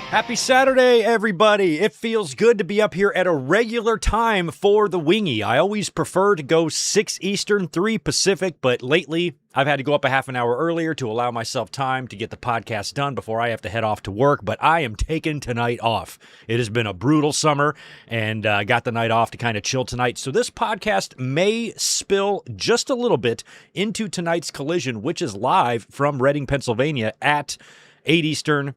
Happy Saturday, everybody. It feels good to be up here at a regular time for the Wingy. I always prefer to go 6 Eastern, 3 Pacific, but lately I've had to go up a half an hour earlier to allow myself time to get the podcast done before I have to head off to work, but I am taking tonight off. It has been a brutal summer, and I got the night off to kind of chill tonight, so this podcast may spill just a little bit into tonight's Collision, which is live from Reading, Pennsylvania at 8 Eastern,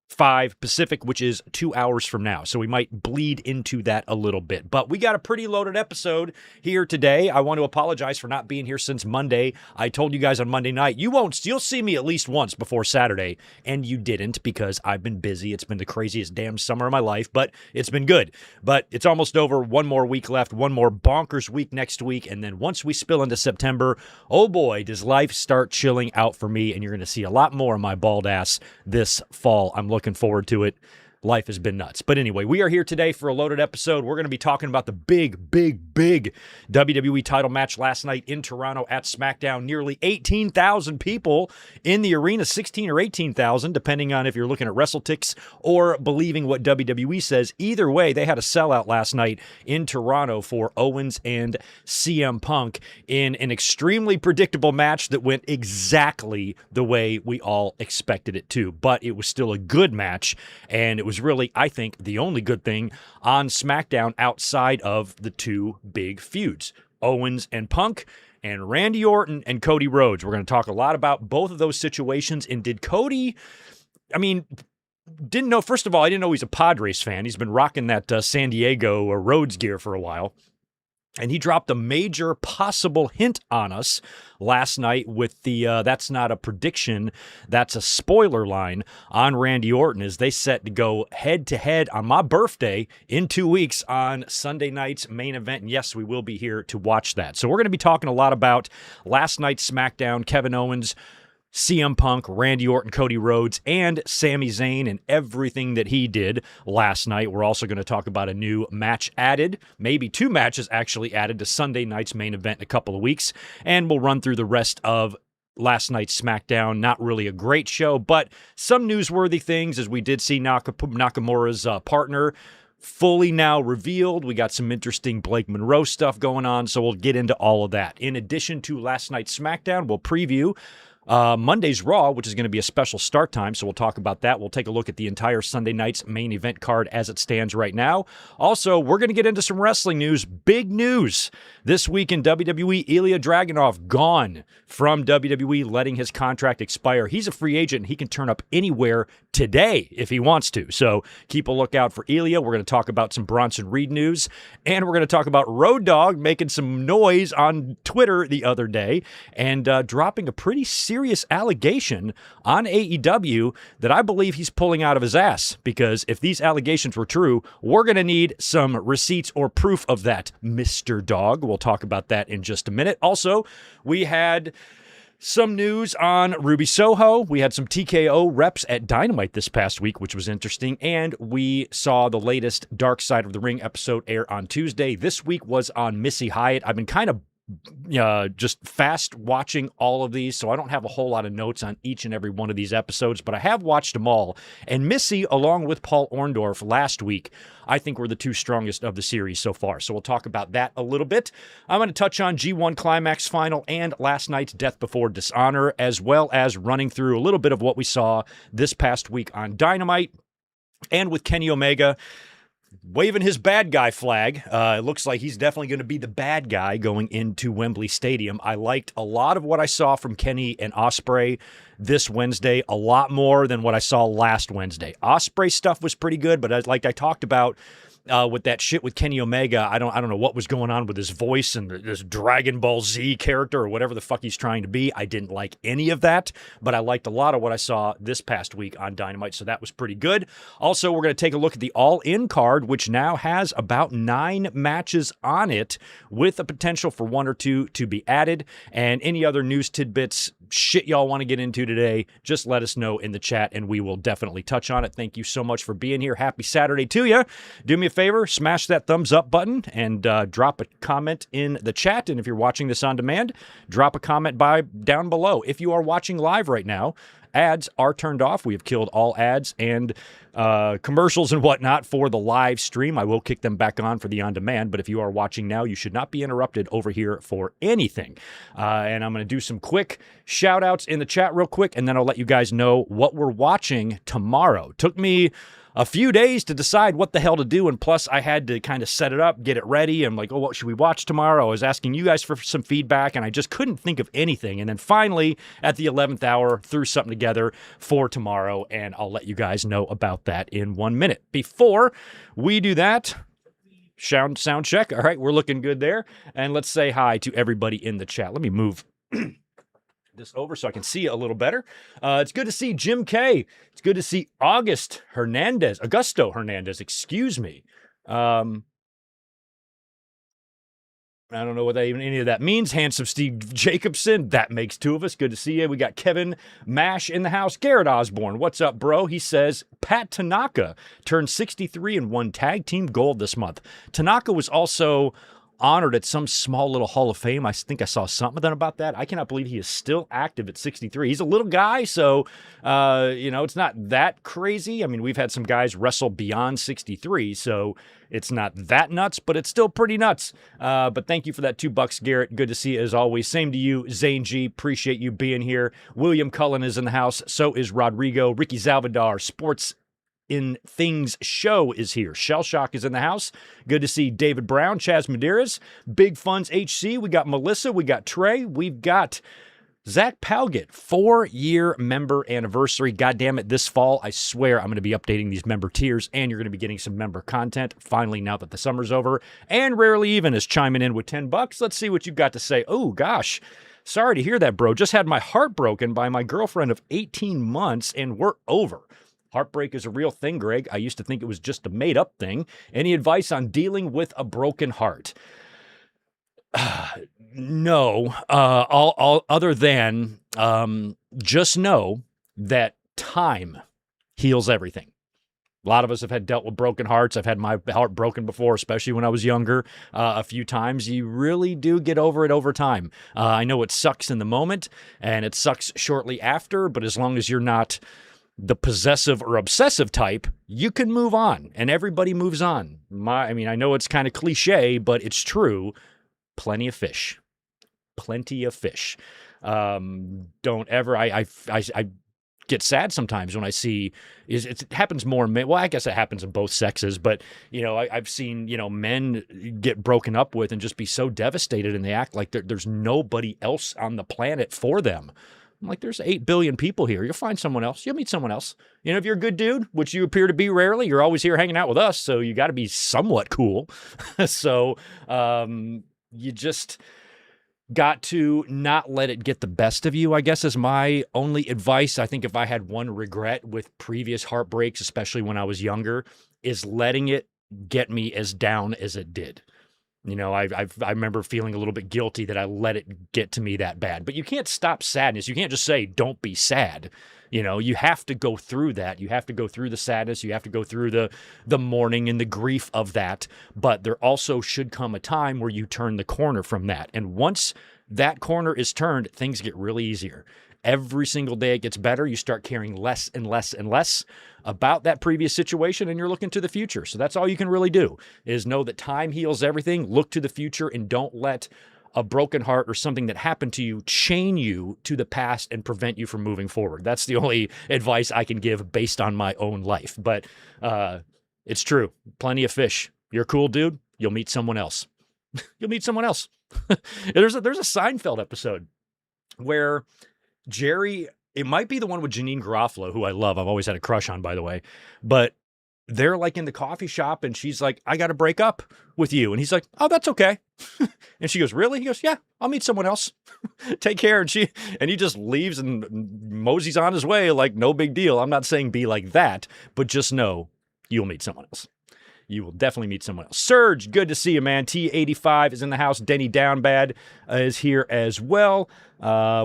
5 Pacific, which is 2 hours from now. So we might bleed into that a little bit. But we got a pretty loaded episode here today. I want to apologize for not being here since Monday. I told you guys on Monday night, you'll see me at least once before Saturday, and you didn't because I've been busy. It's been the craziest damn summer of my life, but it's been good. But it's almost over. One more week left, one more bonkers week next week, and then once we spill into September, oh boy, does life start chilling out for me, and you're going to see a lot more of my bald ass this fall. I'm looking forward to it. Life has been nuts. But anyway, we are here today for a loaded episode. We're going to be talking about the big WWE title match last night in Toronto at SmackDown. Nearly 18,000 people in the arena, 16 or 18,000, depending on if you're looking at WrestleTix or believing what WWE says. Either way, they had a sellout last night in Toronto for Owens and CM Punk in an extremely predictable match that went exactly the way we all expected it to. But it was still a good match, and it was really, I think, the only good thing on SmackDown outside of the two big feuds, Owens and Punk, and Randy Orton and Cody Rhodes. We're going to talk a lot about both of those situations. And did Cody, didn't know, first of all, I didn't know he's a Padres fan. He's been rocking that San Diego Rhodes gear for a while. And he dropped a major possible hint on us last night with the that's not a prediction, that's a spoiler line on Randy Orton as they set to go head-to-head on my birthday in 2 weeks on Sunday night's main event. And yes, we will be here to watch that. So we're going to be talking a lot about last night's SmackDown, Kevin Owens, CM Punk, Randy Orton, Cody Rhodes, and Sami Zayn and everything that he did last night. We're also going to talk about a new match added, maybe 2 matches actually added to Sunday night's main event in a couple of weeks, and we'll run through the rest of last night's SmackDown. Not really a great show, but some newsworthy things, as we did see Nakamura's partner fully now revealed. We got some interesting Blake Monroe stuff going on, so we'll get into all of that. In addition to last night's SmackDown, we'll preview Monday's Raw, which is going to be a special start time, so we'll talk about that. We'll take a look at the entire Sunday night's main event card as it stands right now. Also, we're going to get into some wrestling news. Big news this week in WWE. Ilja Dragunov gone from WWE, letting his contract expire. He's a free agent. He can turn up anywhere today if he wants to. So keep a lookout for Ilja. We're going to talk about some Bronson Reed news, and we're going to talk about Road Dogg making some noise on Twitter the other day and dropping a pretty serious allegation on AEW that I believe he's pulling out of his ass, because if these allegations were true, we're going to need some receipts or proof of that, Mr. Dogg. We'll talk about that in just a minute. Also, we had some news on Ruby Soho. We had some TKO reps at Dynamite this past week, which was interesting. And we saw the latest Dark Side of the Ring episode air on Tuesday. This week was on Missy Hyatt. I've been kind of just fast watching all of these, so I don't have a whole lot of notes on each and every one of these episodes, but I have watched them all. And Missy, along with Paul Orndorff last week, I think were the 2 strongest of the series so far. So we'll talk about that a little bit. I'm going to touch on G1 Climax Final and last night's Death Before Dishonor, as well as running through a little bit of what we saw this past week on Dynamite and with Kenny Omega waving his bad guy flag. It looks like he's definitely going to be the bad guy going into Wembley Stadium. I liked a lot of what I saw from Kenny and Ospreay this Wednesday, a lot more than what I saw last Wednesday. Ospreay stuff was pretty good, but like I talked about with that shit with Kenny Omega, I don't know what was going on with his voice and this Dragon Ball Z character or whatever the fuck he's trying to be. I didn't like any of that, but I liked a lot of what I saw this past week on Dynamite, so that was pretty good. Also, we're going to take a look at the All-In card, which now has about 9 matches on it, with a potential for 1 or 2 to be added. And any other news tidbits, shit y'all want to get into today, just let us know in the chat and we will definitely touch on it. Thank you so much for being here. Happy Saturday to you. Do me a favor, smash that thumbs up button and drop a comment in the chat. And if you're watching this on demand, drop a comment down below. If you are watching live right now, ads are turned off. We have killed all ads and commercials and whatnot for the live stream. I will kick them back on for the on-demand, but if you are watching now, you should not be interrupted over here for anything. And I'm going to do some quick shout-outs in the chat real quick, and then I'll let you guys know what we're watching tomorrow. Took me a few days to decide what the hell to do, and plus I had to kind of set it up, get it ready. I'm like, oh, what should we watch tomorrow? I was asking you guys for some feedback, and I just couldn't think of anything. And then finally, at the 11th hour, threw something together for tomorrow, and I'll let you guys know about that in 1 minute. Before we do that, sound check. All right, we're looking good there. And let's say hi to everybody in the chat. Let me move this over so I can see you a little better. It's good to see Jim K. It's good to see Augusto Hernandez, excuse me. I don't know what any of that means. Handsome Steve Jacobson, that makes two of us. Good to see you. We got Kevin Mash in the house. Garrett Osborne, what's up, bro? He says, Pat Tanaka turned 63 and won tag team gold this month. Tanaka was also honored at some small little Hall of Fame. I think I saw something about that. I cannot believe he is still active at 63. He's a little guy, so, it's not that crazy. I mean, we've had some guys wrestle beyond 63, so it's not that nuts, but it's still pretty nuts. But thank you for that $2, Garrett. Good to see you as always. Same to you, Zane G. Appreciate you being here. William Cullen is in the house. So is Rodrigo. Ricky Salvador, Sports in Things Show is here. Shell Shock is in the house. Good to see David Brown, Chaz Medeiros, Big Funds HC. We got Melissa. We got Trey. We've got Zach Palgett, 4-year member anniversary. God damn it, this fall, I swear I'm going to be updating these member tiers, and you're going to be getting some member content finally now that the summer's over. And Rarely Even is chiming in with $10. Let's see what you've got to say. Oh, gosh. Sorry to hear that, bro. Just had my heart broken by my girlfriend of 18 months, and we're over. Heartbreak is a real thing, Greg. I used to think it was just a made-up thing. Any advice on dealing with a broken heart? No. All other than just know that time heals everything. A lot of us have dealt with broken hearts. I've had my heart broken before, especially when I was younger, a few times. You really do get over it over time. I know it sucks in the moment, and it sucks shortly after, but as long as you're not the possessive or obsessive type, you can move on, and everybody moves on. I know it's kind of cliche, but it's true. Plenty of fish. Don't ever, I get sad sometimes when I see, it happens more, well, I guess it happens in both sexes, but, I've seen, men get broken up with and just be so devastated, and they act like there's nobody else on the planet for them. I'm like, there's 8 billion people here. You'll find someone else. You'll meet someone else. If you're a good dude, which you appear to be rarely, you're always here hanging out with us, so you got to be somewhat cool. So you just got to not let it get the best of you, I guess, is my only advice. I think if I had one regret with previous heartbreaks, especially when I was younger, is letting it get me as down as it did. I remember feeling a little bit guilty that I let it get to me that bad. But you can't stop sadness. You can't just say, don't be sad. You have to go through that. You have to go through the sadness. You have to go through the mourning and the grief of that. But there also should come a time where you turn the corner from that. And once that corner is turned, things get really easier. Every single day it gets better. You start caring less and less and less about that previous situation, and you're looking to the future. So that's all you can really do, is know that time heals everything. Look to the future, and don't let a broken heart or something that happened to you chain you to the past and prevent you from moving forward. That's the only advice I can give based on my own life. But it's true. Plenty of fish. You're a cool dude. You'll meet someone else. You'll meet someone else. There's a Seinfeld episode where Jerry, it might be the one with Janine Garofalo, who I love. I've always had a crush on, by the way. But they're like in the coffee shop, and she's like, I got to break up with you. And he's like, oh, that's okay. And she goes, really? He goes, yeah, I'll meet someone else. Take care. And he just leaves and moseys on his way like no big deal. I'm not saying be like that, but just know you'll meet someone else. You will definitely meet someone else. Surge, good to see you, man. T85 is in the house. Denny Downbad is here as well.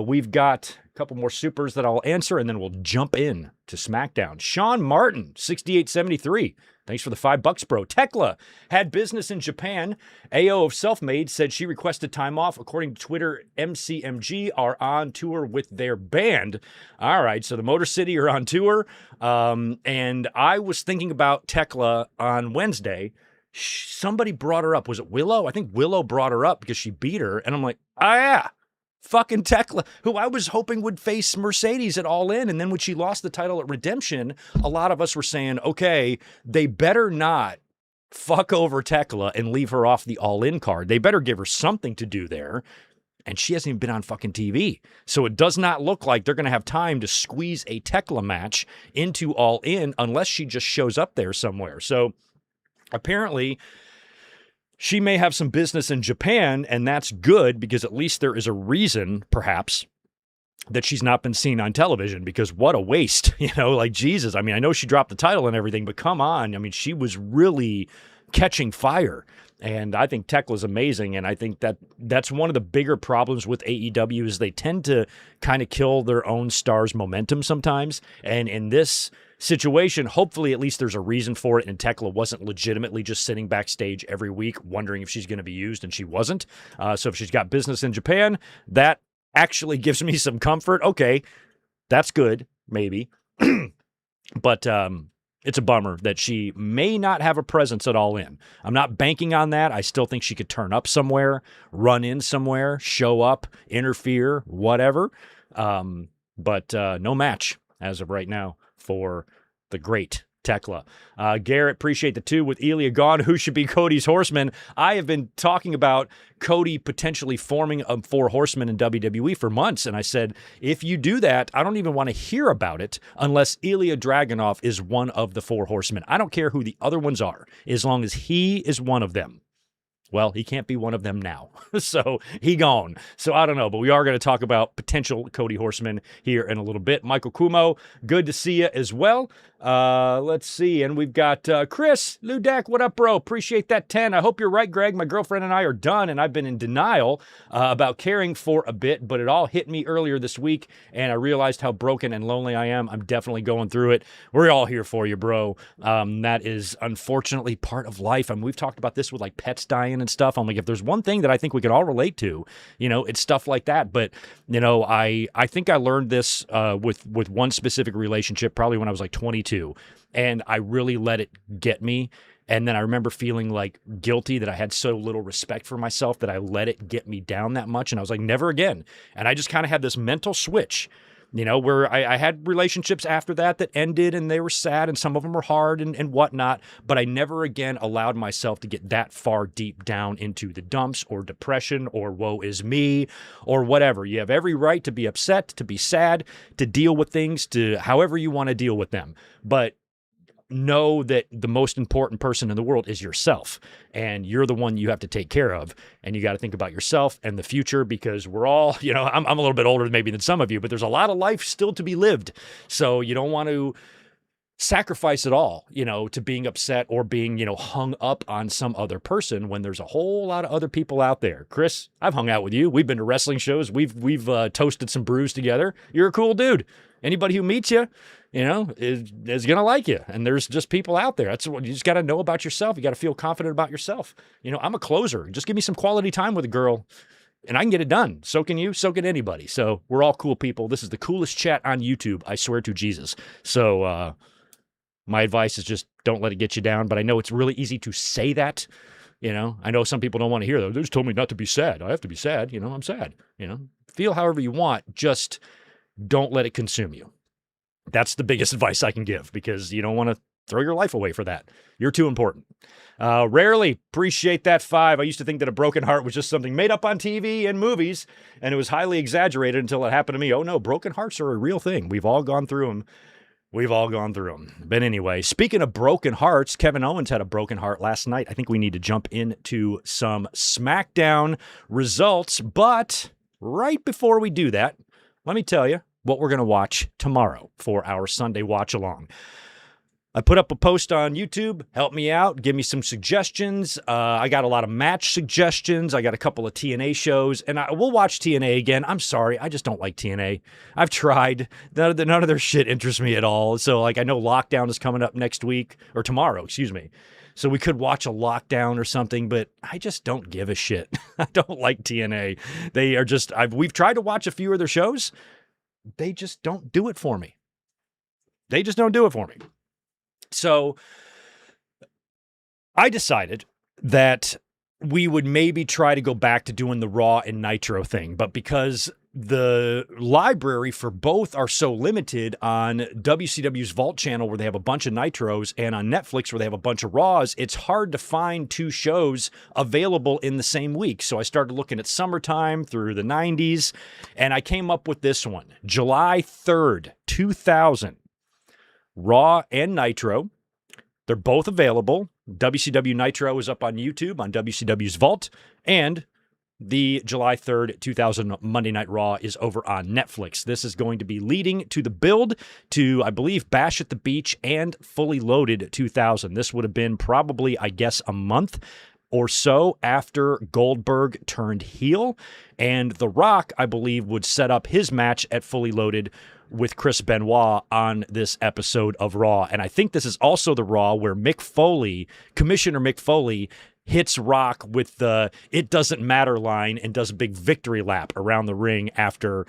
We've got a couple more supers that I'll answer, and then we'll jump in to SmackDown. Sean Martin, 6873. Thanks for the $5, bro. Tekla had business in Japan. AO of Selfmade said she requested time off. According to Twitter, MCMG are on tour with their band. All right, so the Motor City are on tour. And I was thinking about Tekla on Wednesday. Somebody brought her up. Was it Willow? I think Willow brought her up because she beat her. And I'm like, oh, yeah. Fucking Tekla, who I was hoping would face Mercedes at All In. And then when she lost the title at Redemption, a lot of us were saying, okay, they better not fuck over Tekla and leave her off the All In card. They better give her something to do there. And she hasn't even been on fucking TV. So it does not look like they're going to have time to squeeze a Tekla match into All In unless she just shows up there somewhere. So apparently she may have some business in Japan, and that's good because at least there is a reason, perhaps, that she's not been seen on television, because what a waste, like Jesus. I mean, I know she dropped the title and everything, but come on. I mean, she was really catching fire, and I think Tekla's amazing, and I think that's one of the bigger problems with AEW is they tend to kind of kill their own stars' momentum sometimes, and in this situation, hopefully at least there's a reason for it, and Tekla wasn't legitimately just sitting backstage every week wondering if she's going to be used, and she wasn't. So if she's got business in Japan, that actually gives me some comfort. Okay, that's good, maybe. But it's a bummer that she may not have a presence at All In. I'm not banking on that. I still think she could turn up somewhere, run in somewhere, show up, interfere, whatever. But no match as of right now for the great Tekla. Garrett, appreciate the 2 with Ilya gone. Who should be Cody's horseman? I have been talking about Cody potentially forming a 4 horsemen in WWE for months. And I said, if you do that, I don't even want to hear about it unless Ilya Dragunov is one of the 4 horsemen. I don't care who the other ones are, as long as he is one of them. Well, he can't be one of them now. So he gone. So I don't know, but we are going to talk about potential Cody Horseman here in a little bit. Michael Kumo, good to see you as well. Let's see. And we've got Chris Ludak. What up, bro? Appreciate that 10. I hope you're right, Greg. My girlfriend and I are done, and I've been in denial about caring for a bit, but it all hit me earlier this week, and I realized how broken and lonely I am. I'm definitely going through it. We're all here for you, bro. That is unfortunately part of life. I mean, we've talked about this with like pets dying and stuff. I'm like, if there's one thing that I think we can all relate to, it's stuff like that. But, I think I learned this with one specific relationship, probably when I was like 22, and I really let it get me. And then I remember feeling like guilty that I had so little respect for myself that I let it get me down that much. And I was like, never again. And I just kind of had this mental switch, where I had relationships after that ended, and they were sad, and some of them were hard and whatnot, but I never again allowed myself to get that far deep down into the dumps or depression or woe is me or whatever. You have every right to be upset, to be sad, to deal with things, to however you want to deal with them. But know that the most important person in the world is yourself, and you're the one you have to take care of, and you got to think about yourself and the future, because we're all, I'm a little bit older maybe than some of you, but there's a lot of life still to be lived. So you don't want to sacrifice it all, to being upset or being, hung up on some other person when there's a whole lot of other people out there. Chris, I've hung out with you. We've been to wrestling shows. We've toasted some brews together. You're a cool dude. Anybody who meets you, is going to like you. And there's just people out there. That's what you just got to know about yourself. You got to feel confident about yourself. I'm a closer. Just give me some quality time with a girl and I can get it done. So can you, so can anybody. So we're all cool people. This is the coolest chat on YouTube. I swear to Jesus. So, my advice is just don't let it get you down. But I know it's really easy to say that. I know some people don't want to hear that. They just told me not to be sad. I have to be sad. I'm sad. Feel however you want. Just don't let it consume you. That's the biggest advice I can give, because you don't want to throw your life away for that. You're too important. Rarely appreciate that 5. I used to think that a broken heart was just something made up on TV and movies, and it was highly exaggerated until it happened to me. Oh no, broken hearts are a real thing. We've all gone through them. But anyway, speaking of broken hearts, Kevin Owens had a broken heart last night. I think we need to jump into some SmackDown results. But right before we do that, let me tell you what we're going to watch tomorrow for our Sunday watch along. I put up a post on YouTube. Help me out. Give me some suggestions. I got a lot of match suggestions. I got a couple of TNA shows, and we'll watch TNA again. I'm sorry. I just don't like TNA. I've tried. None of their shit interests me at all. So, like, I know Lockdown is coming up next week, or tomorrow, excuse me. So we could watch a Lockdown or something, but I just don't give a shit. I don't like TNA. They are just, we've tried to watch a few of their shows. They just don't do it for me. They just don't do it for me. So I decided that we would maybe try to go back to doing the Raw and Nitro thing, but because the library for both are so limited on WCW's Vault channel where they have a bunch of Nitros and on Netflix where they have a bunch of Raws, it's hard to find two shows available in the same week. So I started looking at summertime through the 90s, and I came up with this one, July 3rd, 2000. Raw and Nitro. They're both available. WCW Nitro is up on YouTube on WCW's Vault, and the July 3rd, 2000 Monday Night Raw is over on Netflix. This is going to be leading to the build to, I believe, Bash at the Beach and Fully Loaded 2000. This would have been probably, I guess, a month or so after Goldberg turned heel, and The Rock, I believe, would set up his match at Fully Loaded with Chris Benoit on this episode of Raw. And I think this is also the Raw where Commissioner Mick Foley, hits Rock with the "it doesn't matter" line and does a big victory lap around the ring after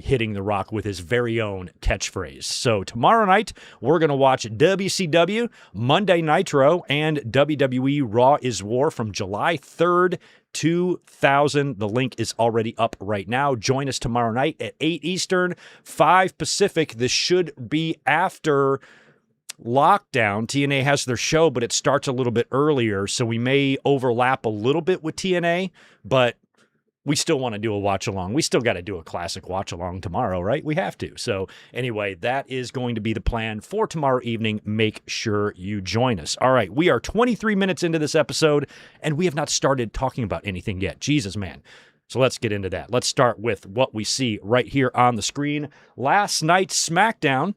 hitting The Rock with his very own catchphrase. So tomorrow night, we're going to watch WCW, Monday Nitro, and WWE Raw is War from July 3rd, 2000. The link is already up right now. Join us tomorrow night at 8 Eastern, 5 Pacific. This should be after Lockdown. TNA has their show, but it starts a little bit earlier, so we may overlap a little bit with TNA, but we still want to do a watch-along. We still got to do a classic watch-along tomorrow, right? We have to. So anyway, that is going to be the plan for tomorrow evening. Make sure you join us. All right, we are 23 minutes into this episode, and we have not started talking about anything yet. Jesus, man. So let's get into that. Let's start with what we see right here on the screen. Last night's SmackDown.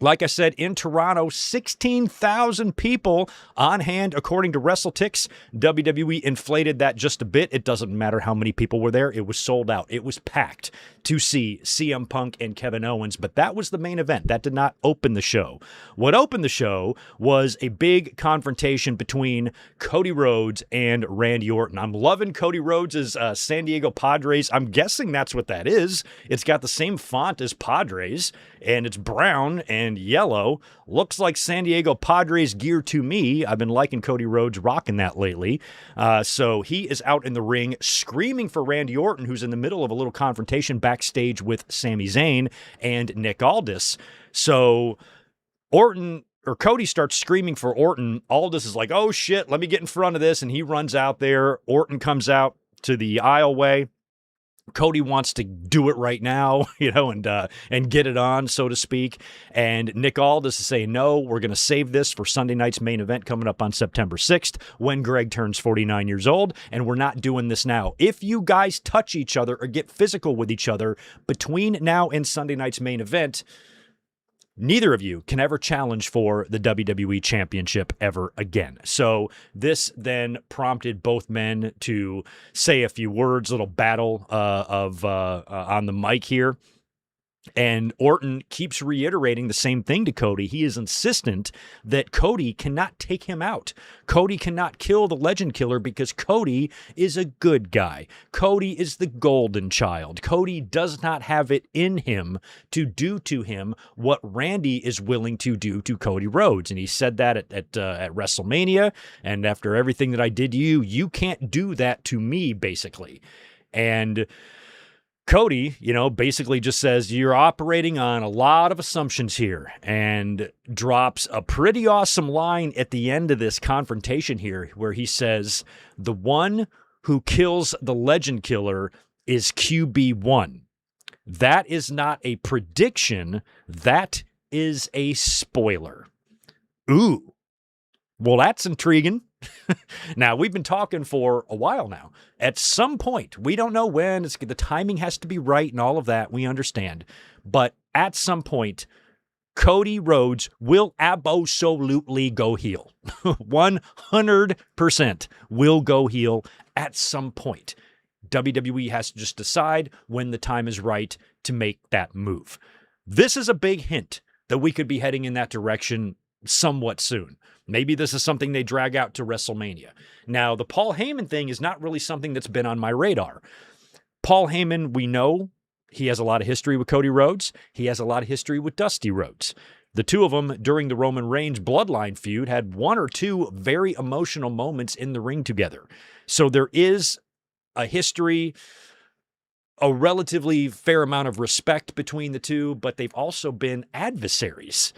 Like I said, in Toronto, 16,000 people on hand, according to WrestleTix. WWE inflated that just a bit. It doesn't matter how many people were there. It was sold out. It was packed to see CM Punk and Kevin Owens, but that was the main event. That did not open the show. What opened the show was a big confrontation between Cody Rhodes and Randy Orton. I'm loving Cody Rhodes' San Diego Padres. I'm guessing that's what that is. It's got the same font as Padres, and it's brown and yellow. Looks like San Diego Padres gear to me. I've been liking Cody Rhodes rocking that lately. So he is out in the ring screaming for Randy Orton, who's in the middle of a little confrontation backstage with Sami Zayn and Nick Aldis. So Cody starts screaming for Orton. Aldis is like, oh shit, let me get in front of this. And he runs out there. Orton comes out to the aisleway. Cody wants to do it right now, and get it on, so to speak. And Nick Aldis is saying, no, we're going to save this for Sunday night's main event coming up on September 6th when Greg turns 49 years old, and we're not doing this now. If you guys touch each other or get physical with each other between now and Sunday night's main event, neither of you can ever challenge for the WWE Championship ever again. So this then prompted both men to say a few words, little battle on the mic here. And Orton keeps reiterating the same thing to Cody. He is insistent that Cody cannot take him out. Cody cannot kill the Legend Killer because Cody is a good guy. Cody is the golden child. Cody does not have it in him to do to him what Randy is willing to do to Cody Rhodes. And he said that at WrestleMania. And after everything that I did to you, you can't do that to me, basically. And Cody, basically just says, you're operating on a lot of assumptions here, and drops a pretty awesome line at the end of this confrontation here where he says, the one who kills the Legend Killer is QB1. That is not a prediction. That is a spoiler. Ooh. Well, that's intriguing. Now, we've been talking for a while now. At some point, we don't know when, the timing has to be right and all of that, we understand. But at some point, Cody Rhodes will absolutely go heel. 100% will go heel at some point. WWE has to just decide when the time is right to make that move. This is a big hint that we could be heading in that direction somewhat soon. Maybe this is something they drag out to WrestleMania. Now, the Paul Heyman thing is not really something that's been on my radar. Paul Heyman, we know he has a lot of history with Cody Rhodes. He has a lot of history with Dusty Rhodes. The two of them, during the Roman Reigns bloodline feud, had one or two very emotional moments in the ring together. So there is a history, a relatively fair amount of respect between the two, but they've also been adversaries.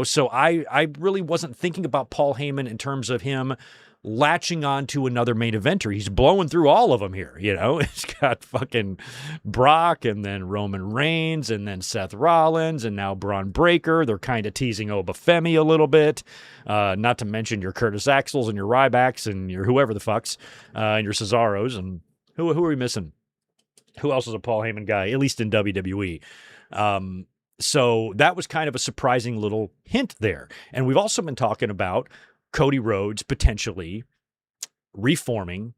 So I really wasn't thinking about Paul Heyman in terms of him latching on to another main eventer. He's blowing through all of them here, He's got fucking Brock and then Roman Reigns and then Seth Rollins and now Braun Breaker. They're kind of teasing Obafemi a little bit, not to mention your Curtis Axels and your Rybacks and your whoever the fucks, and your Cesaros. And who are we missing? Who else is a Paul Heyman guy, at least in WWE? So that was kind of a surprising little hint there. And we've also been talking about Cody Rhodes potentially reforming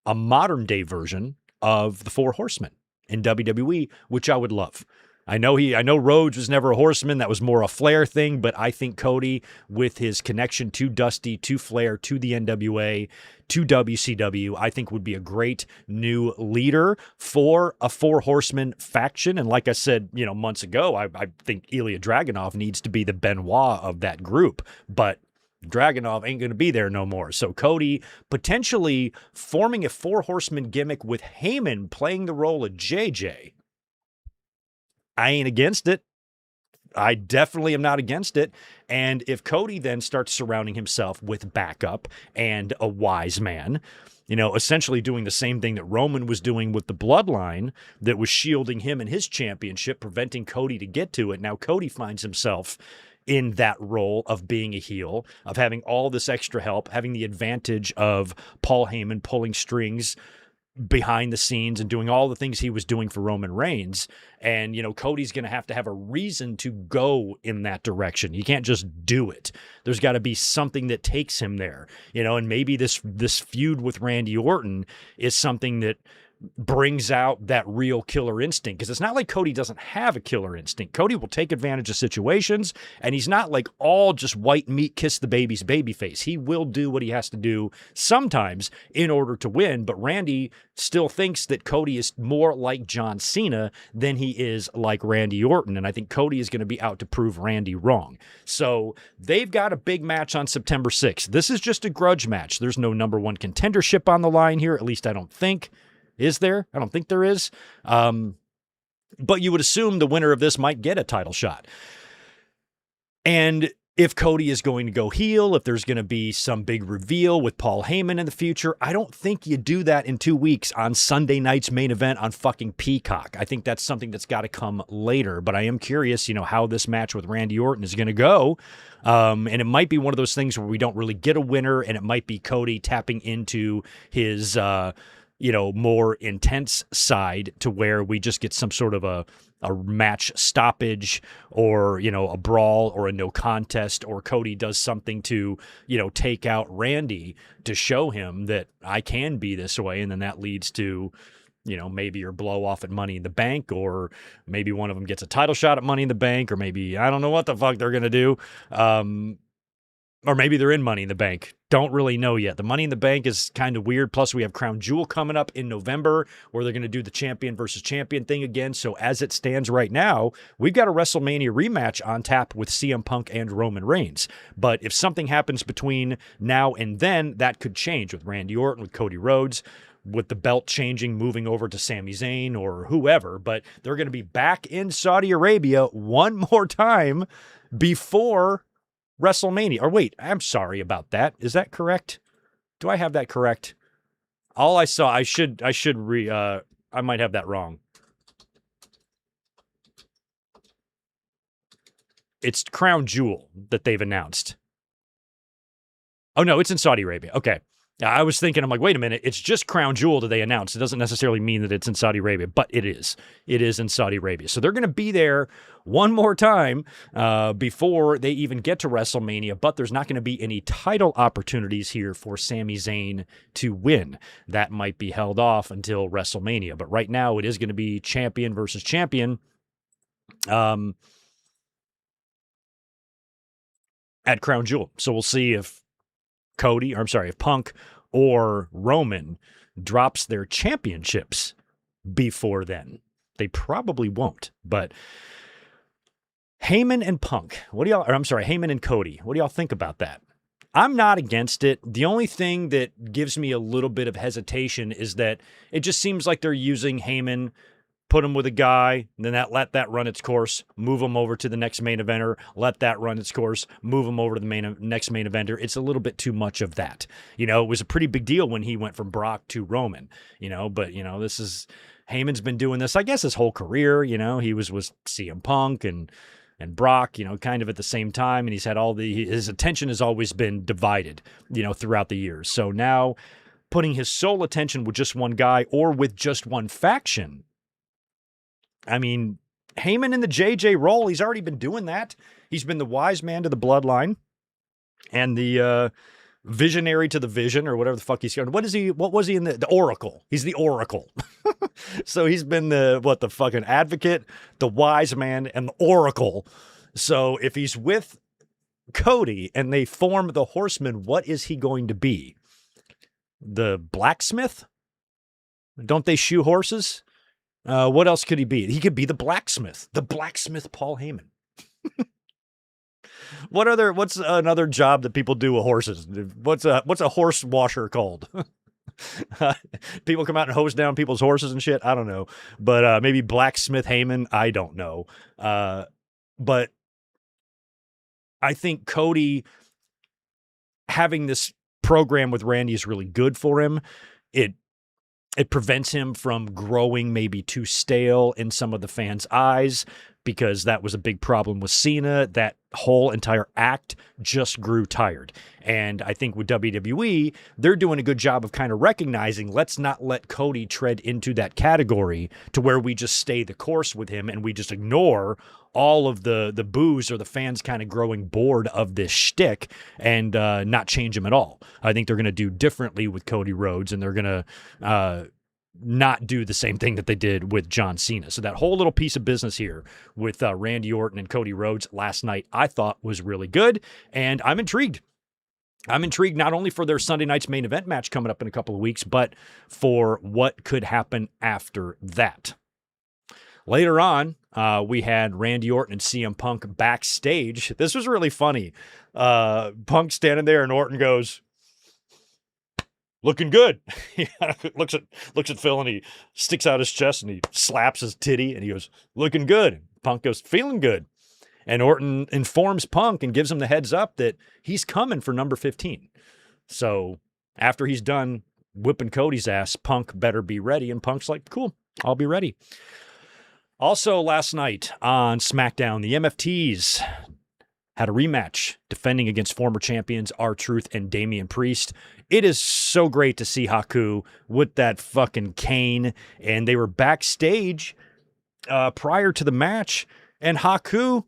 a modern day version of the Four Horsemen in WWE, which I would love. I know Rhodes was never a horseman. That was more a Flair thing, but I think Cody, with his connection to Dusty, to Flair, to the NWA, to WCW, I think would be a great new leader for a Four Horsemen faction. And like I said, months ago, I think Ilja Dragunov needs to be the Benoit of that group, but Dragunov ain't going to be there no more. So Cody potentially forming a Four Horsemen gimmick with Heyman playing the role of JJ. I ain't against it. I definitely am not against it. And if Cody then starts surrounding himself with backup and a wise man, essentially doing the same thing that Roman was doing with the bloodline that was shielding him and his championship, preventing Cody to get to it. Now Cody finds himself in that role of being a heel, of having all this extra help, having the advantage of Paul Heyman pulling strings behind the scenes and doing all the things he was doing for Roman Reigns. And, Cody's going to have a reason to go in that direction. He can't just do it. There's got to be something that takes him there, and maybe this feud with Randy Orton is something that brings out that real killer instinct, because it's not like Cody doesn't have a killer instinct. Cody will take advantage of situations, and he's not like all just white meat, kiss the baby's baby face. He will do what he has to do sometimes in order to win, but Randy still thinks that Cody is more like John Cena than he is like Randy Orton, and I think Cody is going to be out to prove Randy wrong. So they've got a big match on September 6th. This is just a grudge match. There's no number one contendership on the line here, at least I don't think. Is there? I don't think there is. But you would assume the winner of this might get a title shot. And if Cody is going to go heel, if there's going to be some big reveal with Paul Heyman in the future, I don't think you do that in 2 weeks on Sunday night's main event on fucking Peacock. I think that's something that's got to come later. But I am curious, how this match with Randy Orton is going to go. And it might be one of those things where we don't really get a winner, and it might be Cody tapping into his more intense side to where we just get some sort of a match stoppage or, a brawl or a no contest, or Cody does something to, take out Randy to show him that I can be this way. And then that leads to, maybe your blow off at Money in the Bank, or maybe one of them gets a title shot at Money in the Bank, or maybe, I don't know what the fuck they're going to do. Or maybe they're in Money in the Bank. Don't really know yet. The Money in the Bank is kind of weird. Plus, we have Crown Jewel coming up in November, where they're going to do the champion versus champion thing again. So as it stands right now, we've got a WrestleMania rematch on tap with CM Punk and Roman Reigns. But if something happens between now and then, that could change with Randy Orton, with Cody Rhodes, with the belt changing, moving over to Sami Zayn or whoever. But they're going to be back in Saudi Arabia one more time before WrestleMania. Or wait, I'm sorry about that. Is that correct? Do I have that correct? All I saw, I might have that wrong. It's Crown Jewel that they've announced. Oh no, it's in Saudi Arabia. Okay. I was thinking, I'm like, wait a minute, it's just Crown Jewel that they announced. It doesn't necessarily mean that it's in Saudi Arabia, but it is. It is in Saudi Arabia. So they're going to be there one more time before they even get to WrestleMania, but there's not going to be any title opportunities here for Sami Zayn to win. That might be held off until WrestleMania, but right now it is going to be champion versus champion at Crown Jewel. So we'll see if if Punk or Roman drops their championships before then. They probably won't, but Heyman and Heyman and Cody, what do y'all think about that? I'm not against it. The only thing that gives me a little bit of hesitation is that it just seems like they're using Heyman, put him with a guy, and then let that run its course, move him over to the next main eventer, let that run its course, move him over to the next main eventer. It's a little bit too much of that. It was a pretty big deal when he went from Brock to Roman, but Heyman's been doing this, I guess, his whole career. He was with CM Punk and Brock, kind of at the same time, and he's had his attention has always been divided, throughout the years. So now putting his sole attention with just one guy or with just one faction, I mean, Heyman in the JJ role, he's already been doing that. He's been the wise man to the bloodline and the visionary to the vision, or whatever the fuck he's going. What was he in the Oracle? He's the Oracle. So he's been the fucking advocate, the wise man, and the Oracle. So if he's with Cody and they form the Horsemen, what is he going to be? The blacksmith? Don't they shoe horses? What else could he be? He could be the blacksmith Paul Heyman. What's another job that people do with horses? What's a horse washer called? People come out and hose down people's horses and shit. I don't know, but maybe blacksmith Heyman. I don't know. But I think Cody having this program with Randy is really good for him. It prevents him from growing maybe too stale in some of the fans' eyes, because that was a big problem with Cena. That whole entire act just grew tired. And I think with WWE, they're doing a good job of kind of recognizing, let's not let Cody tread into that category to where we just stay the course with him and we just ignore all of the boos or the fans kind of growing bored of this shtick and not change him at all. I think they're going to do differently with Cody Rhodes, and they're going to not do the same thing that they did with John Cena. So that whole little piece of business here with Randy Orton and Cody Rhodes last night, I thought was really good, and I'm intrigued. I'm intrigued not only for their Sunday night's main event match coming up in a couple of weeks, but for what could happen after that. Later on, we had Randy Orton and CM Punk backstage. This was really funny. Punk standing there, and Orton goes, "Looking good." He looks at Phil, and he sticks out his chest, and he slaps his titty, and he goes, "Looking good." Punk goes, "Feeling good." And Orton informs Punk and gives him the heads up that he's coming for number 15. So after he's done whipping Cody's ass, Punk better be ready. And Punk's like, "Cool, I'll be ready." Also last night on SmackDown, the MFTs had a rematch defending against former champions R-Truth and Damian Priest. It is so great to see Haku with that fucking cane. And they were backstage prior to the match. And Haku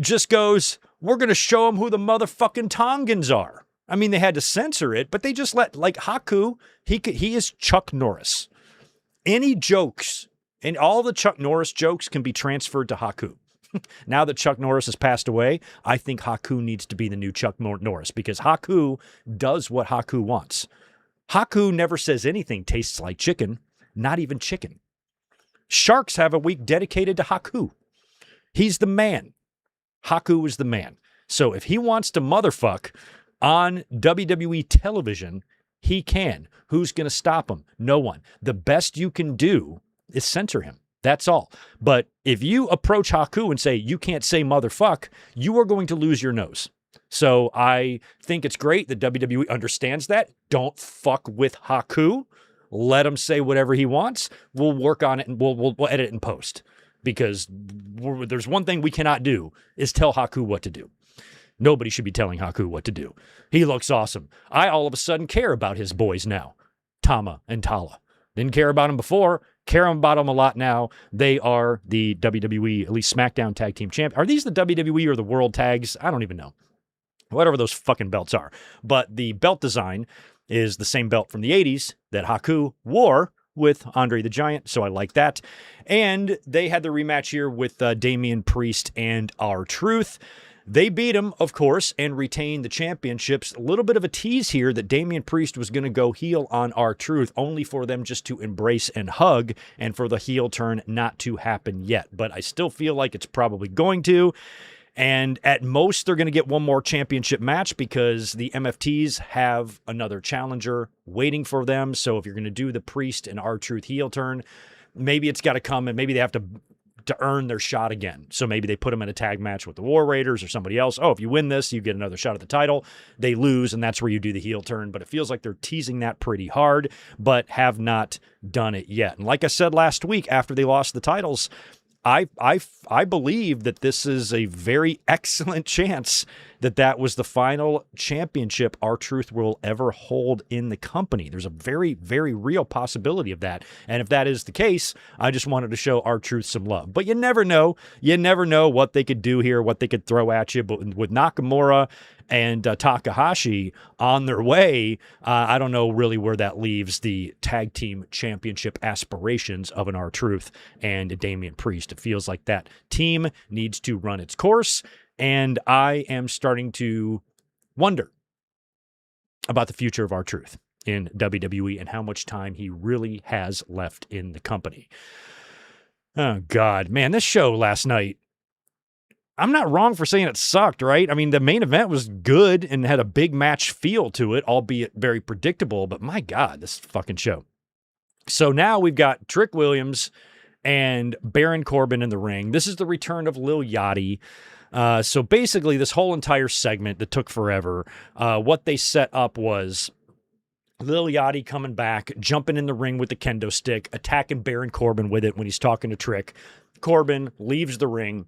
just goes, "We're going to show them who the motherfucking Tongans are." I mean, they had to censor it, but they just let, like, Haku, he is Chuck Norris. Any jokes, and all the Chuck Norris jokes can be transferred to Haku. Now that Chuck Norris has passed away, I think Haku needs to be the new Chuck Norris, because Haku does what Haku wants. Haku never says anything tastes like chicken, not even chicken. Sharks have a week dedicated to Haku. He's the man. Haku is the man. So if he wants to motherfuck on WWE television, he can. Who's going to stop him? No one. The best you can do is censor him. That's all. But if you approach Haku and say, "You can't say motherfuck," you are going to lose your nose. So I think it's great that WWE understands that. Don't fuck with Haku. Let him say whatever he wants. We'll work on it, and we'll edit it in post. Because there's one thing we cannot do is tell Haku what to do. Nobody should be telling Haku what to do. He looks awesome. I all of a sudden care about his boys now, Tama and Tala. Didn't care about him before. Care about them a lot now. They are the WWE, at least SmackDown Tag Team Champ. Are these the WWE or the World Tags? I don't even know. Whatever those fucking belts are. But the belt design is the same belt from the 80s that Haku wore with Andre the Giant, so I like that. And they had the rematch here with Damian Priest and R-Truth. They beat him, of course, and retained the championships. A little bit of a tease here that Damian Priest was going to go heel on R-Truth, only for them just to embrace and hug, and for the heel turn not to happen yet. But I still feel like it's probably going to. And at most, they're going to get one more championship match because the MFTs have another challenger waiting for them. So if you're going to do the Priest and R-Truth heel turn, maybe it's got to come and maybe they have to earn their shot again. So maybe they put them in a tag match with the War Raiders or somebody else. Oh, if you win this, you get another shot at the title. They lose, and that's where you do the heel turn. But it feels like they're teasing that pretty hard, but have not done it yet. And like I said last week, after they lost the titles, I believe that this is a very excellent chance that was the final championship R-Truth will ever hold in the company. There's a very, very real possibility of that. And if that is the case, I just wanted to show R-Truth some love. But you never know. You never know what they could do here, what they could throw at you. But with Nakamura and Takahashi on their way, I don't know really where that leaves the tag team championship aspirations of an R-Truth and Damian Priest. It feels like that team needs to run its course, and I am starting to wonder about the future of R-Truth in WWE and how much time he really has left in the company. Oh, God. Man, this show last night, I'm not wrong for saying it sucked, right? I mean, the main event was good and had a big match feel to it, albeit very predictable, but my God, this fucking show. So now we've got Trick Williams and Baron Corbin in the ring. This is the return of Lil Yachty. So basically, this whole entire segment that took forever, what they set up was Lil Yachty coming back, jumping in the ring with the kendo stick, attacking Baron Corbin with it when he's talking to Trick. Corbin leaves the ring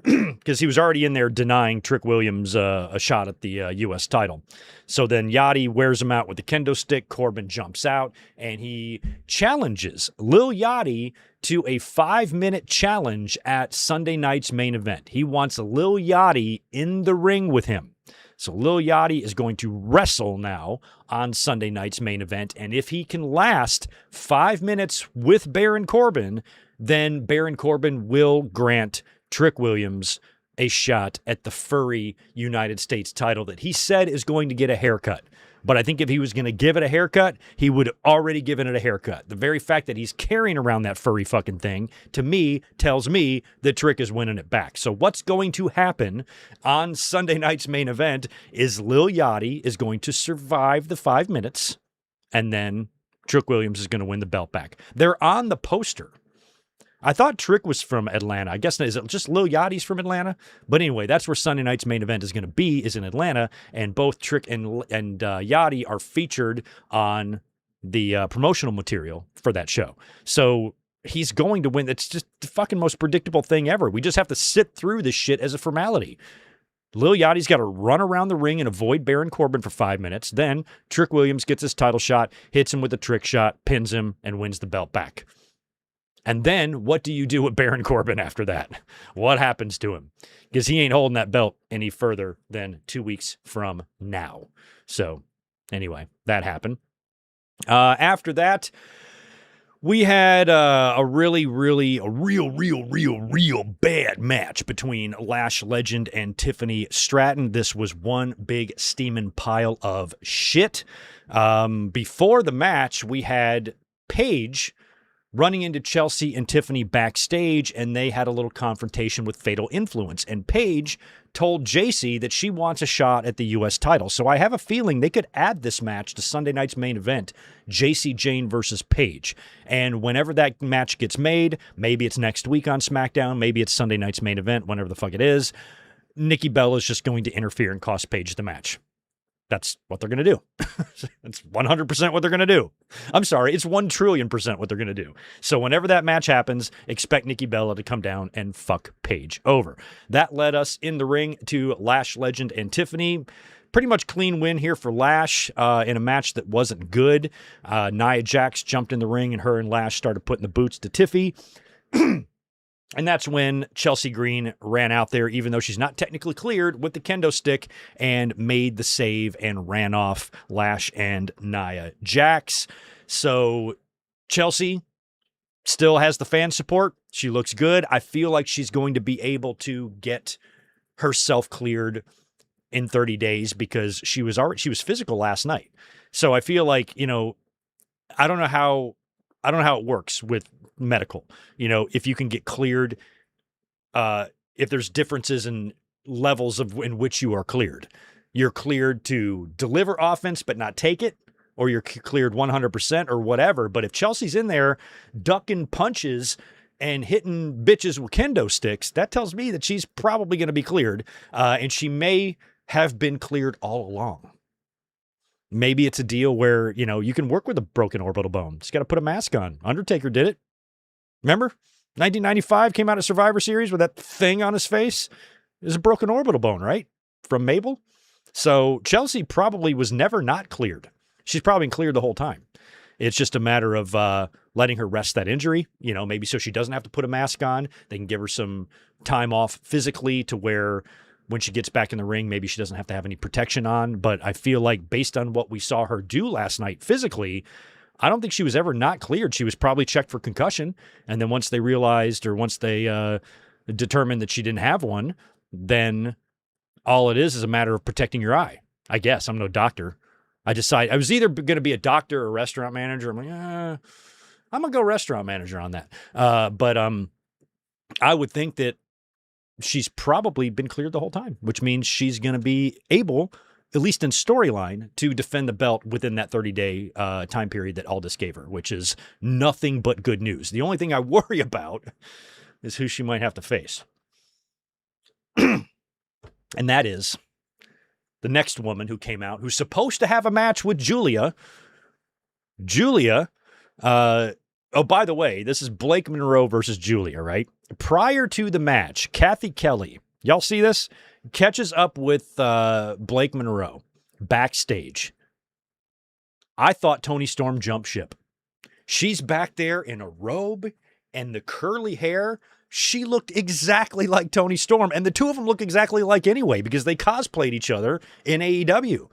because he was already in there denying Trick Williams a shot at the U.S. title. So then Yachty wears him out with the kendo stick. Corbin jumps out, and he challenges Lil Yachty to a 5-minute challenge at Sunday night's main event. He wants Lil Yachty in the ring with him. So Lil Yachty is going to wrestle now on Sunday night's main event, and if he can last 5 minutes with Baron Corbin, then Baron Corbin will grant Trick Williams a shot at the furry United States title that he said is going to get a haircut. But I think if he was going to give it a haircut, he would have already given it a haircut. The very fact that he's carrying around that furry fucking thing, to me, tells me that Trick is winning it back. So what's going to happen on Sunday night's main event is Lil Yachty is going to survive the 5 minutes, and then Trick Williams is going to win the belt back. They're on the poster. I thought Trick was from Atlanta. I guess, is it just Lil Yachty's from Atlanta? But anyway, that's where Sunday night's main event is going to be, is in Atlanta. And both Trick and Yachty are featured on the promotional material for that show. So he's going to win. It's just the fucking most predictable thing ever. We just have to sit through this shit as a formality. Lil Yachty's got to run around the ring and avoid Baron Corbin for 5 minutes. Then Trick Williams gets his title shot, hits him with a trick shot, pins him, and wins the belt back. And then what do you do with Baron Corbin after that? What happens to him? Because he ain't holding that belt any further than 2 weeks from now. So anyway, that happened. After that, we had a real bad match between Lash Legend and Tiffany Stratton. This was one big steaming pile of shit. Before the match, we had Paige running into Chelsea and Tiffany backstage, and they had a little confrontation with Fatal Influence. And Paige told JC that she wants a shot at the U.S. title. So I have a feeling they could add this match to Sunday night's main event, JC Jane versus Paige. And whenever that match gets made, maybe it's next week on SmackDown, maybe it's Sunday night's main event, whenever the fuck it is, Nikki Bella is just going to interfere and cost Paige the match. That's what they're going to do. That's 100% what they're going to do. I'm sorry, it's 1 trillion% what they're going to do. So whenever that match happens, expect Nikki Bella to come down and fuck Paige over. That led us in the ring to Lash Legend and Tiffany. Pretty much clean win here for Lash in a match that wasn't good. Nia Jax jumped in the ring, and her and Lash started putting the boots to Tiffy. And that's when Chelsea Green ran out there, even though she's not technically cleared, with the kendo stick and made the save and ran off Lash and Nia Jax. So Chelsea still has the fan support. She looks good. I feel like she's going to be able to get herself cleared in 30 days because she was physical last night. So I feel like, I don't know how it works with medical, if you can get cleared, if there's differences in levels in which you are cleared. You're cleared to deliver offense but not take it, or you're cleared 100% or whatever. But if Chelsea's in there ducking punches and hitting bitches with kendo sticks, that tells me that she's probably going to be cleared, and she may have been cleared all along. Maybe it's a deal where, you can work with a broken orbital bone. Just got to put a mask on. Undertaker did it. Remember? 1995 came out of Survivor Series with that thing on his face. It was a broken orbital bone, right? From Mabel. So Chelsea probably was never not cleared. She's probably been cleared the whole time. It's just a matter of letting her rest that injury, maybe so she doesn't have to put a mask on. They can give her some time off physically to where when she gets back in the ring, maybe she doesn't have to have any protection on. But I feel like based on what we saw her do last night physically, I don't think she was ever not cleared. She was probably checked for concussion. And then once they realized, or once they determined that she didn't have one, then all it is a matter of protecting your eye. I guess. I'm no doctor. I was either going to be a doctor or a restaurant manager. I'm like, I'm going to go restaurant manager on that. But I would think that she's probably been cleared the whole time, which means she's going to be able, at least in storyline, to defend the belt within that 30-day time period that Aldis gave her, which is nothing but good news. The only thing I worry about is who she might have to face. And that is the next woman who came out, who's supposed to have a match with Julia. Oh, by the way, this is Blake Monroe versus Julia, right? Prior to the match, Kathy Kelly, y'all see this? Catches up with Blake Monroe backstage. I thought Toni Storm jumped ship. She's back there in a robe and the curly hair. She looked exactly like Toni Storm, and the two of them look exactly alike anyway because they cosplayed each other in AEW.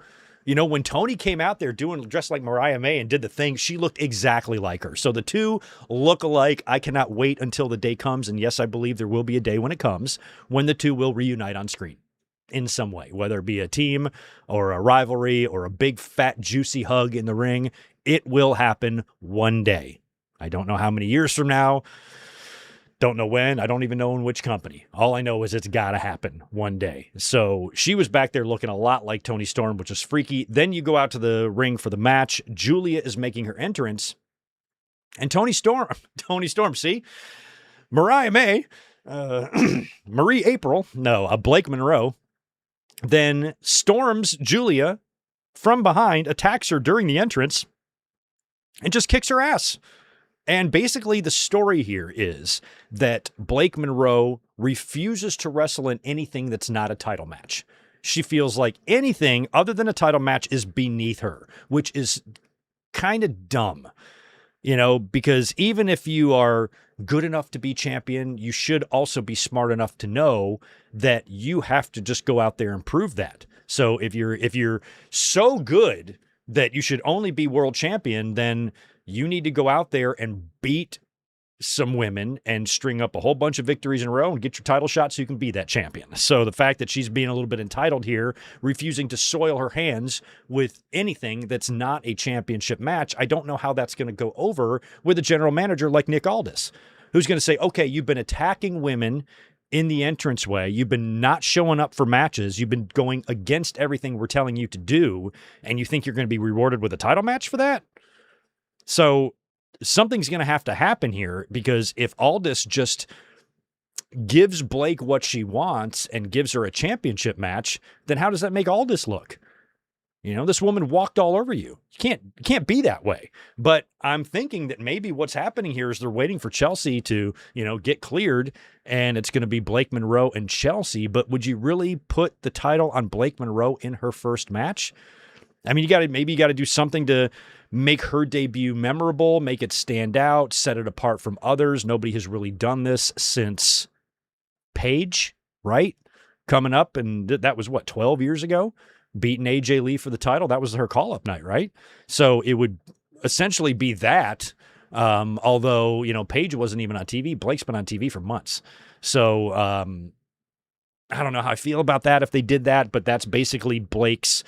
When Toni came out there dressed like Mariah May and did the thing, she looked exactly like her. So the two look alike. I cannot wait until the day comes. And yes, I believe there will be a day when it comes when the two will reunite on screen in some way, whether it be a team or a rivalry or a big, fat, juicy hug in the ring. It will happen one day. I don't know how many years from now. Don't know when. I don't even know in which company. All I know is it's got to happen one day. So she was back there looking a lot like Toni Storm, which is freaky. Then you go out to the ring for the match. Julia is making her entrance. And Toni Storm, see? Mariah May, Marie April, Blake Monroe, then storms Julia from behind, attacks her during the entrance, and just kicks her ass. And basically the story here is that Blake Monroe refuses to wrestle in anything that's not a title match. She feels like anything other than a title match is beneath her, which is kind of dumb, because even if you are good enough to be champion, you should also be smart enough to know that you have to just go out there and prove that. So if you're so good that you should only be world champion, then you need to go out there and beat some women and string up a whole bunch of victories in a row and get your title shot so you can be that champion. So the fact that she's being a little bit entitled here, refusing to soil her hands with anything that's not a championship match, I don't know how that's going to go over with a general manager like Nick Aldis, who's going to say, okay, you've been attacking women in the entranceway. You've been not showing up for matches. You've been going against everything we're telling you to do. And you think you're going to be rewarded with a title match for that? So something's going to have to happen here, because if Aldis just gives Blake what she wants and gives her a championship match, then how does that make Aldis look? This woman walked all over you. You can't be that way. But I'm thinking that maybe what's happening here is they're waiting for Chelsea to, get cleared, and it's going to be Blake Monroe and Chelsea. But would you really put the title on Blake Monroe in her first match? I mean, you got to do something to make her debut memorable, make it stand out, set it apart from others. Nobody has really done this since Paige, right? Coming up, and that was 12 years ago? Beating AJ Lee for the title. That was her call-up night, right? So it would essentially be that, although, Paige wasn't even on TV. Blake's been on TV for months. So I don't know how I feel about that if they did that, but that's basically Blake's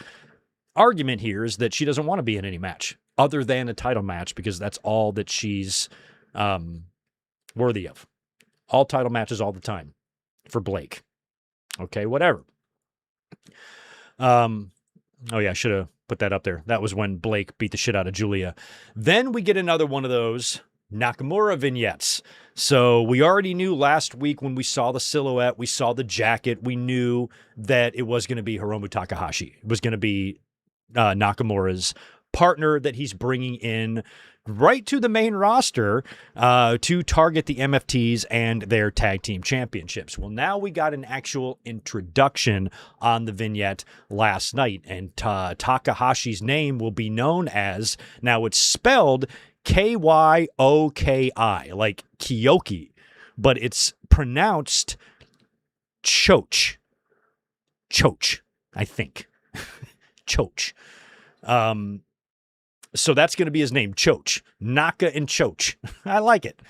argument here, is that she doesn't want to be in any match other than a title match, because that's all that she's worthy of. All title matches all the time for Blake. Okay, whatever. Oh yeah, I should have put that up there. That was when Blake beat the shit out of Julia. Then we get another one of those Nakamura vignettes. So we already knew last week when we saw the silhouette, we saw the jacket, we knew that it was going to be Hiromu Takahashi. It was going to be Nakamura's partner that he's bringing in right to the main roster to target the MFTs and their tag team championships. Well, now we got an actual introduction on the vignette last night, and Takahashi's name will be known as, now it's spelled Kyoki, like Kyoki, but it's pronounced Choch, I think. Choch. So that's going to be his name, Choch. Naka and Choch. I like it.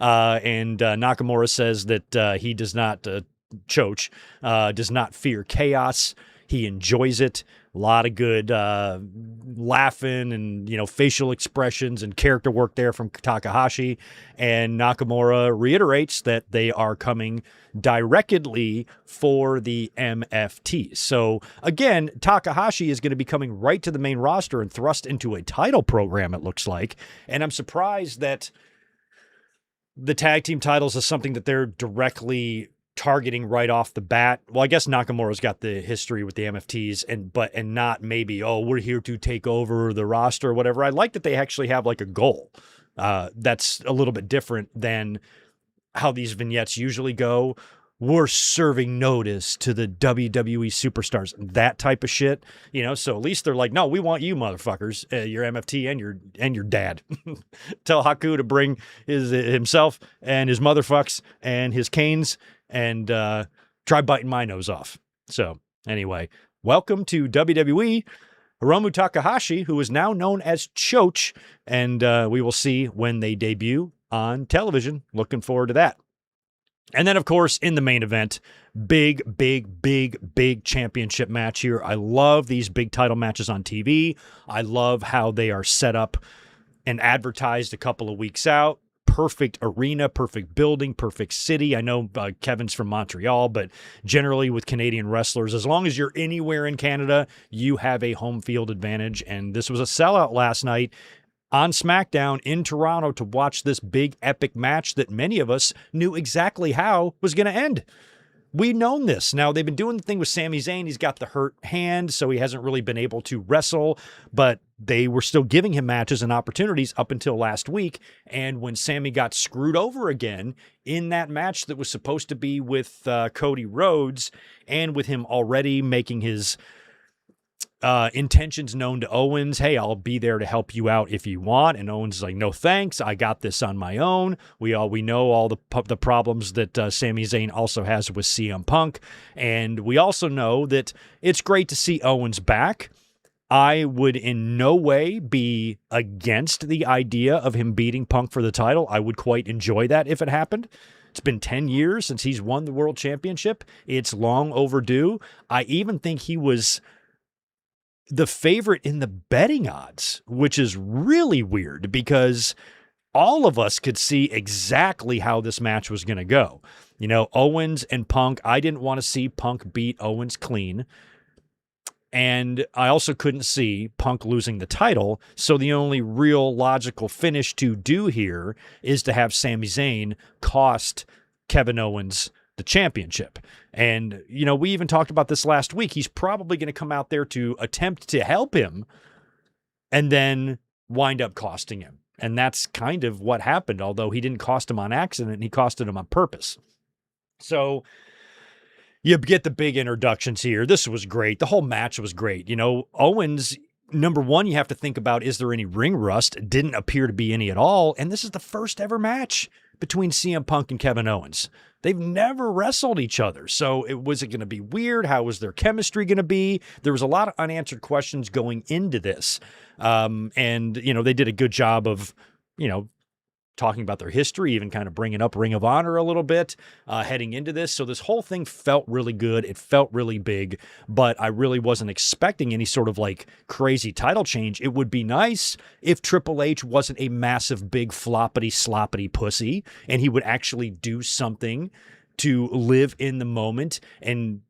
And Nakamura says that he does not, Choch, does not fear chaos. He enjoys it. A lot of good laughing and, facial expressions and character work there from Takahashi. And Nakamura reiterates that they are coming directly for the MFT. So again, Takahashi is going to be coming right to the main roster and thrust into a title program, it looks like. And I'm surprised that the tag team titles is something that they're directly targeting right off the bat. Well, I guess Nakamura's got the history with the MFTs, and not maybe, we're here to take over the roster or whatever. I like that they actually have like a goal. That's a little bit different than how these vignettes usually go. We're serving notice to the WWE superstars, that type of shit, so at least they're like, no, we want you motherfuckers, your MFT and your dad. Tell Haku to bring himself and his motherfucks and his canes and try biting my nose off. So anyway, welcome to WWE. Hiromu Takahashi, who is now known as Choch, and we will see when they debut on television. Looking forward to that. And then, of course, in the main event, big championship match here. I love these big title matches on TV. I love how they are set up and advertised a couple of weeks out. Perfect arena, perfect building, perfect city. I know Kevin's from Montreal, but generally with Canadian wrestlers, as long as you're anywhere in Canada, you have a home field advantage. And this was a sellout last night on SmackDown in Toronto to watch this big epic match that many of us knew exactly how was going to end. We've known this. Now, they've been doing the thing with Sami Zayn. He's got the hurt hand, so he hasn't really been able to wrestle, but they were still giving him matches and opportunities up until last week. And when Sami got screwed over again in that match that was supposed to be with Cody Rhodes, and with him already making his intentions known to Owens, hey, I'll be there to help you out if you want. And Owens is like, no thanks, I got this on my own. We know all the problems that Sami Zayn also has with CM Punk, and we also know that it's great to see Owens back. I would in no way be against the idea of him beating Punk for the title. I would quite enjoy that if it happened. It's been 10 years since he's won the World Championship. It's long overdue. I even think he was the favorite in the betting odds, which is really weird because all of us could see exactly how this match was going to go. Owens and Punk, I didn't want to see Punk beat Owens clean. And I also couldn't see Punk losing the title. So the only real logical finish to do here is to have Sami Zayn cost Kevin Owens the championship. And, we even talked about this last week. He's probably going to come out there to attempt to help him and then wind up costing him. And that's kind of what happened, although he didn't cost him on accident. He costed him on purpose. So you get the big introductions here. This was great. The whole match was great. Owens, number one, you have to think about, is there any ring rust? Didn't appear to be any at all. And this is the first ever match between CM Punk and Kevin Owens. They've never wrestled each other. So was it going to be weird? How was their chemistry going to be? There was a lot of unanswered questions going into this. And, they did a good job of, talking about their history, even kind of bringing up Ring of Honor a little bit heading into this. So this whole thing felt really good. It felt really big, but I really wasn't expecting any sort of like crazy title change. It would be nice if Triple H wasn't a massive, big, floppity, sloppity pussy, and he would actually do something to live in the moment and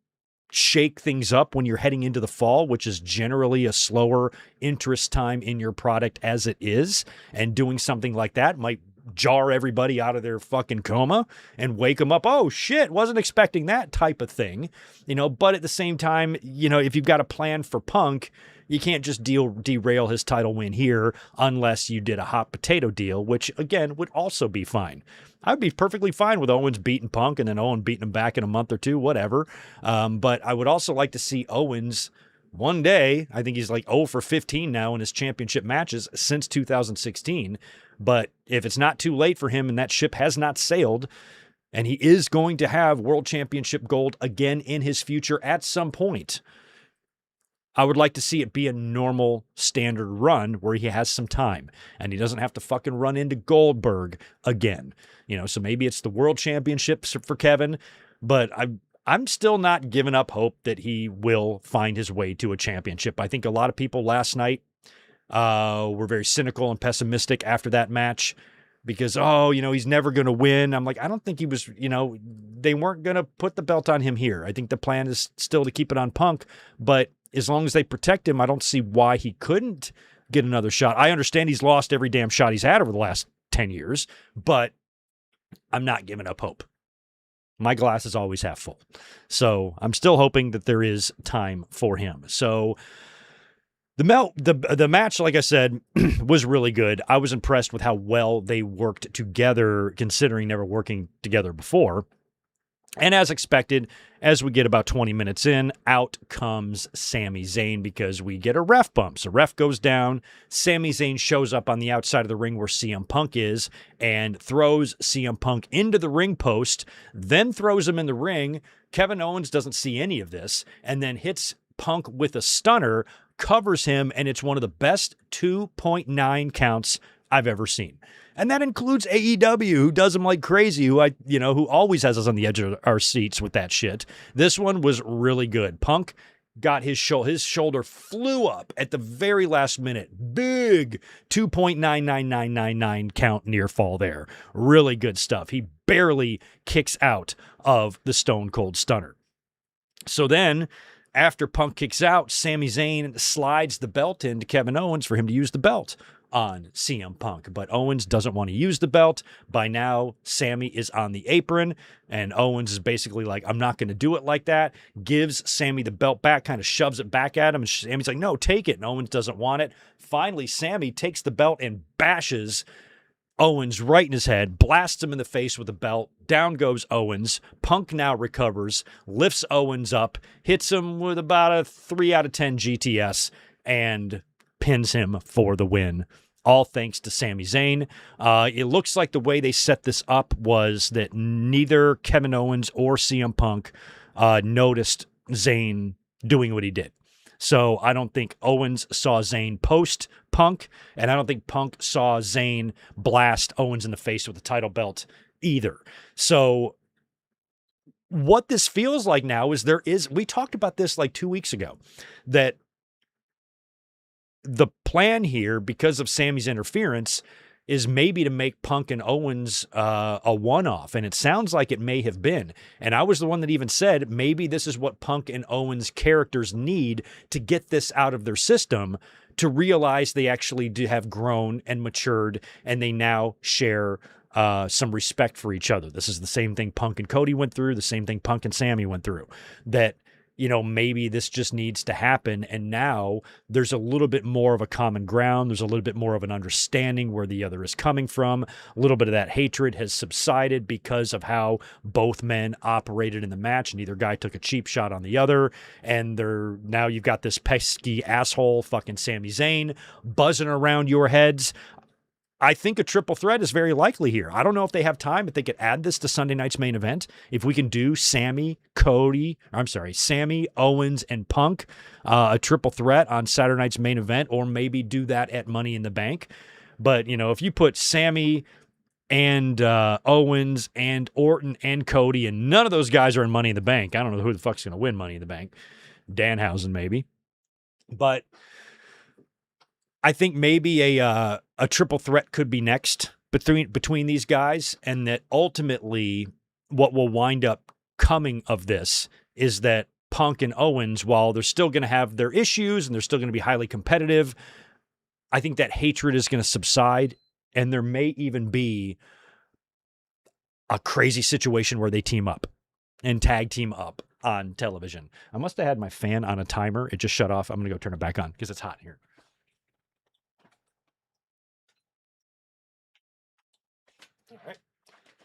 shake things up when you're heading into the fall, which is generally a slower interest time in your product as it is. And doing something like that might jar everybody out of their fucking coma and wake them up. Oh shit, wasn't expecting that type of thing, but at the same time, if you've got a plan for Punk, you can't just derail his title win here unless you did a hot potato deal, which again would also be fine. I'd be perfectly fine with Owens beating Punk and then Owen beating him back in a month or two, whatever. But I would also like to see Owens one day. I think he's like 0 for 15 now in his championship matches since 2016. But if it's not too late for him and that ship has not sailed, and he is going to have world championship gold again in his future at some point, I would like to see it be a normal standard run where he has some time and he doesn't have to fucking run into Goldberg again. So maybe it's the world championships for Kevin, but I'm still not giving up hope that he will find his way to a championship. I think a lot of people last night were very cynical and pessimistic after that match because, he's never going to win. I'm like, I don't think he was, they weren't going to put the belt on him here. I think the plan is still to keep it on Punk, but as long as they protect him, I don't see why he couldn't get another shot. I understand he's lost every damn shot he's had over the last 10 years, but I'm not giving up hope. My glass is always half full. So I'm still hoping that there is time for him. So the match, like I said, was really good. I was impressed with how well they worked together, considering never working together before. And as expected, as we get about 20 minutes in, out comes Sami Zayn because we get a ref bump. So ref goes down. Sami Zayn shows up on the outside of the ring where CM Punk is and throws CM Punk into the ring post, then throws him in the ring. Kevin Owens doesn't see any of this and then hits Punk with a stunner, covers him, and it's one of the best 2.9 counts I've ever seen. And that includes AEW, who does them like crazy, who always has us on the edge of our seats with that shit. This one was really good. Punk got his shoulder flew up at the very last minute. Big 2.99999 count near fall there. Really good stuff. He barely kicks out of the Stone Cold Stunner. So then, after Punk kicks out, Sami Zayn slides the belt into Kevin Owens for him to use the belt on CM Punk. But Owens doesn't want to use the belt. By now, Sami is on the apron, and Owens is basically like, I'm not going to do it like that. Gives Sami the belt back, kind of shoves it back at him, and Sami's like, no, take it. And Owens doesn't want it. Finally, Sami takes the belt and bashes Owens right in his head, blasts him in the face with the belt. Down goes Owens. Punk now recovers, lifts Owens up, hits him with about a 3 out of 10 GTS, and pins him for the win. All thanks to Sami Zayn. It looks like the way they set this up was that neither Kevin Owens or CM Punk noticed Zayn doing what he did. So I don't think Owens saw Zayn post Punk, and I don't think Punk saw Zayn blast Owens in the face with the title belt either. So what this feels like now is we talked about this like 2 weeks ago, that the plan here, because of Sami's interference, is maybe to make Punk and Owens a one-off, and it sounds like it may have been. And I was the one that even said maybe this is what Punk and Owens characters need to get this out of their system, to realize they actually do have grown and matured, and they now share some respect for each other. This is the same thing Punk and Cody went through, the same thing Punk and Sammy went through, that, maybe this just needs to happen. And now there's a little bit more of a common ground. There's a little bit more of an understanding where the other is coming from. A little bit of that hatred has subsided because of how both men operated in the match. Neither guy took a cheap shot on the other. And now you've got this pesky asshole fucking Sami Zayn buzzing around your heads. I think a triple threat is very likely here. I don't know if they have time, but they could add this to Sunday night's main event. If we can do Sammy, Owens, and Punk, a triple threat on Saturday night's main event, or maybe do that at Money in the Bank. But, if you put Sammy and Owens and Orton and Cody, and none of those guys are in Money in the Bank, I don't know who the fuck's going to win Money in the Bank. Danhausen, maybe. But I think maybe a triple threat could be next between these guys, and that ultimately what will wind up coming of this is that Punk and Owens, while they're still going to have their issues and they're still going to be highly competitive, I think that hatred is going to subside, and there may even be a crazy situation where they team up and tag team up on television. I must have had my fan on a timer. It just shut off. I'm going to go turn it back on because it's hot here. All right.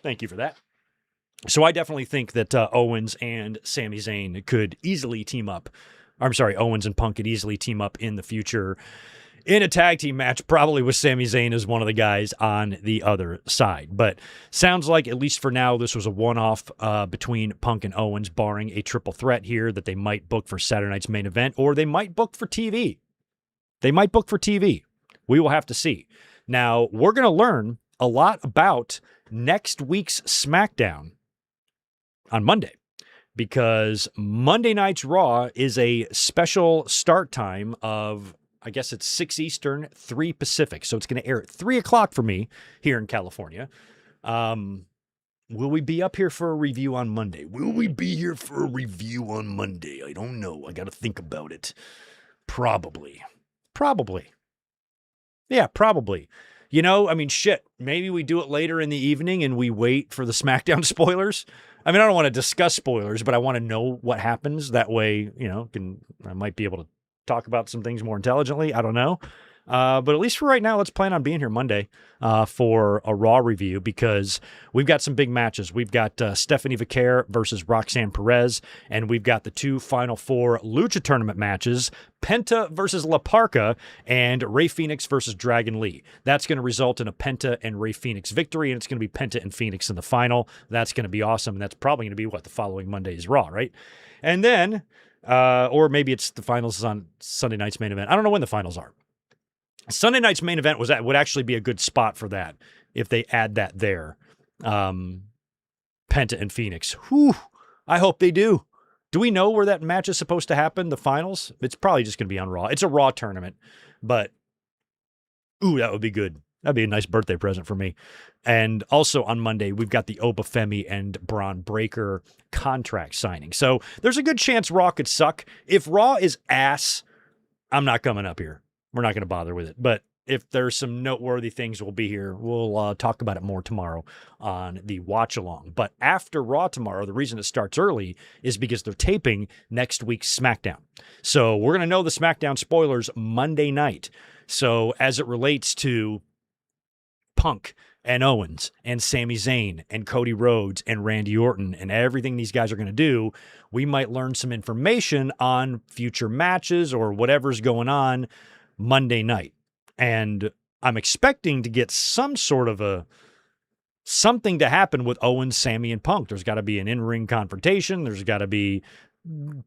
Thank you for that. So I definitely think that Owens and Sami Zayn could easily team up. Owens and Punk could easily team up in the future in a tag team match, probably with Sami Zayn as one of the guys on the other side. But sounds like, at least for now, this was a one-off between Punk and Owens, barring a triple threat here that they might book for Saturday night's main event, or they might book for TV. We will have to see. Now, we're going to learn a lot about next week's SmackDown on Monday, because Monday night's Raw is a special start time of, I guess it's 6 Eastern, 3 Pacific. So it's going to air at 3 o'clock for me here in California. Will we be up here for a review on Monday? I don't know. I got to think about it. Probably. Yeah, probably. Shit, maybe we do it later in the evening and we wait for the SmackDown spoilers. I don't want to discuss spoilers, but I want to know what happens. That way, I might be able to talk about some things more intelligently. I don't know. But at least for right now, let's plan on being here Monday for a Raw review, because we've got some big matches. We've got Stephanie Vaquer versus Roxanne Perez, and we've got the 2 Final Four Lucha Tournament matches, Penta versus La Parka, and Rey Fenix versus Dragon Lee. That's going to result in a Penta and Rey Fenix victory, and it's going to be Penta and Phoenix in the final. That's going to be awesome, and that's probably going to be the following Monday's Raw, right? And then, or maybe it's the finals on Sunday night's main event. I don't know when the finals are. Sunday night's main event would actually be a good spot for that if they add that there. Penta and Phoenix. Whew, I hope they do. Do we know where that match is supposed to happen, the finals? It's probably just going to be on Raw. It's a Raw tournament, but that would be good. That'd be a nice birthday present for me. And also on Monday, we've got the Obafemi and Braun Breaker contract signing. So there's a good chance Raw could suck. If Raw is ass, I'm not coming up here. We're not going to bother with it. But if there's some noteworthy things, we'll be here. We'll talk about it more tomorrow on the watch along. But after Raw tomorrow, the reason it starts early is because they're taping next week's SmackDown. So we're going to know the SmackDown spoilers Monday night. So as it relates to Punk and Owens and Sami Zayn and Cody Rhodes and Randy Orton and everything these guys are going to do, we might learn some information on future matches or whatever's going on Monday night. And I'm expecting to get some sort of something to happen with Owens, Sammy, and Punk. There's got to be an in-ring confrontation.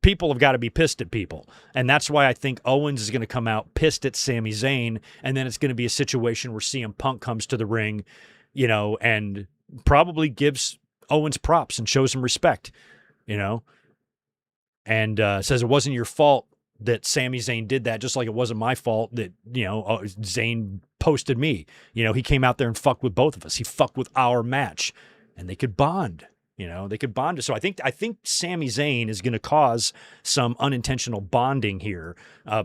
People have got to be pissed at people. And that's why I think Owens is going to come out pissed at Sami Zayn. And then it's going to be a situation where CM Punk comes to the ring, and probably gives Owens props and shows him respect, and says it wasn't your fault that Sami Zayn did that, just like it wasn't my fault that, Zayn posted me. He came out there and fucked with both of us. He fucked with our match, and they could bond. They could bond. So I think Sami Zayn is going to cause some unintentional bonding here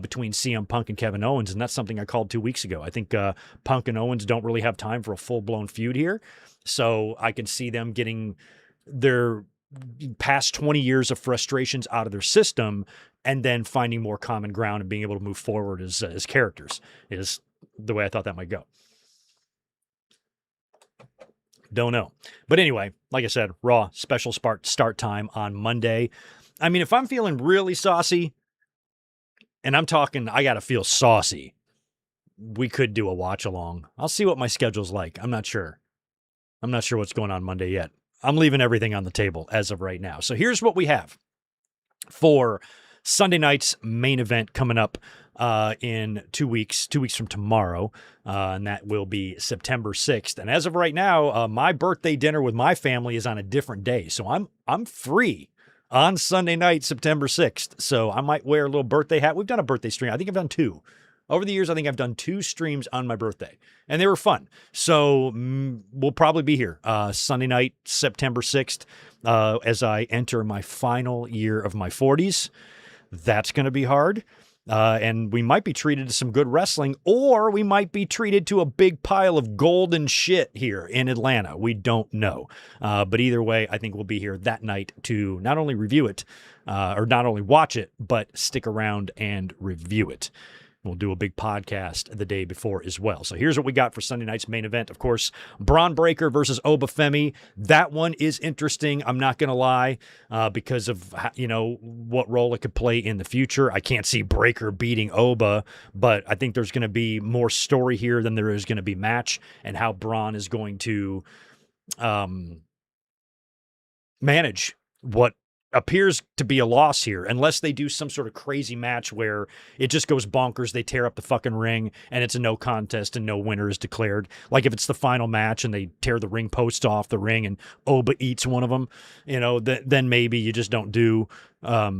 between CM Punk and Kevin Owens, and that's something I called 2 weeks ago. I think Punk and Owens don't really have time for a full-blown feud here, so I can see them getting their past 20 years of frustrations out of their system and then finding more common ground and being able to move forward as characters is the way I thought that might go. Don't know. But anyway, like I said, Raw special start time on Monday. I mean, if I'm feeling really saucy, and I'm talking, I got to feel saucy, we could do a watch along. I'll see what my schedule's like. I'm not sure. I'm not sure what's going on Monday yet. I'm leaving everything on the table as of right now. So here's what we have for Sunday night's main event coming up in 2 weeks from tomorrow, and that will be September 6th. And as of right now, my birthday dinner with my family is on a different day, so I'm free on Sunday night, September 6th. So I might wear a little birthday hat. We've done a birthday stream. I think I've done 2. Over the years, I think I've done 2 streams on my birthday, and they were fun. So we'll probably be here Sunday night, September 6th, as I enter my final year of my 40s. That's going to be hard. And we might be treated to some good wrestling, or we might be treated to a big pile of golden shit here in Atlanta. We don't know. But either way, I think we'll be here that night to not only review it, or not only watch it, but stick around and review it. We'll do a big podcast the day before as well. So here's what we got for Sunday night's main event. Of course, Braun Breaker versus Oba Femi. That one is interesting. I'm not going to lie, because of, what role it could play in the future. I can't see Breaker beating Oba, but I think there's going to be more story here than there is going to be match, and how Braun is going to manage what appears to be a loss here, unless they do some sort of crazy match where it just goes bonkers. They tear up the fucking ring and it's a no contest and no winner is declared. Like if it's the final match and they tear the ring post off the ring and Oba eats one of them, then maybe you just don't do a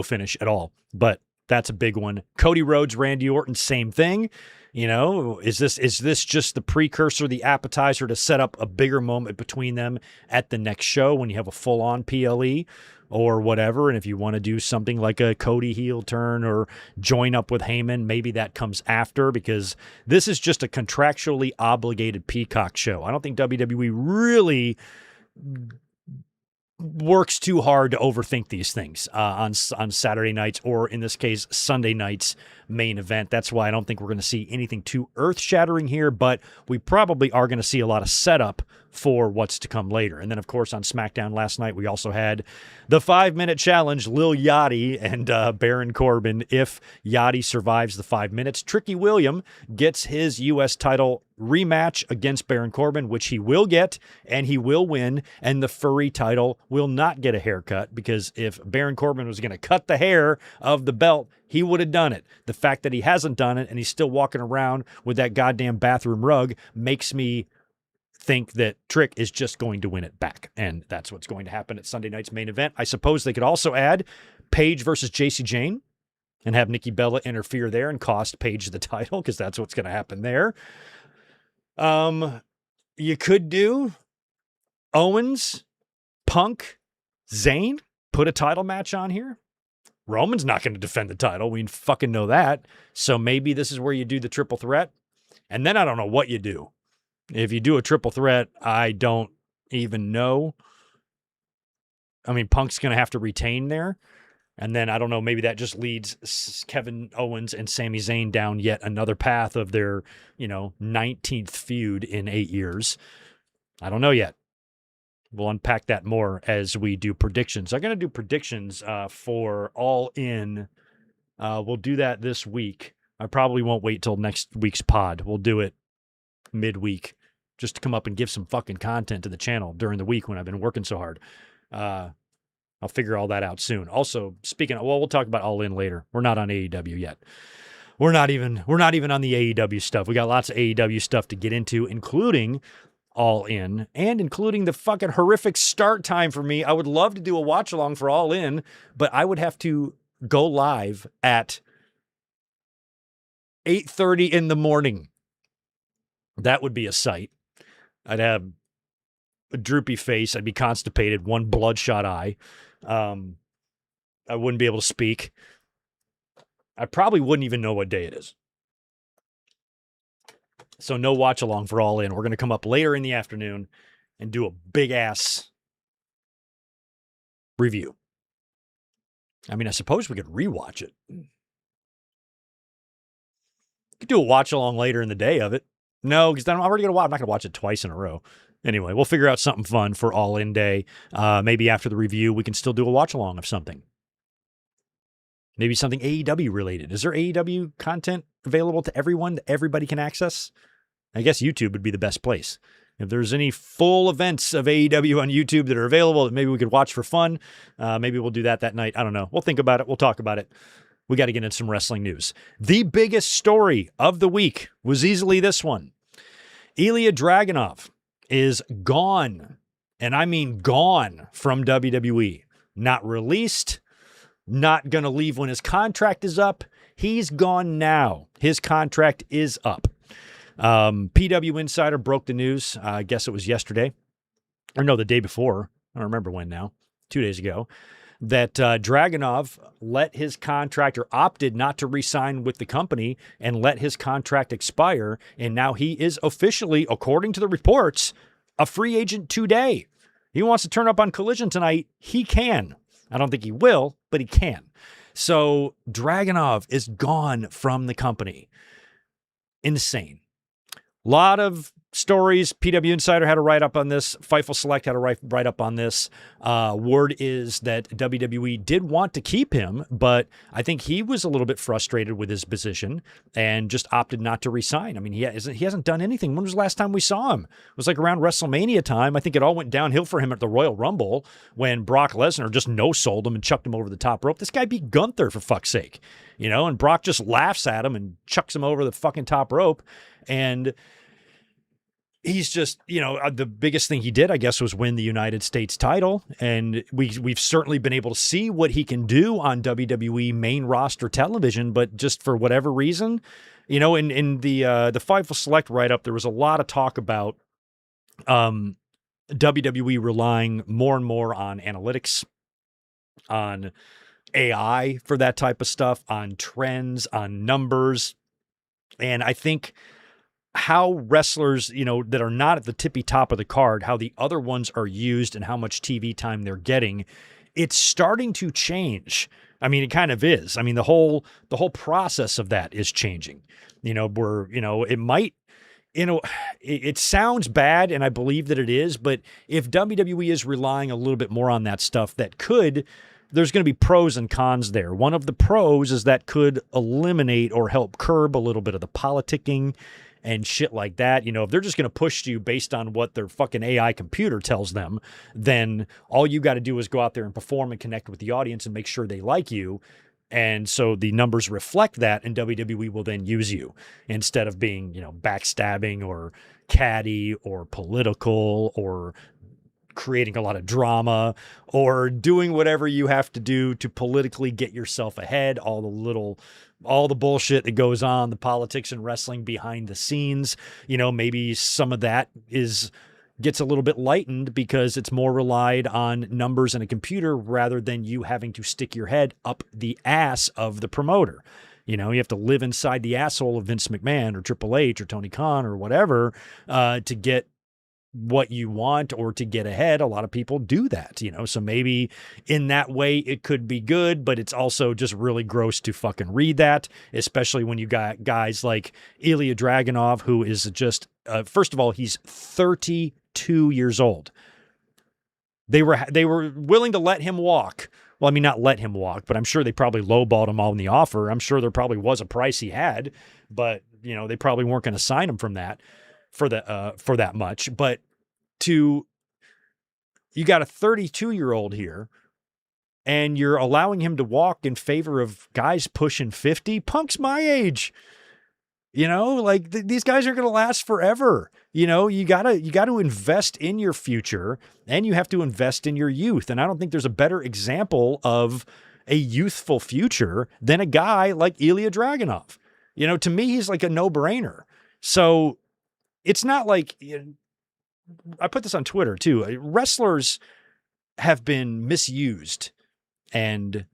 finish at all. But that's a big one. Cody Rhodes, Randy Orton, same thing. Is this just the precursor, the appetizer to set up a bigger moment between them at the next show when you have a full-on PLE or whatever? And if you want to do something like a Cody heel turn or join up with Heyman, maybe that comes after, because this is just a contractually obligated Peacock show. I don't think WWE really works too hard to overthink these things on Saturday nights, or in this case, Sunday night's main event. That's why I don't think we're going to see anything too earth-shattering here, but we probably are going to see a lot of setup for what's to come later. And then, of course, on SmackDown last night, we also had the 5-minute challenge, Lil Yachty and Baron Corbin. If Yachty survives the 5 minutes, Tricky William gets his U.S. title rematch against Baron Corbin, which he will get, and he will win, and the furry title will not get a haircut, because if Baron Corbin was going to cut the hair of the belt, he would have done it. The fact that he hasn't done it and he's still walking around with that goddamn bathroom rug makes me think that Trick is just going to win it back. And that's what's going to happen at Sunday night's main event. I suppose they could also add Paige versus JC Jane and have Nikki Bella interfere there and cost Paige the title, because that's what's going to happen there. You could do Owens, Punk, Zayn, put a title match on here. Roman's not going to defend the title. We fucking know that. So maybe this is where you do the triple threat. And then I don't know what you do. If you do a triple threat, I don't even know. I mean, Punk's going to have to retain there. And then I don't know, maybe that just leads Kevin Owens and Sami Zayn down yet another path of their, 19th feud in 8 years. I don't know yet. We'll unpack that more as we do predictions. I'm going to do predictions for All In. We'll do that this week. I probably won't wait till next week's pod. We'll do it midweek, just to come up and give some fucking content to the channel during the week when I've been working so hard. I'll figure all that out soon. Also, we'll talk about All In later. We're not on AEW yet. We're not even on the AEW stuff. We got lots of AEW stuff to get into, including All In, and including the fucking horrific start time for me. I would love to do a watch along for All In, but I would have to go live at 8:30 in the morning. That would be a sight. I'd have a droopy face. I'd be constipated, one bloodshot eye. I wouldn't be able to speak. I probably wouldn't even know what day it is. So no watch along for All In. We're going to come up later in the afternoon and do a big ass review. I mean, I suppose we could rewatch it. Could do a watch along later in the day of it. No, because I'm already going to watch. I'm not going to watch it twice in a row. Anyway, we'll figure out something fun for All In Day. Maybe after the review, we can still do a watch along of something. Maybe something AEW related. Is there AEW content available to everyone that everybody can access? I guess YouTube would be the best place. If there's any full events of AEW on YouTube that are available that maybe we could watch for fun, maybe we'll do that night. I don't know. We'll think about it. We'll talk about it. We got to get into some wrestling news. The biggest story of the week was easily this one. Ilja Dragunov is gone, and I mean gone, from WWE. Not released, not going to leave when his contract is up. He's gone now. His contract is up. PW Insider broke the news. I guess it was yesterday. Or no, the day before. I don't remember when now. 2 days ago. That Dragunov let his contract, or opted not to re-sign with the company and let his contract expire. And now he is officially, according to the reports, a free agent today. He wants to turn up on Collision tonight. He can. I don't think he will, but he can. So Dragunov is gone from the company. Insane. A lot of stories. PW Insider had a write-up on this. Fightful Select had a write-up on this. Word is that WWE did want to keep him, but I think he was a little bit frustrated with his position and just opted not to resign. I mean, he hasn't done anything. When was the last time we saw him? It was like around WrestleMania time. I think it all went downhill for him at the Royal Rumble when Brock Lesnar just no-sold him and chucked him over the top rope. This guy beat Gunther, for fuck's sake. You know, and Brock just laughs at him and chucks him over the fucking top rope. And he's just, you know, the biggest thing he did, I guess, was win the United States title. And we've certainly been able to see what he can do on WWE main roster television. But just for whatever reason, you know, in the Fightful Select write-up, there was a lot of talk about WWE relying more and more on analytics, on AI for that type of stuff, on trends, on numbers. And I think how wrestlers, you know, that are not at the tippy top of the card, how the other ones are used and how much TV time they're getting, it's starting to change. I mean, it kind of is. I mean, the whole process of that is changing. You know, it might, you know, it sounds bad, and I believe that it is, but if WWE is relying a little bit more on that stuff, there's going to be pros and cons there. One of the pros is that could eliminate or help curb a little bit of the politicking and shit like that. You know, if they're just going to push you based on what their fucking AI computer tells them, then all you got to do is go out there and perform and connect with the audience and make sure they like you. And so the numbers reflect that, and WWE will then use you instead of being, you know, backstabbing or catty or political or creating a lot of drama or doing whatever you have to do to politically get yourself ahead. All the bullshit that goes on, the politics and wrestling behind the scenes, you know, maybe some of that gets a little bit lightened because it's more relied on numbers and a computer rather than you having to stick your head up the ass of the promoter. You know, you have to live inside the asshole of Vince McMahon or Triple H or Tony Khan or whatever to get what you want or to get ahead. A lot of people do that, you know, so maybe in that way it could be good, but it's also just really gross to fucking read that, especially when you got guys like Ilja Dragunov, who is just, first of all, he's 32 years old. They were willing to let him walk. Well, I mean, not let him walk, but I'm sure they probably lowballed him on the offer. I'm sure there probably was a price he had, but you know, they probably weren't going to sign him from that for that much. But you got a 32-year-old here and you're allowing him to walk in favor of guys pushing 50. Punk's my age. You know, like these guys are going to last forever. You know, you got to invest in your future and you have to invest in your youth. And I don't think there's a better example of a youthful future than a guy like Ilja Dragunov. You know, to me, he's like a no-brainer. So it's not like I put this on Twitter too. Wrestlers have been misused and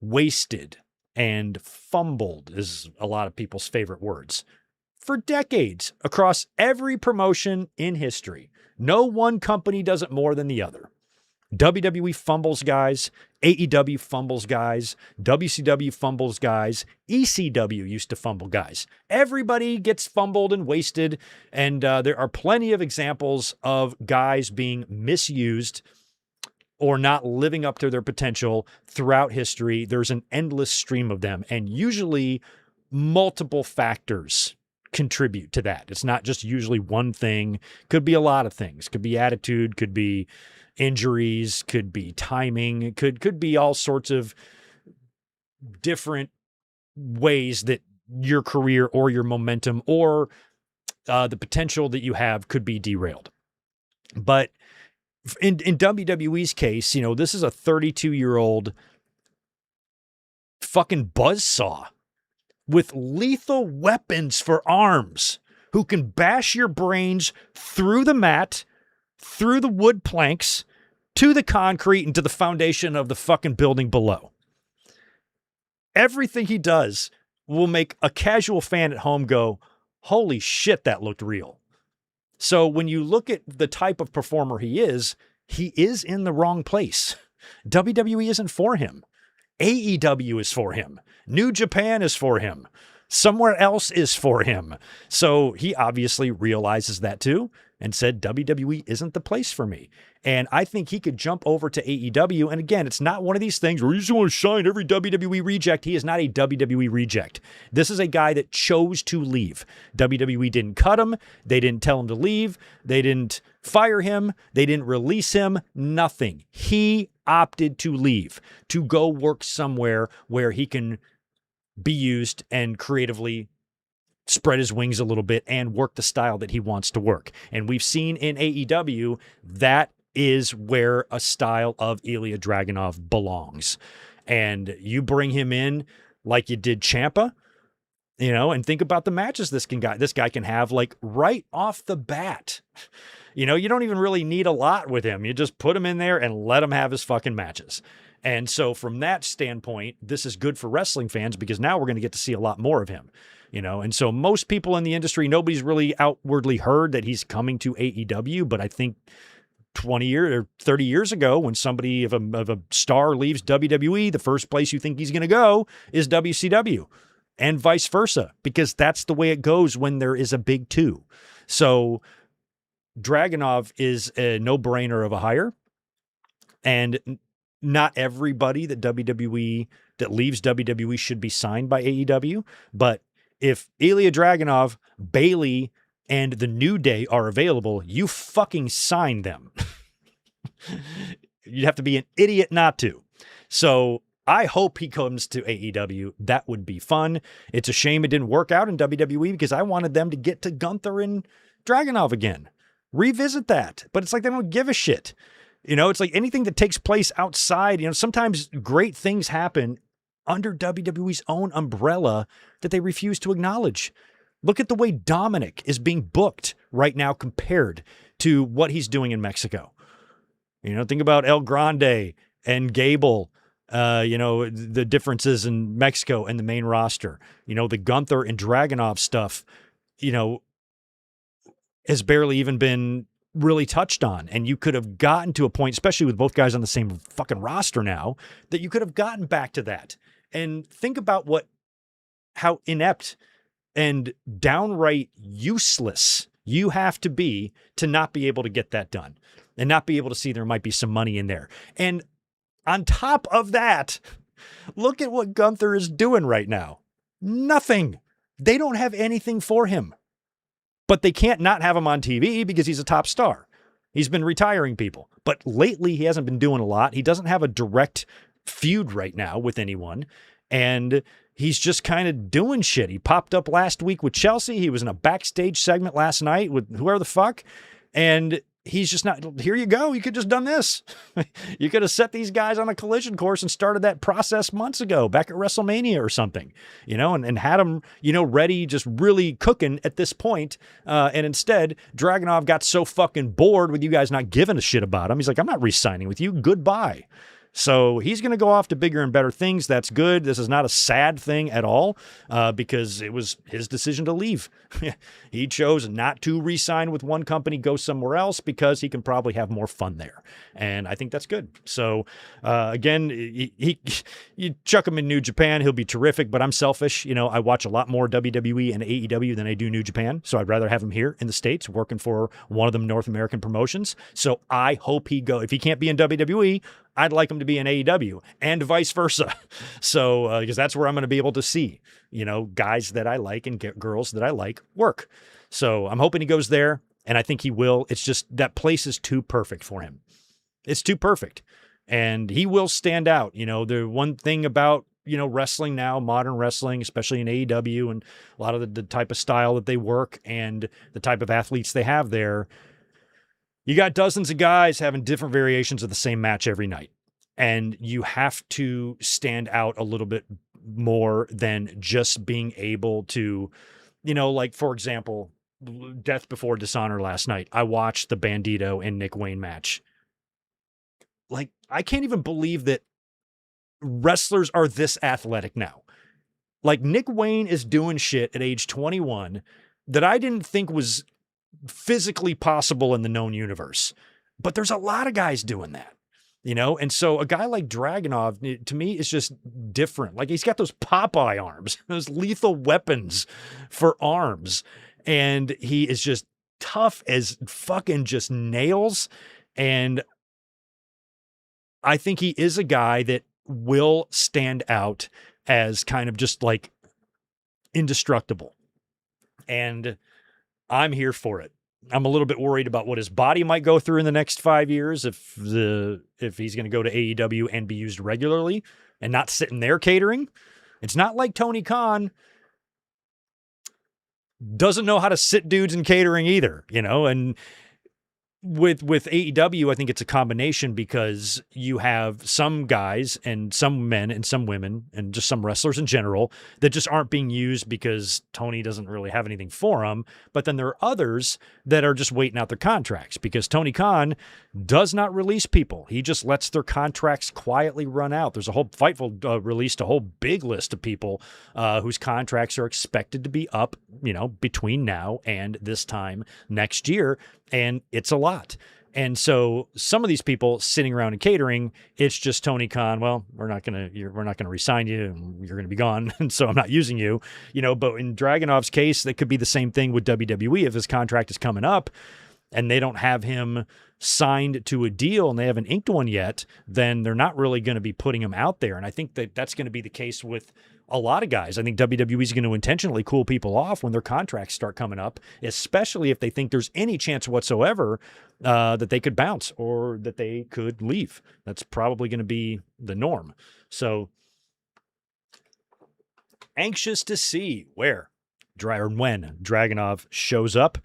wasted and fumbled, is a lot of people's favorite words, for decades across every promotion in history. No one company does it more than the other. WWE fumbles guys, AEW fumbles guys, WCW fumbles guys, ECW used to fumble guys. Everybody gets fumbled and wasted, and there are plenty of examples of guys being misused or not living up to their potential throughout history. There's an endless stream of them, and usually multiple factors contribute to that. It's not just usually one thing. Could be a lot of things. Could be attitude, could be injuries, could be timing, could be all sorts of different ways that your career or your momentum or the potential that you have could be derailed. But in WWE's case, you know, this is a 32-year-old fucking buzzsaw with lethal weapons for arms who can bash your brains through the mat, through the wood planks, to the concrete, and to the foundation of the fucking building below. Everything he does will make a casual fan at home go, holy shit, that looked real. So when you look at the type of performer he is in the wrong place. WWE isn't for him. AEW is for him. New Japan is for him. Somewhere else is for him. So he obviously realizes that too and said, WWE isn't the place for me. And I think he could jump over to AEW. And again, it's not one of these things where you just want to shine every WWE reject. He is not a WWE reject. This is a guy that chose to leave. WWE didn't cut him. They didn't tell him to leave. They didn't fire him. They didn't release him. Nothing. He opted to leave, to go work somewhere where he can be used and creatively spread his wings a little bit and work the style that he wants to work. And we've seen in AEW that is where a style of Ilja Dragunov belongs. And you bring him in like you did Ciampa, you know, and think about the matches this guy can have, like, right off the bat. You know, you don't even really need a lot with him. You just put him in there and let him have his fucking matches. And so from that standpoint, this is good for wrestling fans because now we're going to get to see a lot more of him, you know? And so most people in the industry, nobody's really outwardly heard that he's coming to AEW, but I think 20 years or 30 years ago, when somebody of a star leaves WWE, the first place you think he's going to go is WCW, and vice versa, because that's the way it goes when there is a big two. So Dragunov is a no-brainer of a hire, and not everybody that leaves WWE should be signed by AEW. But if Ilja Dragunov, Bayley, and the New Day are available, you fucking sign them. You'd have to be an idiot not to. So I hope he comes to AEW. That would be fun. It's a shame it didn't work out in WWE because I wanted them to get to Gunther and Dragunov again. Revisit that. But it's like they don't give a shit. You know, it's like anything that takes place outside, you know, sometimes great things happen under WWE's own umbrella that they refuse to acknowledge. Look at the way Dominic is being booked right now compared to what he's doing in Mexico. You know, think about El Grande and Gable, you know, the differences in Mexico and the main roster. You know, the Gunther and Dragunov stuff, you know, has barely even been really touched on. And you could have gotten to a point, especially with both guys on the same fucking roster now, that you could have gotten back to that. And think about how inept and downright useless you have to be to not be able to get that done and not be able to see there might be some money in there. And on top of that, look at what Gunther is doing right now. Nothing. They don't have anything for him. But they can't not have him on TV because he's a top star. He's been retiring people. But lately, he hasn't been doing a lot. He doesn't have a direct feud right now with anyone. And he's just kind of doing shit. He popped up last week with Chelsea. He was in a backstage segment last night with whoever the fuck. And he's just not, here you go. You could just done this. You could have set these guys on a collision course and started that process months ago, back at WrestleMania or something, and had them, ready, just really cooking at this point. And instead, Dragunov got so fucking bored with you guys not giving a shit about him. He's like, I'm not re-signing with you. Goodbye. So he's going to go off to bigger and better things. That's good. This is not a sad thing at all, because it was his decision to leave. He chose not to re-sign with one company, go somewhere else, because he can probably have more fun there. And I think that's good. So again, you chuck him in New Japan, he'll be terrific, but I'm selfish. I watch a lot more WWE and AEW than I do New Japan. So I'd rather have him here in the States working for one of them North American promotions. So I hope if he can't be in WWE, I'd like him to be in AEW and vice versa. So, because that's where I'm going to be able to see, guys that I like and girls that I like work. So I'm hoping he goes there, and I think he will. It's just that place is too perfect for him. It's too perfect, and he will stand out. The one thing about, wrestling now, modern wrestling, especially in AEW, and a lot of the type of style that they work and the type of athletes they have there, you got dozens of guys having different variations of the same match every night. And you have to stand out a little bit more than just being able to, like, for example, Death Before Dishonor last night. I watched the Bandito and Nick Wayne match. Like, I can't even believe that wrestlers are this athletic now. Like, Nick Wayne is doing shit at age 21 that I didn't think was physically possible in the known universe, but there's a lot of guys doing that, and so a guy like Dragunov, to me, is just different. Like, he's got those Popeye arms, those lethal weapons for arms, and he is just tough as fucking just nails. And I think he is a guy that will stand out as kind of just like indestructible, and I'm here for it. I'm a little bit worried about what his body might go through in the next 5 years if he's going to go to AEW and be used regularly and not sitting there catering. It's not like Tony Khan doesn't know how to sit dudes in catering either, and with AEW, I think it's a combination, because you have some guys and some men and some women and just some wrestlers in general that just aren't being used because Tony doesn't really have anything for them. But then there are others that are just waiting out their contracts, because Tony Khan does not release people. He just lets their contracts quietly run out. There's a whole Fightful released a whole big list of people whose contracts are expected to be up, between now and this time next year. And it's a lot. And so some of these people sitting around and catering, it's just Tony Khan. Well, we're not going to resign you, and you're going to be gone. And so I'm not using you, but in Dragunov's case, that could be the same thing with WWE. If his contract is coming up and they don't have him signed to a deal and they haven't inked one yet, then they're not really going to be putting him out there. And I think that that's going to be the case with a lot of guys. I think WWE is going to intentionally cool people off when their contracts start coming up, especially if they think there's any chance whatsoever that they could bounce or that they could leave. That's probably going to be the norm. So anxious to see when Dragunov shows up.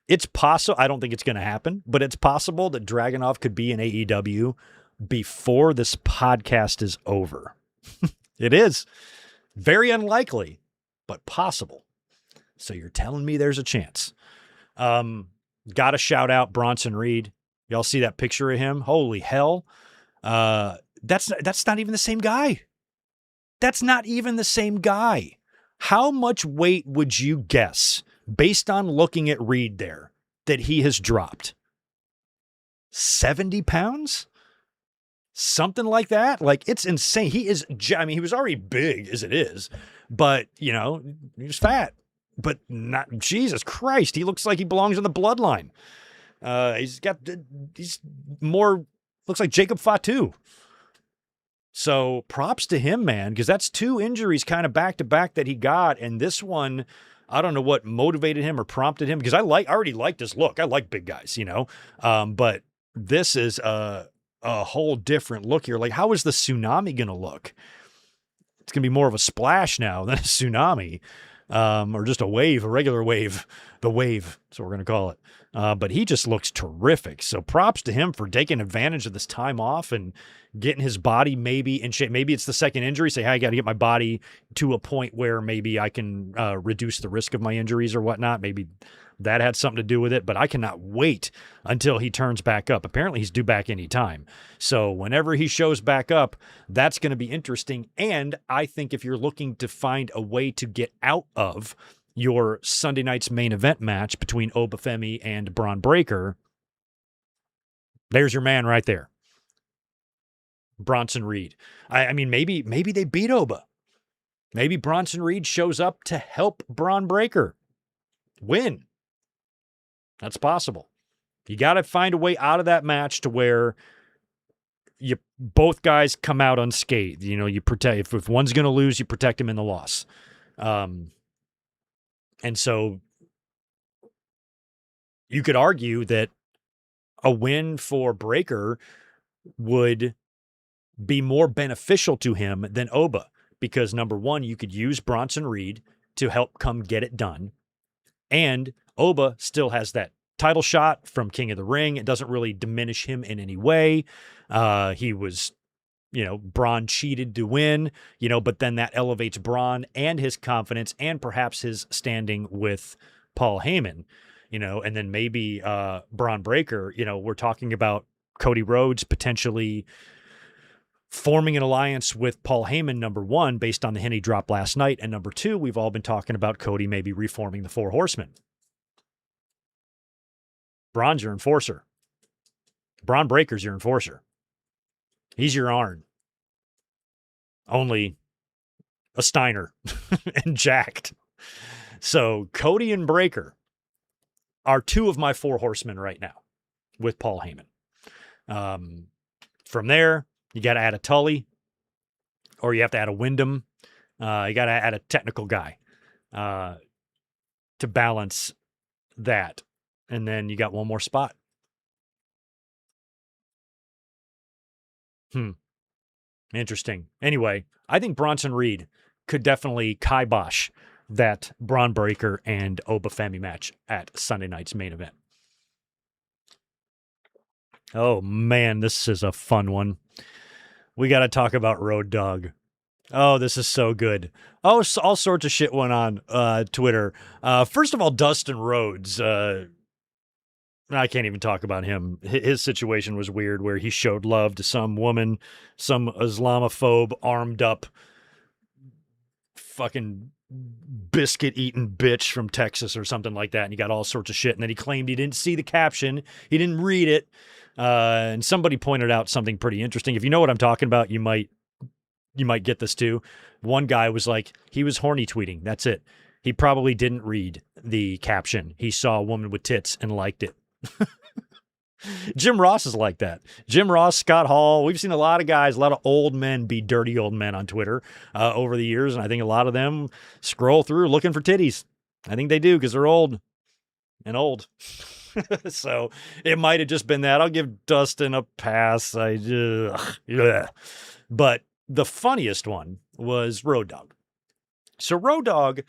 It's possible. I don't think it's going to happen, but it's possible that Dragunov could be in AEW before this podcast is over. It is. Very unlikely, but possible. So you're telling me there's a chance. Got to shout out Bronson Reed. Y'all see that picture of him? Holy hell. That's not even the same guy. That's not even the same guy. How much weight would you guess, based on looking at Reed there, that he has dropped? 70 pounds? Something like that. Like, it's insane. He was already big as it is, but he was fat, but not, Jesus Christ. He looks like he belongs in the bloodline. He's more, looks like Jacob Fatu. So props to him, man, because that's 2 injuries kind of back to back that he got. And this one, I don't know what motivated him or prompted him, because I already liked his look. I like big guys, but this is a whole different look here. Like, how is the tsunami going to look? It's going to be more of a splash now than a tsunami. or just a regular wave, the wave. That's what we're going to call it. But he just looks terrific. So props to him for taking advantage of this time off and getting his body maybe in shape. Maybe it's the second injury. Say, hey, I got to get my body to a point where maybe I can reduce the risk of my injuries or whatnot. Maybe that had something to do with it, but I cannot wait until he turns back up. Apparently he's due back any time. So whenever he shows back up, that's going to be interesting. And I think if you're looking to find a way to get out of your Sunday night's main event match between Obafemi and Bron Breakker, there's your man right there. Bronson Reed. I mean, maybe they beat Oba. Maybe Bronson Reed shows up to help Bron Breakker win. That's possible. You got to find a way out of that match to where you both guys come out unscathed. You know, you protect, if one's going to lose, you protect him in the loss. And so you could argue that a win for Breakker would be more beneficial to him than Oba, because number one, you could use Bronson Reed to help come get it done. And Oba still has that title shot from King of the Ring. It doesn't really diminish him in any way. He was, Braun cheated to win, but then that elevates Braun and his confidence and perhaps his standing with Paul Heyman, and then maybe Bron Breakker, we're talking about Cody Rhodes potentially forming an alliance with Paul Heyman, number one, based on the hint he dropped last night. And number two, we've all been talking about Cody maybe reforming the Four Horsemen. Braun's your enforcer. Bron Breakker's your enforcer. He's your Arn. Only a Steiner and jacked. So Cody and Breakker are two of my Four Horsemen right now with Paul Heyman. From there, you got to add a Tully, or you have to add a Wyndham. You got to add a technical guy to balance that. And then you got one more spot. Interesting. Anyway, I think Bronson Reed could definitely kibosh that Bron Breakker and Obafemi match at Sunday night's main event. Oh, man, this is a fun one. We got to talk about Road Dogg. Oh, this is so good. Oh, all sorts of shit went on Twitter. First of all, Dustin Rhodes. I can't even talk about him. His situation was weird where he showed love to some woman, some Islamophobe, armed up, fucking biscuit-eating bitch from Texas or something like that, and he got all sorts of shit. And then he claimed he didn't see the caption. He didn't read it. And somebody pointed out something pretty interesting. If you know what I'm talking about, you might get this too. One guy was like, he was horny tweeting. That's it. He probably didn't read the caption. He saw a woman with tits and liked it. Jim Ross is like that. Jim Ross, Scott Hall. We've seen a lot of guys, a lot of old men be dirty old men on Twitter over the years. And I think a lot of them scroll through looking for titties. I think they do because they're old and old. So it might have just been that. I'll give Dustin a pass. But the funniest one was Road Dogg. So Road Dogg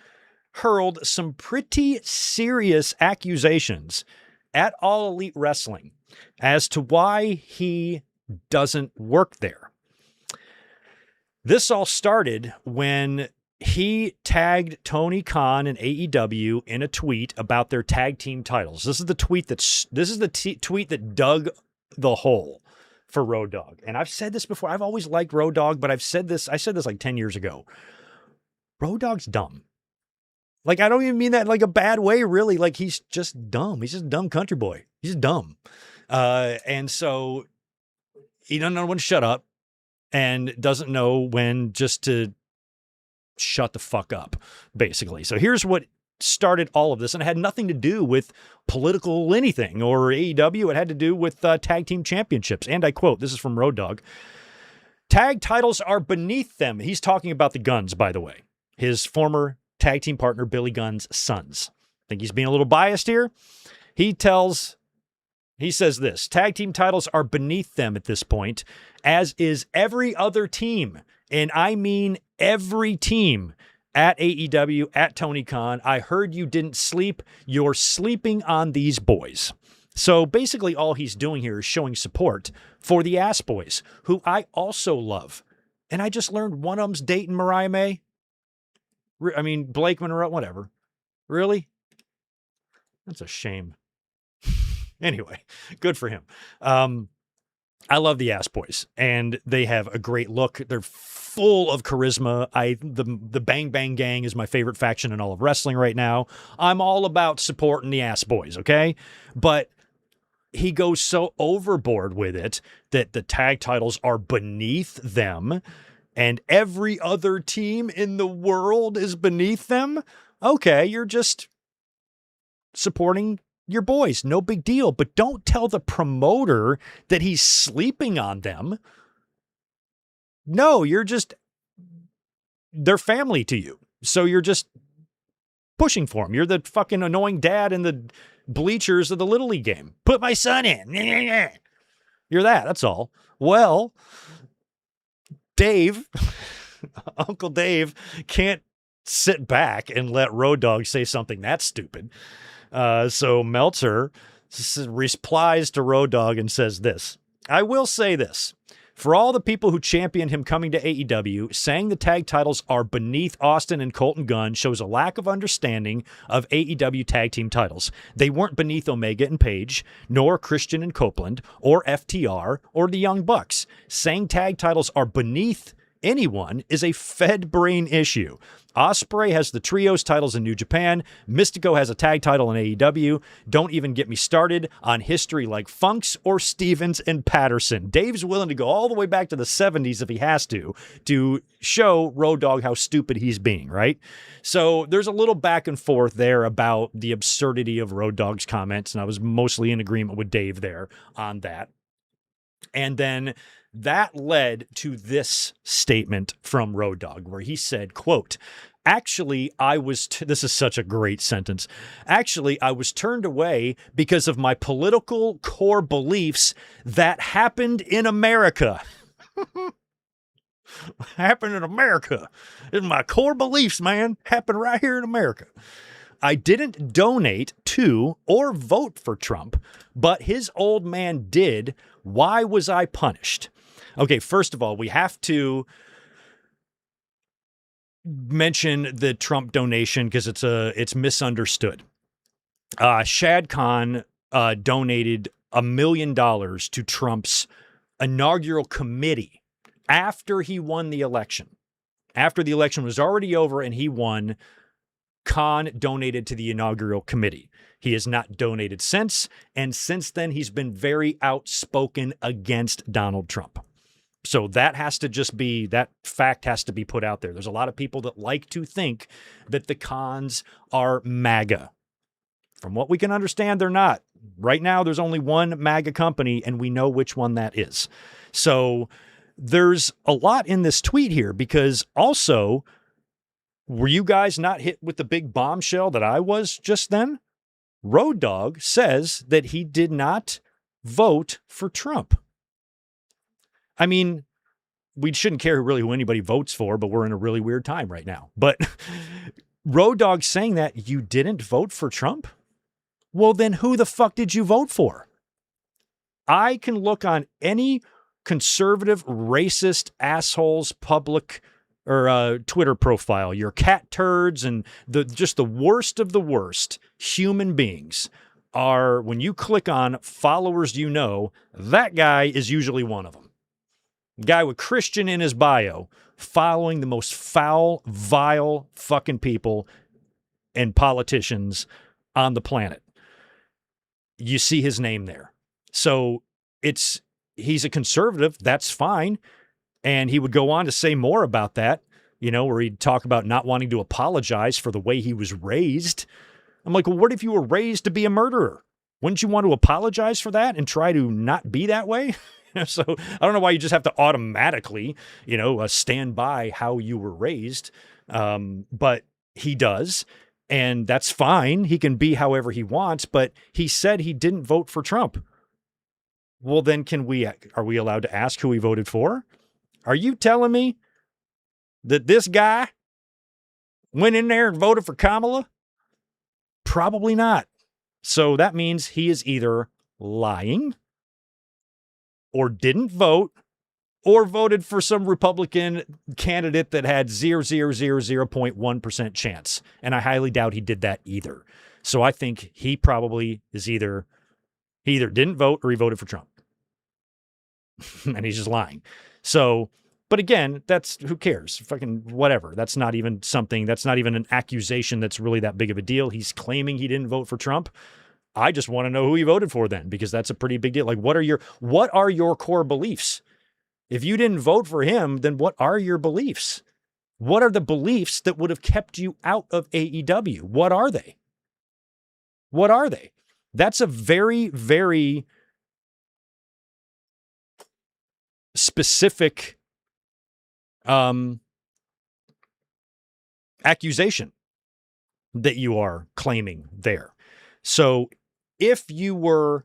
hurled some pretty serious accusations at All Elite Wrestling as to why he doesn't work there. This all started when he tagged Tony Khan and AEW in a tweet about their tag team titles. This is the tweet that dug the hole for Road Dogg. And I've said this before. I've always liked Road Dogg, but I said this like 10 years ago. Road Dogg's dumb. Like, I don't even mean that in like a bad way, really. Like, he's just dumb. He's just a dumb country boy. He's dumb. And so he doesn't know when to shut up and doesn't know when just to shut the fuck up, basically. So here's what started all of this. And it had nothing to do with political anything or AEW. It had to do with tag team championships. And I quote, this is from Road Dogg. Tag titles are beneath them. He's talking about the Guns, by the way. His former tag team partner, Billy Gunn's sons. Think he's being a little biased here? He says this, tag team titles are beneath them at this point, as is every other team. And I mean every team at AEW, at Tony Khan. I heard you didn't sleep. You're sleeping on these boys. So basically all he's doing here is showing support for the Ass Boys, who I also love. And I just learned one of them's dating Mariah May. I mean, Blake Monroe, whatever. Really? That's a shame. Anyway, good for him. I love the Ass Boys, and they have a great look. They're full of charisma. The Bang Bang Gang is my favorite faction in all of wrestling right now. I'm all about supporting the Ass Boys, okay? But he goes so overboard with it that the tag titles are beneath them, and every other team in the world is beneath them. Okay, you're just supporting your boys. No big deal. But don't tell the promoter that he's sleeping on them. No, they're family to you. So you're just pushing for them. You're the fucking annoying dad in the bleachers of the Little League game. Put my son in. You're that. That's all. Well, Dave, Uncle Dave, can't sit back and let Road Dogg say something that stupid. So Meltzer replies to Road Dogg and says this: I will say this. For all the people who championed him coming to AEW, saying the tag titles are beneath Austin and Colton Gunn shows a lack of understanding of AEW tag team titles. They weren't beneath Omega and Page, nor Christian and Copeland, or FTR, or the Young Bucks. Saying tag titles are beneath anyone is a fed brain issue. Ospreay has the trios titles in New Japan. Mystico has a tag title in AEW. Don't even get me started on history like Funks or Stevens and Patterson. Dave's willing to go all the way back to the 70s if he has to show Road Dogg how stupid he's being, right? So there's a little back and forth there about the absurdity of Road Dogg's comments, and I was mostly in agreement with Dave there on that. And then that led to this statement from Road Dogg where he said, quote, actually, this is such a great sentence. Actually, I was turned away because of my political core beliefs that happened in America. Happened in America. It's my core beliefs, man. Happened right here in America. I didn't donate to or vote for Trump, but his old man did. Why was I punished? Okay, first of all, we have to mention the Trump donation because it's misunderstood. Shad Khan donated $1 million to Trump's inaugural committee after he won the election. After the election was already over and he won, Khan donated to the inaugural committee. He has not donated since, and since then he's been very outspoken against Donald Trump. So that fact has to be put out there. There's a lot of people that like to think that the Khans are MAGA. From what we can understand, they're not. Right now, there's only one MAGA company, and we know which one that is. So there's a lot in this tweet here, because also, were you guys not hit with the big bombshell that I was just then? Road Dogg says that he did not vote for Trump. I mean, we shouldn't care really who anybody votes for, but we're in a really weird time right now. But Road Dogg saying that you didn't vote for Trump? Well, then who the fuck did you vote for? I can look on any conservative, racist, assholes, public or Twitter profile, your cat turds and just the worst of the worst human beings are, when you click on followers you know, that guy is usually one of them. Guy with Christian in his bio, following the most foul, vile fucking people and politicians on the planet. You see his name there. So he's a conservative. That's fine. And he would go on to say more about that, where he'd talk about not wanting to apologize for the way he was raised. I'm like, well, what if you were raised to be a murderer? Wouldn't you want to apologize for that and try to not be that way? So I don't know why you just have to automatically, stand by how you were raised. But he does. And that's fine. He can be however he wants. But he said he didn't vote for Trump. Well, then are we allowed to ask who he voted for? Are you telling me that this guy went in there and voted for Kamala? Probably not. So that means he is either lying or didn't vote or voted for some Republican candidate that had 0.1% chance. And I highly doubt he did that either. So I think he probably is he either didn't vote or he voted for Trump. And he's just lying. So, but again, who cares? Fucking whatever. That's not even an accusation that's really that big of a deal. He's claiming he didn't vote for Trump. I just want to know who he voted for then, because that's a pretty big deal. Like, what are your core beliefs? If you didn't vote for him, then what are your beliefs? What are the beliefs that would have kept you out of AEW? What are they? What are they? That's a very, very specific accusation that you are claiming there. So if you were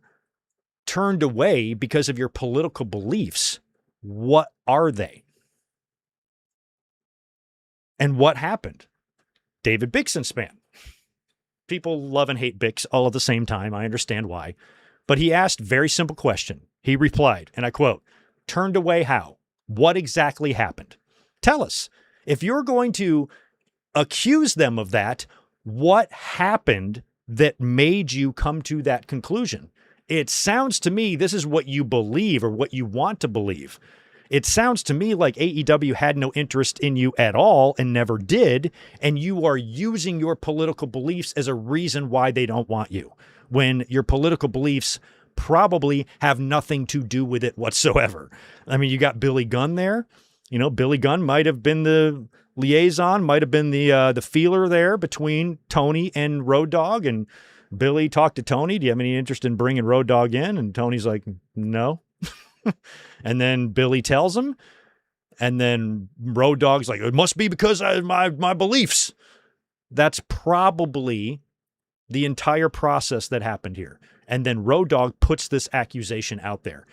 turned away because of your political beliefs, what are they? And what happened? David Bixen span. People love and hate Bix all at the same time. I understand why. But he asked a very simple question. He replied, and I quote, "Turned away how? What exactly happened? Tell us. If you're going to accuse them of that, what happened that made you come to that conclusion?" It sounds to me this is what you believe or what you want to believe. It sounds to me like AEW had no interest in you at all and never did, and you are using your political beliefs as a reason why they don't want you, when your political beliefs probably have nothing to do with it whatsoever. I mean, you got Billy Gunn there. You know, Billy Gunn might have been the liaison, might have been the feeler there between Tony and Road Dogg, and Billy talked to Tony, "Do you have any interest in bringing Road Dogg in?" And Tony's like, "No." And then Billy tells him, and then Road Dogg's like, "It must be because of my beliefs." That's probably the entire process that happened here. And then Road Dogg puts this accusation out there.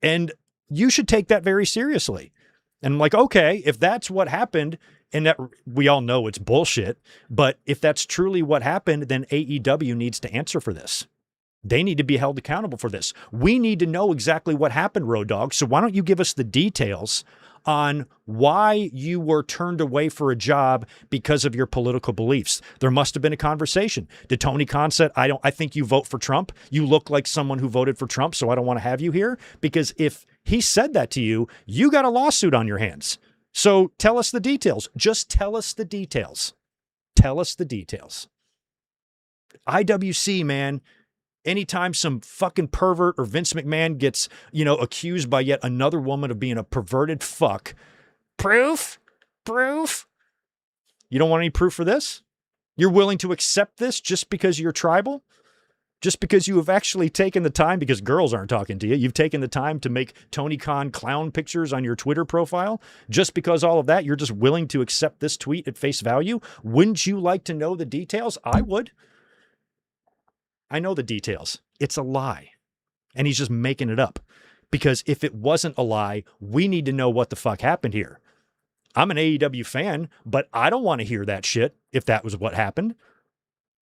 And you should take that very seriously. And I'm like, okay, if that's what happened, and that we all know it's bullshit, but if that's truly what happened, then AEW needs to answer for this. They need to be held accountable for this. We need to know exactly what happened, Road Dogg. So why don't you give us the details on why you were turned away for a job because of your political beliefs? There must have been a conversation. Did Tony Khan said, I think you vote for Trump. You look like someone who voted for Trump, so I don't want to have you here. Because if he said that to you, you got a lawsuit on your hands. So tell us the details. Just tell us the details. Tell us the details. IWC, man. Anytime some fucking pervert or Vince McMahon gets, accused by yet another woman of being a perverted fuck, proof? You don't want any proof for this? You're willing to accept this just because you're tribal? Just because you have actually taken the time, because girls aren't talking to you, you've taken the time to make Tony Khan clown pictures on your Twitter profile? Just because all of that, you're just willing to accept this tweet at face value? Wouldn't you like to know the details? I would. I know the details. It's a lie. And he's just making it up. Because if it wasn't a lie, we need to know what the fuck happened here. I'm an AEW fan, but I don't want to hear that shit if that was what happened.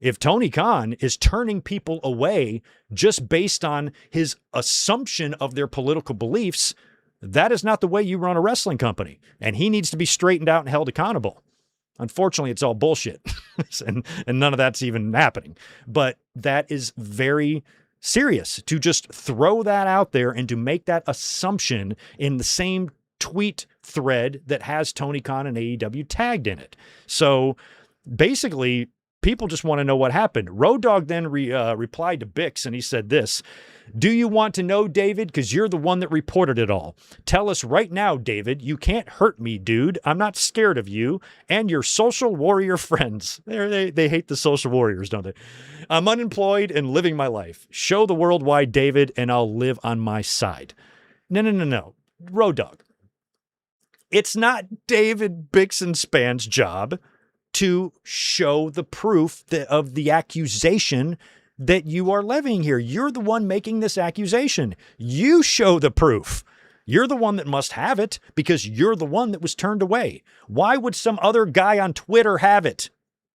If Tony Khan is turning people away just based on his assumption of their political beliefs, that is not the way you run a wrestling company. And he needs to be straightened out and held accountable. Unfortunately, it's all bullshit, and none of that's even happening. But that is very serious to just throw that out there and to make that assumption in the same tweet thread that has Tony Khan and AEW tagged in it. So basically, people just want to know what happened. Road Dogg then replied to Bix, and he said this: "Do you want to know, David? Because you're the one that reported it all. Tell us right now, David. You can't hurt me, dude. I'm not scared of you and your social warrior friends." They hate the social warriors, don't they? "I'm unemployed and living my life. Show the world why, David, and I'll live on my side." No. Road Dogg. It's not David Bixenspan's job to show the proof of the accusation that you are levying here. You're the one making this accusation. You show the proof. You're the one that must have it because you're the one that was turned away. Why would some other guy on Twitter have it?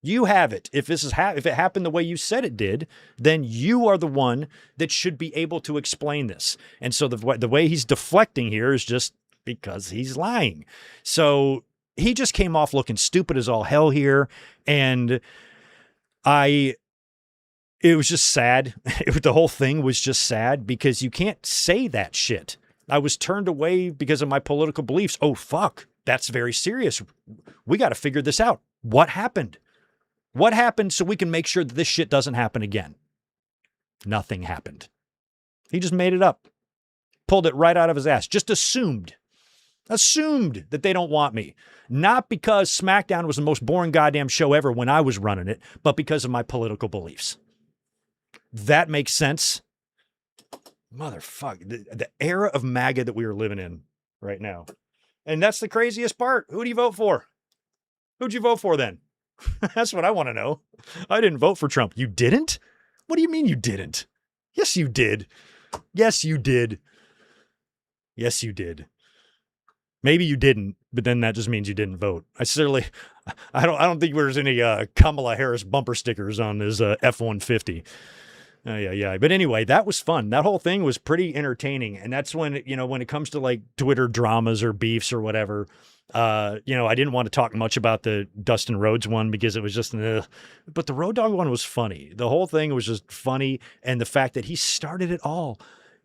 You have it. If this is if it happened the way you said it did, then you are the one that should be able to explain this. And so the way he's deflecting here is just because he's lying. So he just came off looking stupid as all hell here, and it was just sad. The whole thing was just sad because you can't say that shit. I was turned away because of my political beliefs. Oh, fuck. That's very serious. We got to figure this out. What happened? What happened so we can make sure that this shit doesn't happen again? Nothing happened. He just made it up. Pulled it right out of his ass. Just assumed that they don't want me. Not because SmackDown was the most boring goddamn show ever when I was running it, but because of my political beliefs. That makes sense. Motherfucker. The era of MAGA that we are living in right now. And that's the craziest part. Who do you vote for? Who'd you vote for then? That's what I want to know. I didn't vote for Trump. You didn't? What do you mean you didn't? Yes, you did. Yes, you did. Yes, you did. Maybe you didn't, but then that just means you didn't vote. I don't think there's any Kamala Harris bumper stickers on his F-150. Yeah. But anyway, that was fun. That whole thing was pretty entertaining. And that's when, when it comes to like Twitter dramas or beefs or whatever, I didn't want to talk much about the Dustin Rhodes one because it was just, but the Road Dogg one was funny. The whole thing was just funny. And the fact that he started it all,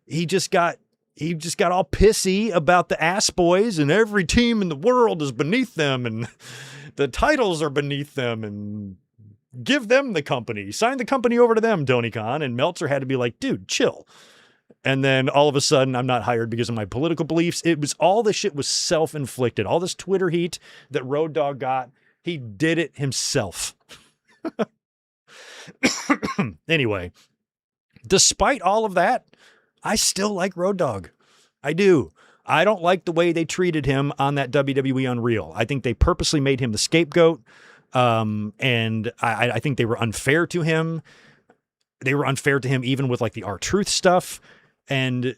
he just got all pissy about the ass boys and every team in the world is beneath them and the titles are beneath them and give them the company, sign the company over to them, Tony Khan. And Meltzer had to be like, dude, chill. And then all of a sudden I'm not hired because of my political beliefs. It was all this shit was self-inflicted. All this Twitter heat that Road Dogg got, he did it himself. Anyway, despite all of that, I still like Road Dogg. I do. I don't like the way they treated him on that WWE Unreal. I think they purposely made him the scapegoat. And I think they were unfair to him. They were unfair to him even with like the R-Truth stuff. And,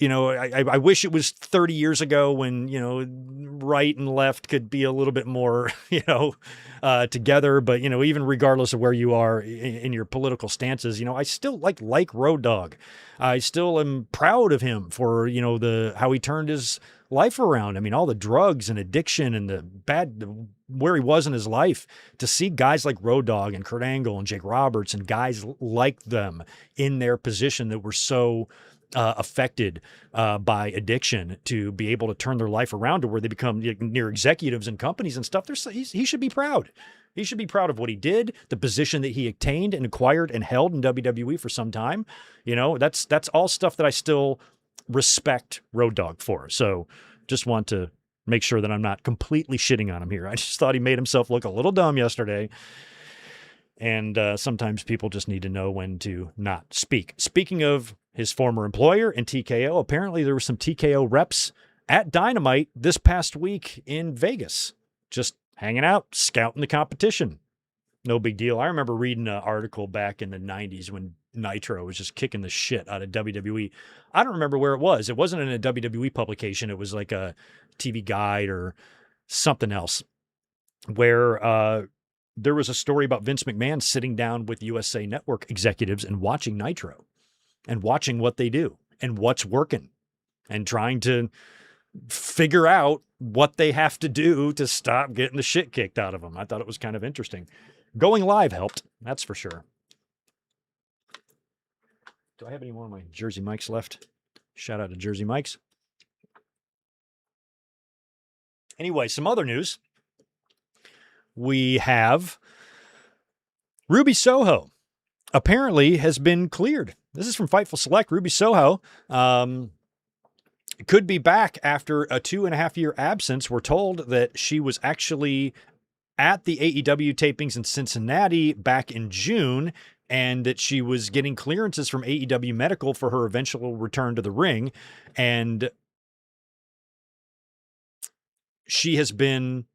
I wish it was 30 years ago when, right and left could be a little bit more, together. But, even regardless of where you are in your political stances, I still like Road Dogg. I still am proud of him for, how he turned his life around. I mean, all the drugs and addiction and where he was in his life, to see guys like Road Dogg and Kurt Angle and Jake Roberts and guys like them in their position that were so affected by addiction to be able to turn their life around to where they become near executives and companies and stuff. He should be proud. He should be proud of what he did, the position that he attained and acquired and held in WWE for some time. That's all stuff that I still respect Road Dogg for. So just want to make sure that I'm not completely shitting on him here. I just thought he made himself look a little dumb yesterday. And sometimes people just need to know when to not speak. Speaking of his former employer and TKO, apparently there were some TKO reps at Dynamite this past week in Vegas, just hanging out, scouting the competition. No big deal. I remember reading an article back in the 90s when Nitro was just kicking the shit out of WWE. I don't remember where it was. It wasn't in a WWE publication. It was like a TV Guide or something else where there was a story about Vince McMahon sitting down with USA Network executives and watching Nitro and watching what they do and what's working and trying to figure out what they have to do to stop getting the shit kicked out of them. I thought it was kind of interesting. Going live helped, that's for sure. Do I have any more of my Jersey Mike's left? Shout out to Jersey Mike's. Anyway, some other news. We have Ruby Soho apparently has been cleared. This is from Fightful Select. Ruby Soho could be back after a 2.5-year absence. We're told that she was actually at the AEW tapings in Cincinnati back in June, and that she was getting clearances from AEW Medical for her eventual return to the ring. And she has been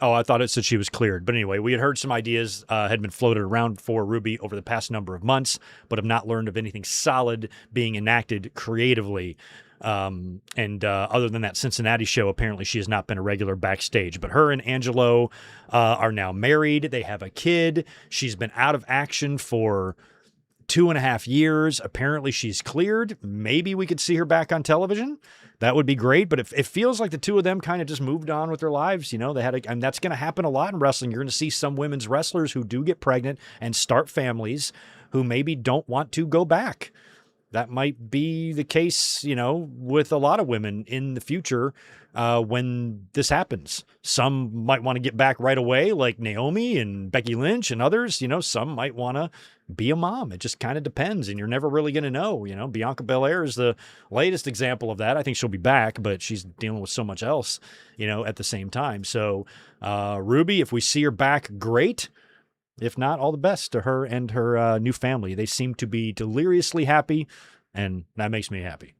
Oh, I thought it said she was cleared. But anyway, we had heard some ideas had been floated around for Ruby over the past number of months, but have not learned of anything solid being enacted creatively. And other than that Cincinnati show, apparently she has not been a regular backstage. But her and Angelo are now married. They have a kid. She's been out of action for 2.5 years. Apparently she's cleared. Maybe we could see her back on television. That would be great. But it feels like the two of them kind of just moved on with their lives. You know, and that's going to happen a lot in wrestling. You're going to see some women's wrestlers who do get pregnant and start families who maybe don't want to go back. That might be the case, you know, with a lot of women in the future when this happens. Some might want to get back right away, like Naomi and Becky Lynch and others. You know, some might want to be a mom. It just kind of depends, and you're never really going to know. You know, Bianca Belair is the latest example of that. I think she'll be back, but she's dealing with so much else, you know, at the same time. So Ruby, if we see her back, great. If not, all the best to her and her new family. They seem to be deliriously happy, and that makes me happy.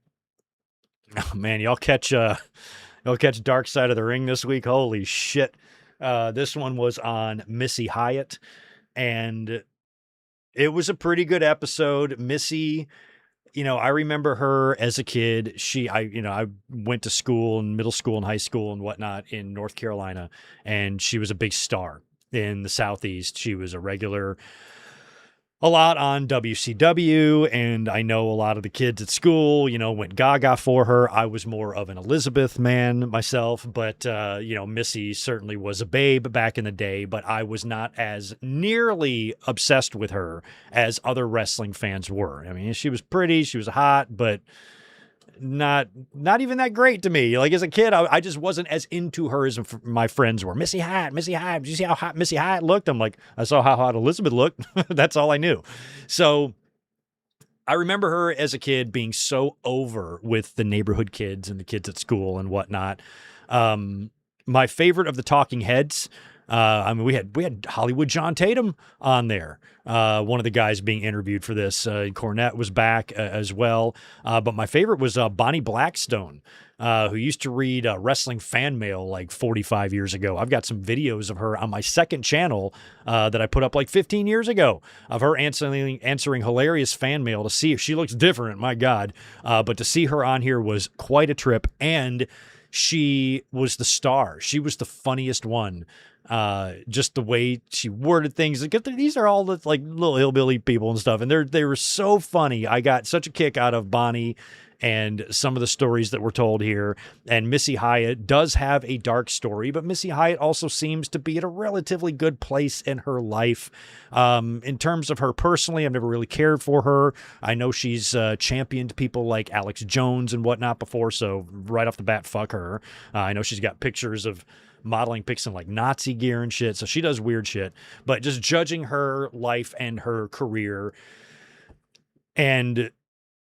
Oh, man, y'all catch Dark Side of the Ring this week? Holy shit. This one was on Missy Hyatt, and it was a pretty good episode. Missy, you know, I remember her as a kid. I went to school and middle school and high school and whatnot in North Carolina, and she was a big star in the Southeast. She was a regular a lot on WCW, and I know a lot of the kids at school, you know, went gaga for her. I was more of an Elizabeth man myself, but, you know, Missy certainly was a babe back in the day, but I was not as nearly obsessed with her as other wrestling fans were. I mean, she was pretty, she was hot, but not even that great to me. Like as a kid, I just wasn't as into her as my friends were. Missy Hyatt. Did you see how hot Missy Hyatt looked? I'm like, I saw how hot Elizabeth looked. That's all I knew. So I remember her as a kid being so over with the neighborhood kids and the kids at school and whatnot. My favorite of the talking heads, I mean, we had Hollywood John Tatum on there. One of the guys being interviewed for this. Cornette was back as well. But my favorite was Bonnie Blackstone, who used to read wrestling fan mail like 45 years ago. I've got some videos of her on my second channel that I put up like 15 years ago of her answering hilarious fan mail to see if she looks different. My God. But to see her on here was quite a trip. And she was the star. She was the funniest one. Just the way she worded things. These are all the like little hillbilly people and stuff, and they were so funny. I got such a kick out of Bonnie and some of the stories that were told here. And Missy Hyatt does have a dark story, but Missy Hyatt also seems to be at a relatively good place in her life. In terms of her personally, I've never really cared for her. I know she's championed people like Alex Jones and whatnot before, so right off the bat, fuck her. I know she's got pictures of modeling pics in like Nazi gear and shit. So she does weird shit, but just judging her life and her career and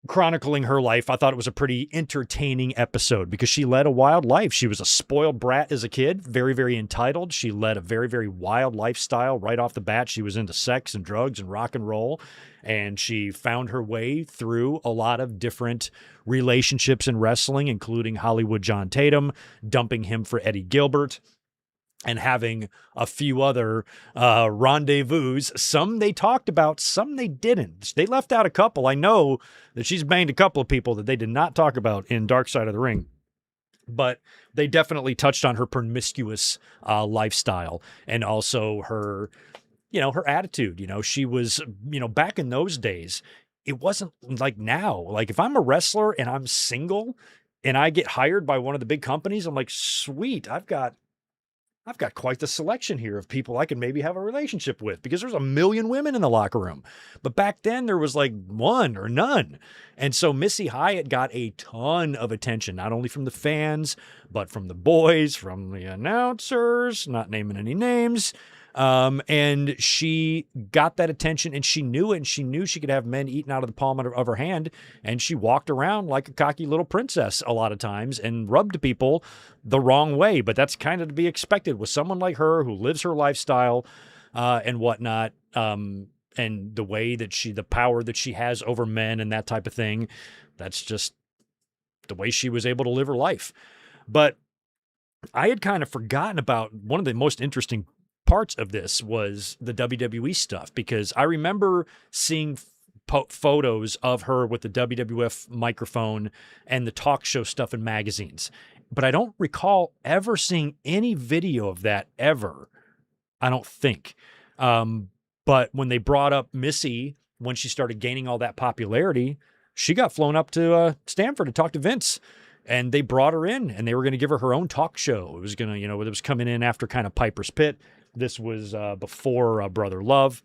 chronicling her life, I thought it was a pretty entertaining episode because she led a wild life. She was a spoiled brat as a kid, very, very entitled. She led a very, very wild lifestyle right off the bat. She was into sex and drugs and rock and roll, and she found her way through a lot of different relationships in wrestling, including Hollywood John Tatum, dumping him for Eddie Gilbert, and having a few other rendezvous. Some they talked about, some they didn't. They left out a couple. I know that she's banged a couple of people that they did not talk about in Dark Side of the Ring, but they definitely touched on her promiscuous lifestyle and also her, you know, her attitude. You know, she was, you know, back in those days, it wasn't like now. Like if I'm a wrestler and I'm single and I get hired by one of the big companies, I'm like, sweet, I've got quite the selection here of people I can maybe have a relationship with because there's a million women in the locker room. But back then there was like one or none. And so Missy Hyatt got a ton of attention, not only from the fans, but from the boys, from the announcers, not naming any names. And she got that attention and she knew it, and she knew she could have men eaten out of the palm of her hand. And she walked around like a cocky little princess a lot of times and rubbed people the wrong way. But that's kind of to be expected with someone like her who lives her lifestyle, and whatnot. And the way that the power that she has over men and that type of thing, that's just the way she was able to live her life. But I had kind of forgotten about one of the most interesting parts of this was the WWE stuff, because I remember seeing photos of her with the WWF microphone and the talk show stuff in magazines, but I don't recall ever seeing any video of that ever. I don't think. But when they brought up Missy, when she started gaining all that popularity, she got flown up to Stanford to talk to Vince. And they brought her in, and they were going to give her her own talk show. It was going to, it was coming in after kind of Piper's Pit. This was before Brother Love.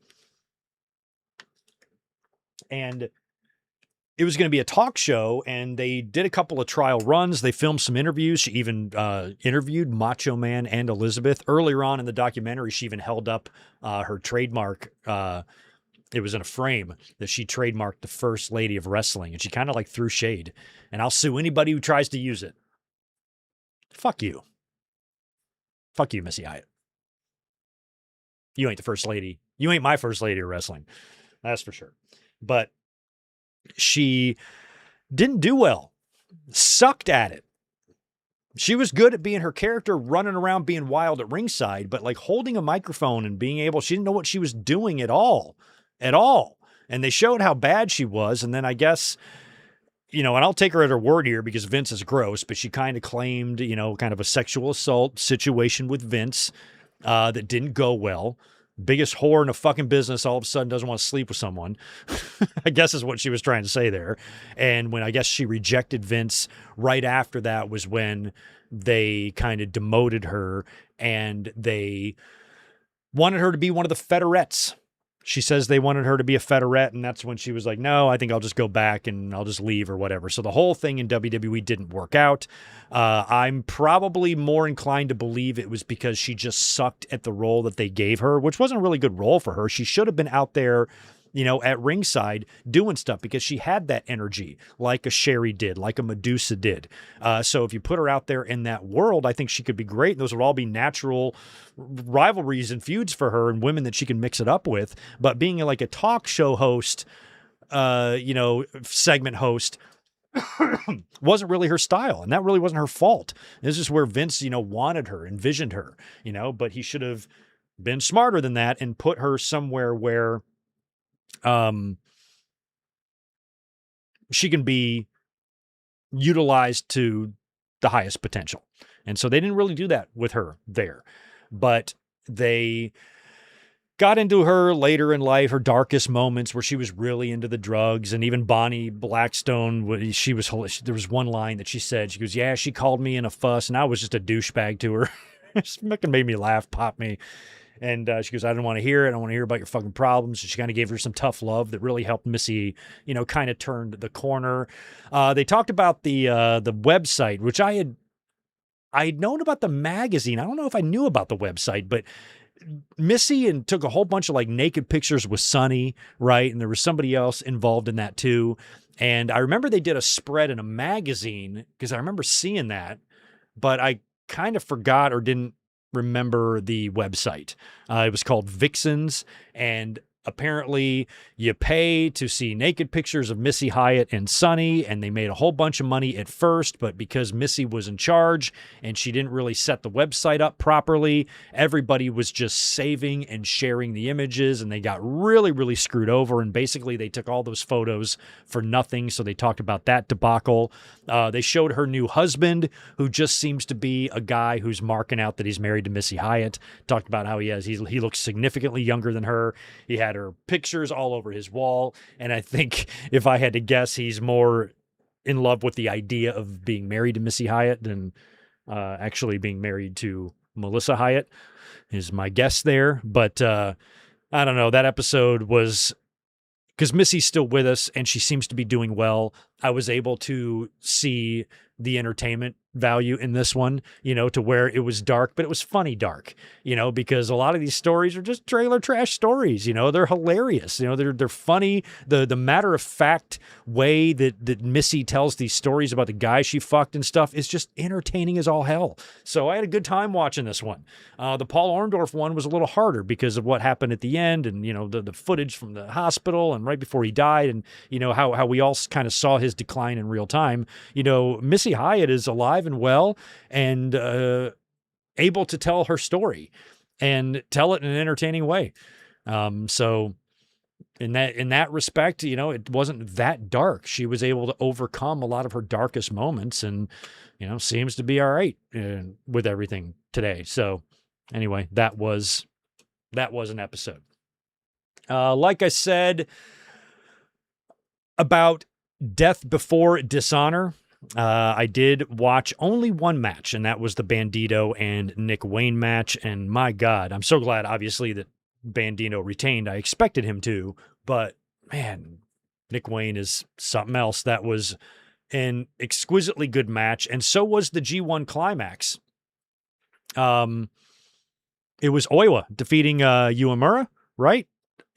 And it was going to be a talk show, and they did a couple of trial runs. They filmed some interviews. She even interviewed Macho Man and Elizabeth. Earlier on in the documentary, she even held up her trademark. It was in a frame that she trademarked the First Lady of Wrestling, and she kind of like threw shade. And I'll sue anybody who tries to use it. Fuck you. Fuck you, Missy Hyatt. You ain't the First Lady. You ain't my First Lady of Wrestling. That's for sure. But she didn't do well. Sucked at it. She was good at being her character, running around being wild at ringside, but like holding a microphone and being able, she didn't know what she was doing at all. At all. And they showed how bad she was. And then I guess, and I'll take her at her word here because Vince is gross, but she kind of claimed, kind of a sexual assault situation with Vince that didn't go well. Biggest whore in the fucking business all of a sudden doesn't want to sleep with someone. I guess is what she was trying to say there. And when I guess she rejected Vince right after that was when they kind of demoted her and they wanted her to be one of the fedorettes. She says they wanted her to be a federette, and that's when she was like, no, I think I'll just go back and I'll just leave or whatever. So the whole thing in WWE didn't work out. I'm probably more inclined to believe it was because she just sucked at the role that they gave her, which wasn't a really good role for her. She should have been out there, at ringside doing stuff because she had that energy like a Sherry did, like a Medusa did. So if you put her out there in that world, I think she could be great. And those would all be natural rivalries and feuds for her and women that she can mix it up with. But being like a talk show host, segment host, wasn't really her style, and that really wasn't her fault. This is where Vince, wanted her, envisioned her, but he should have been smarter than that and put her somewhere where she can be utilized to the highest potential. And so they didn't really do that with her there, but they got into her later in life, her darkest moments where she was really into the drugs. And even Bonnie Blackstone, there was one line that she said, she goes, yeah, she called me in a fuss and I was just a douchebag to her. It made me laugh, pop me. And she goes, I don't want to hear it. I don't want to hear about your fucking problems. So she kind of gave her some tough love that really helped Missy, kind of turned the corner. They talked about the website, which I had known about the magazine. I don't know if I knew about the website, but Missy and took a whole bunch of like naked pictures with Sonny, right? And there was somebody else involved in that too. And I remember they did a spread in a magazine because I remember seeing that, but I kind of forgot or didn't remember the website. It was called Vixens, and apparently you pay to see naked pictures of Missy Hyatt and Sonny, and they made a whole bunch of money at first, but because Missy was in charge and she didn't really set the website up properly, everybody was just saving and sharing the images, and they got really, really screwed over, and basically they took all those photos for nothing, so they talked about that debacle. They showed her new husband, who just seems to be a guy who's marking out that he's married to Missy Hyatt. Talked about how he looks significantly younger than her. He had her pictures all over his wall. And I think if I had to guess, he's more in love with the idea of being married to Missy Hyatt than actually being married to Melissa Hyatt is my guess there. But I don't know. That episode was, because Missy's still with us and she seems to be doing well, I was able to see the entertainment value in this one, to where it was dark, but it was funny dark, because a lot of these stories are just trailer trash stories, they're hilarious, they're funny. The matter of fact way that Missy tells these stories about the guy she fucked and stuff is just entertaining as all hell. So I had a good time watching this one. The Paul Orndorff one was a little harder because of what happened at the end and, the footage from the hospital and right before he died and, how we all kind of saw his decline in real time. Missy Hyatt is alive and well, and able to tell her story and tell it in an entertaining way. So in that respect, it wasn't that dark. She was able to overcome a lot of her darkest moments and, seems to be all right with everything today. So anyway, that was an episode. Like I said about Death Before Dishonor, I did watch only one match, and that was the Bandito and Nick Wayne match. And my God, I'm so glad, obviously, that Bandito retained. I expected him to, but man, Nick Wayne is something else. That was an exquisitely good match, and so was the G1 Climax. It was Oiwa defeating Uemura, right,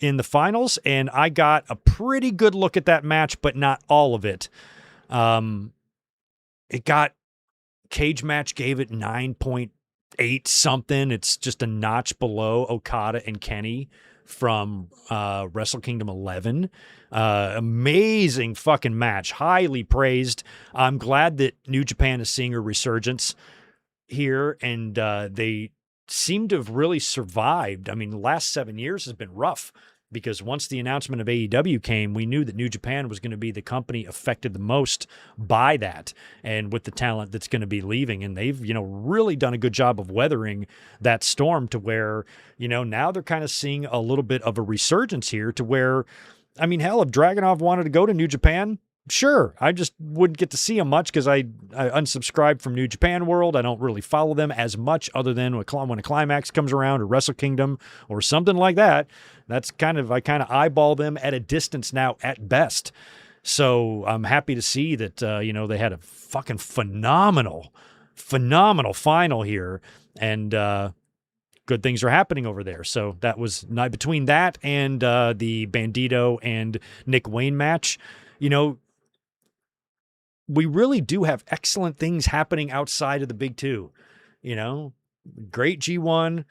in the finals, and I got a pretty good look at that match, but not all of it. It got Cage Match gave it 9.8 something. It's just a notch below Okada and Kenny from Wrestle Kingdom 11. Amazing fucking match. Highly praised. I'm glad that New Japan is seeing a resurgence here, and they seem to have really survived. I mean, the last 7 years has been rough because once the announcement of AEW came, we knew that New Japan was going to be the company affected the most by that and with the talent that's going to be leaving. And they've, really done a good job of weathering that storm to where, now they're kind of seeing a little bit of a resurgence here to where, I mean, hell, if Dragunov wanted to go to New Japan, sure. I just wouldn't get to see them much because I unsubscribed from New Japan World. I don't really follow them as much other than when a Climax comes around or Wrestle Kingdom or something like that. That's I kind of eyeball them at a distance now at best. So I'm happy to see that, they had a fucking phenomenal final here, and good things are happening over there. So that was not between that and the Bandito and Nick Wayne match. We really do have excellent things happening outside of the big two. Great G1,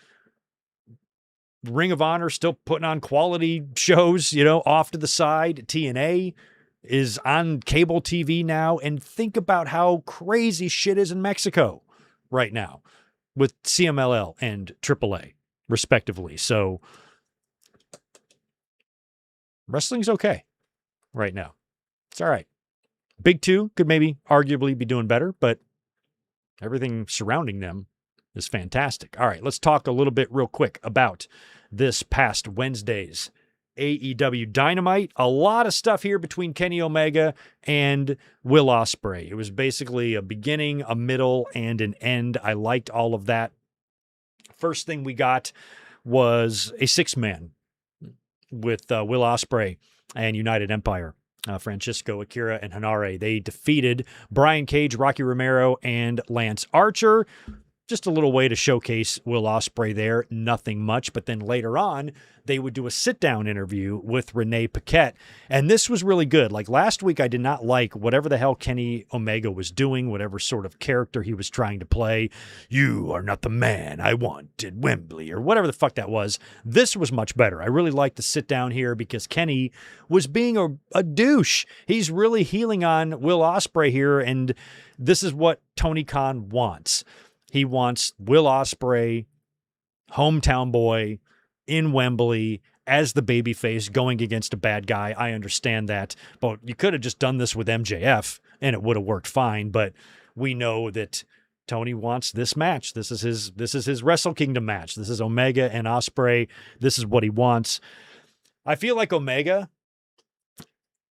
Ring of Honor still putting on quality shows, off to the side. TNA is on cable TV now. And think about how crazy shit is in Mexico right now with CMLL and AAA, respectively. So wrestling's okay right now. It's all right. Big two could maybe arguably be doing better, but everything surrounding them is fantastic. All right, let's talk a little bit real quick about this past Wednesday's AEW Dynamite. A lot of stuff here between Kenny Omega and Will Ospreay. It was basically a beginning, a middle, and an end. I liked all of that. First thing we got was a 6-man with Will Ospreay and United Empire. Francisco, Akira, and Hanare. They defeated Brian Cage, Rocky Romero, and Lance Archer. Just a little way to showcase Will Ospreay there. Nothing much. But then later on, they would do a sit-down interview with Renee Paquette. And this was really good. Like last week, I did not like whatever the hell Kenny Omega was doing, whatever sort of character he was trying to play. You are not the man I wanted, Wembley, or whatever the fuck that was. This was much better. I really liked the sit-down here because Kenny was being a douche. He's really healing on Will Ospreay here, and this is what Tony Khan wants. He wants Will Ospreay, hometown boy, in Wembley, as the babyface going against a bad guy. I understand that, but you could have just done this with MJF, and it would have worked fine. But we know that Tony wants this match. This is his Wrestle Kingdom match. This is Omega and Ospreay. This is what he wants. I feel like Omega,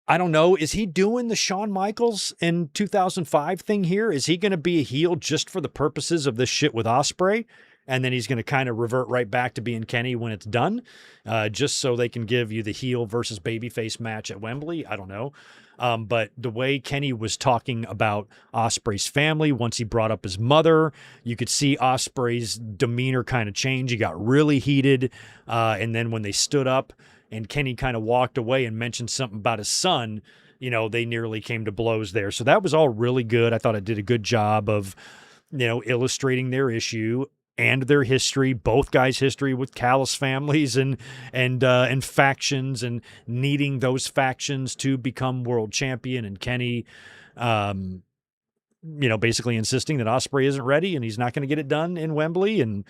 I don't know, is he doing the Shawn Michaels in 2005 thing here? Is he going to be a heel just for the purposes of this shit with Ospreay? And then he's going to kind of revert right back to being Kenny when it's done, just so they can give you the heel versus babyface match at Wembley? I don't know. But the way Kenny was talking about Ospreay's family, once he brought up his mother, you could see Ospreay's demeanor kind of change. He got really heated. And then when they stood up, and Kenny kind of walked away and mentioned something about his son, they nearly came to blows there. So that was all really good. I thought it did a good job of, illustrating their issue and their history, both guys' history with callous families and factions and needing those factions to become world champion. And Kenny, basically insisting that Ospreay isn't ready and he's not going to get it done in Wembley, and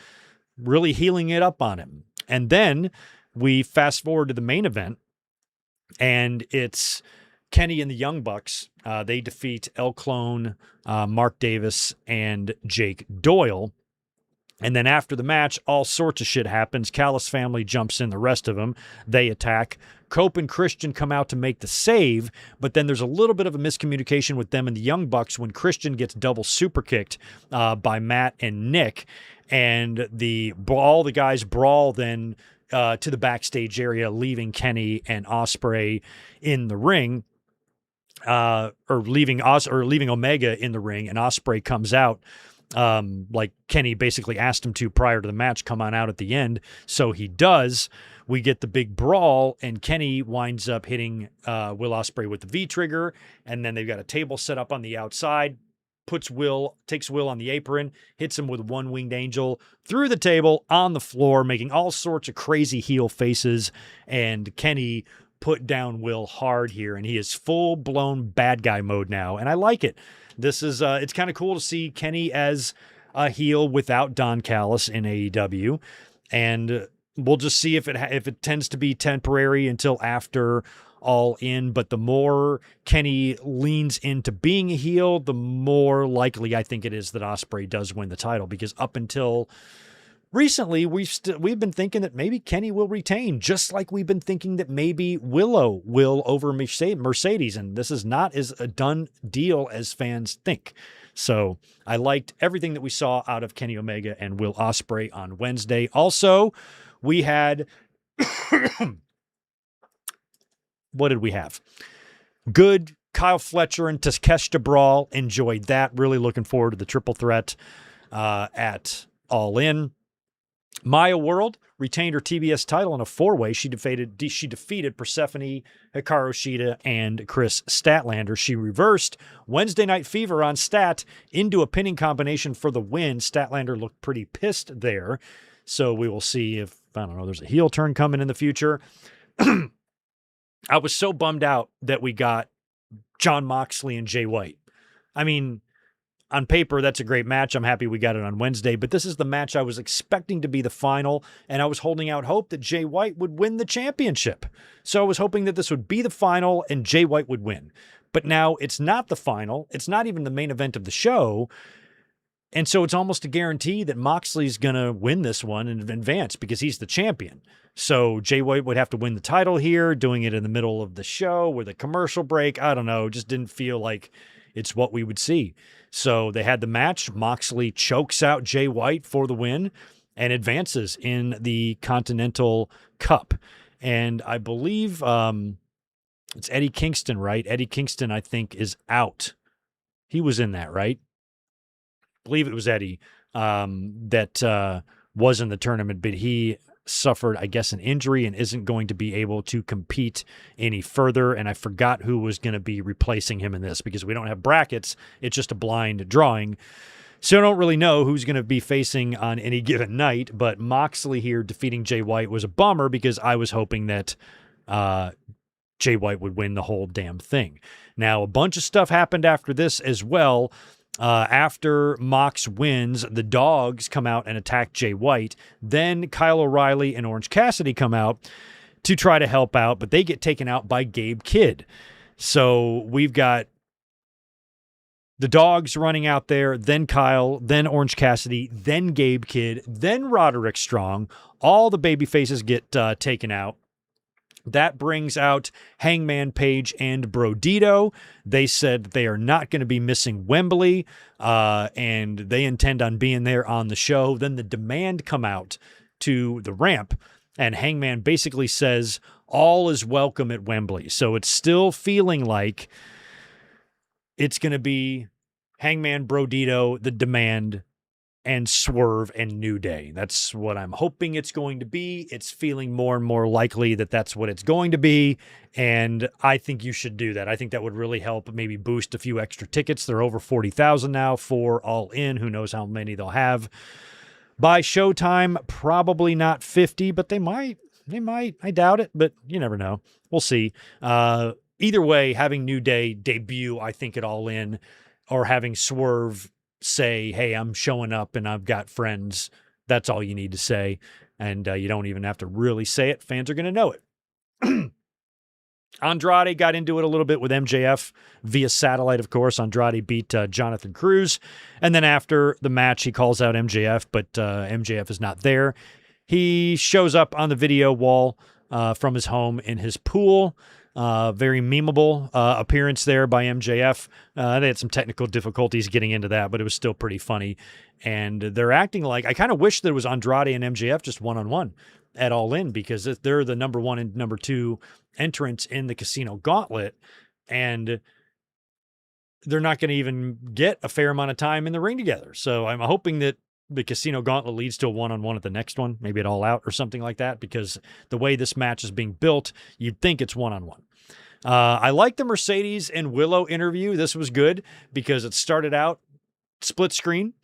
really healing it up on him. And then we fast forward to the main event, and it's Kenny and the Young Bucks. They defeat El Clone, Mark Davis, and Jake Doyle. And then after the match, all sorts of shit happens. Callis family jumps in, the rest of them. They attack. Cope and Christian come out to make the save, but then there's a little bit of a miscommunication with them and the Young Bucks when Christian gets double super kicked by Matt and Nick. And all the guys brawl then to the backstage area, leaving Kenny and Ospreay in the ring. Or leaving Omega in the ring, and Ospreay comes out like Kenny basically asked him to prior to the match, come on out at the end. So he does. We get the big brawl, and Kenny winds up hitting Will Ospreay with the V-trigger, and then they've got a table set up on the outside, takes Will on the apron, hits him with one winged angel through the table on the floor, making all sorts of crazy heel faces, and Kenny put down Will hard here, and he is full-blown bad guy mode now, and I like it. This is it's kind of cool to see Kenny as a heel without Don Callis in AEW, and we'll just see if it tends to be temporary until after All In. But the more Kenny leans into being a heel, the more likely I think it is that Ospreay does win the title, because up until recently, we've been thinking that maybe Kenny will retain, just like we've been thinking that maybe Willow will over Mercedes, and this is not as a done deal as fans think. So I liked everything that we saw out of Kenny Omega and Will Ospreay on Wednesday. Also, we had what did we have? Good Kyle Fletcher and Takeshita brawl. Enjoyed that. Really looking forward to the triple threat at All In. Maya World retained her TBS title in a four-way. She defeated Persephone, Hikaru Shida, and Chris Statlander. She reversed Wednesday Night Fever on Stat into a pinning combination for the win. Statlander looked pretty pissed there. So we will see if, there's a heel turn coming in the future. I was so bummed out that we got Jon Moxley and Jay White. I mean, on paper, that's a great match. I'm happy we got it on Wednesday, but this is the match I was expecting to be the final, and I was holding out hope that Jay White would win the championship. So I was hoping that this would be the final and Jay White would win. But now it's not the final. It's not even the main event of the show. And so it's almost a guarantee that Moxley's going to win this one and advance because he's the champion. So Jay White would have to win the title here, doing it in the middle of the show with a commercial break. I don't know. Just didn't feel like it's what we would see. So they had the match. Moxley chokes out Jay White for the win and advances in the Continental Cup. And I believe it's Eddie Kingston, right? Eddie Kingston, I think, is out. He was in that, right? I believe it was Eddie that was in the tournament, but he suffered, I guess, an injury and isn't going to be able to compete any further. And I forgot who was going to be replacing him in this because we don't have brackets. It's just a blind drawing. So I don't really know who's going to be facing on any given night, but Moxley here defeating Jay White was a bummer because I was hoping that Jay White would win the whole damn thing. Now, a bunch of stuff happened after this as well. After Mox wins, the Dogs come out and attack Jay White. Then Kyle O'Reilly and Orange Cassidy come out to try to help out, but they get taken out by Gabe Kidd. So we've got the Dogs running out there, then Kyle, then Orange Cassidy, then Gabe Kidd, then Roderick Strong. All the baby faces get taken out. That brings out Hangman Page and Brodito. They said that they are not going to be missing Wembley, and they intend on being there on the show. Then the Demand come out to the ramp, and Hangman basically says all is welcome at Wembley. So it's still feeling like it's going to be Hangman, Brodito, the Demand, and Swerve and New Day. That's what I'm hoping it's going to be. It's feeling more and more likely that that's what it's going to be, and I think you should do that. I think that would really help maybe boost a few extra tickets. They're over 40,000 now for All In. Who knows how many they'll have by showtime? Probably not 50, but they might. I doubt it, but you never know. We'll see. Either way, having New Day debut, I think, at All In or having Swerve say, hey, I'm showing up and I've got friends. That's all you need to say. And you don't even have to really say it. Fans are going to know it. Andrade got into it a little bit with MJF via satellite, of course. Andrade beat Jonathan Cruz. And then after the match, he calls out MJF, but MJF is not there. He shows up on the video wall from his home in his pool. Very memeable appearance there by MJF. They had some technical difficulties getting into that, but it was still pretty funny. And they're acting like, I kind of wish there was Andrade and MJF just one-on-one at All In, because they're the number one and number two entrants in the Casino Gauntlet, and they're not going to even get a fair amount of time in the ring together. So I'm hoping that the Casino Gauntlet leads to a one-on-one at the next one, maybe at All Out or something like that, because the way this match is being built, you'd think it's one-on-one. I like the Mercedes and Willow interview. This was good because it started out split screen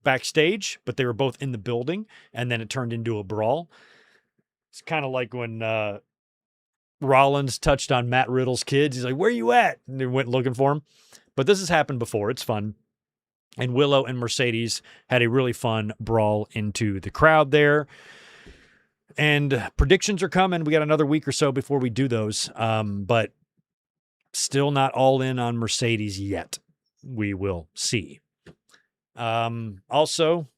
backstage, but they were both in the building, and then it turned into a brawl. It's kind of like when Rollins touched on Matt Riddle's kids. He's like, where you at? And they went looking for him. But this has happened before. It's fun. And Willow and Mercedes had a really fun brawl into the crowd there. And predictions are coming. We got another week or so before we do those. But still not all in on Mercedes yet. We will see. Also,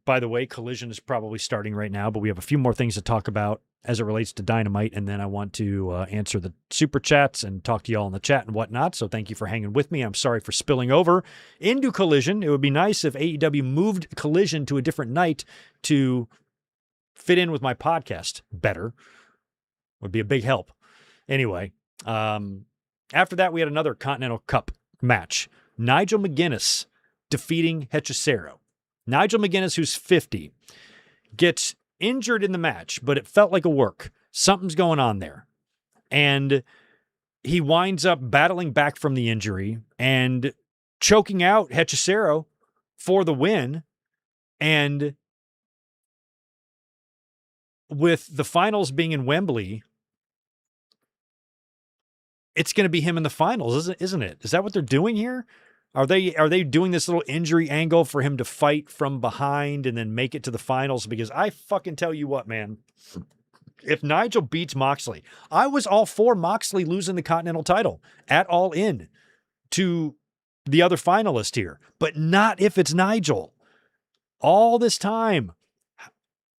by the way, Collision is probably starting right now, but we have a few more things to talk about as it relates to Dynamite, and then I want to answer the super chats and talk to y'all in the chat and whatnot, so thank you for hanging with me. I'm sorry for spilling over into Collision. It would be nice if AEW moved Collision to a different night to fit in with my podcast better. Would be a big help. Anyway, after that, we had another Continental Cup match. Nigel McGuinness defeating Hechicero. Nigel McGuinness, who's 50, gets injured in the match, but it felt like a work. Something's going on there. And he winds up battling back from the injury and choking out Hechicero for the win. And with the finals being in Wembley, it's going to be him in the finals, isn't it? Is that what they're doing here? Are they doing this little injury angle for him to fight from behind and then make it to the finals? Because I fucking tell you what, man, if Nigel beats Moxley, I was all for Moxley losing the Continental title at All In to the other finalist here, but not if it's Nigel. All this time,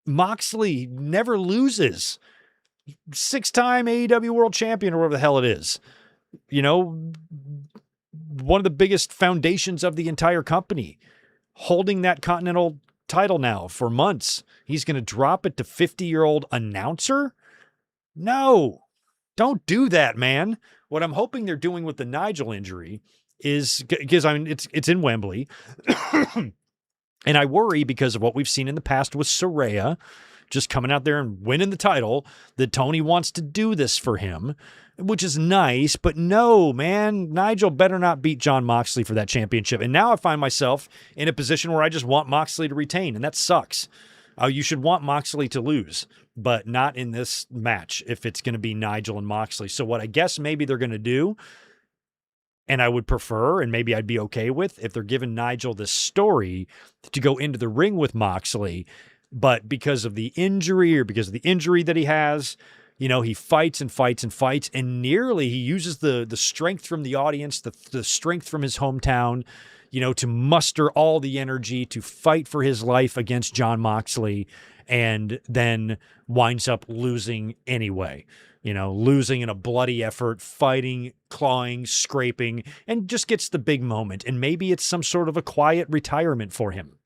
Moxley never loses. 6-time AEW World Champion or whatever the hell it is. You know, one of the biggest foundations of the entire company, holding that Continental title now for months. He's going to drop it to 50-year-old announcer? No, don't do that, man. What I'm hoping they're doing with the Nigel injury is, because I mean, it's in Wembley. And I worry because of what we've seen in the past with Saraya just coming out there and winning the title, that Tony wants to do this for him, which is nice, but no, man, Nigel better not beat Jon Moxley for that championship. And now I find myself in a position where I just want Moxley to retain, and that sucks. You should want Moxley to lose, but not in this match if it's going to be Nigel and Moxley. So what I guess maybe they're going to do, and I would prefer, and maybe I'd be okay with, if they're giving Nigel this story to go into the ring with Moxley, but because of the injury that he has, you know, he fights and fights and fights, and nearly he uses the strength from the audience, the strength from his hometown, you know, to muster all the energy to fight for his life against Jon Moxley, and then winds up losing anyway. You know, losing in a bloody effort, fighting, clawing, scraping, and just gets the big moment. And maybe it's some sort of a quiet retirement for him.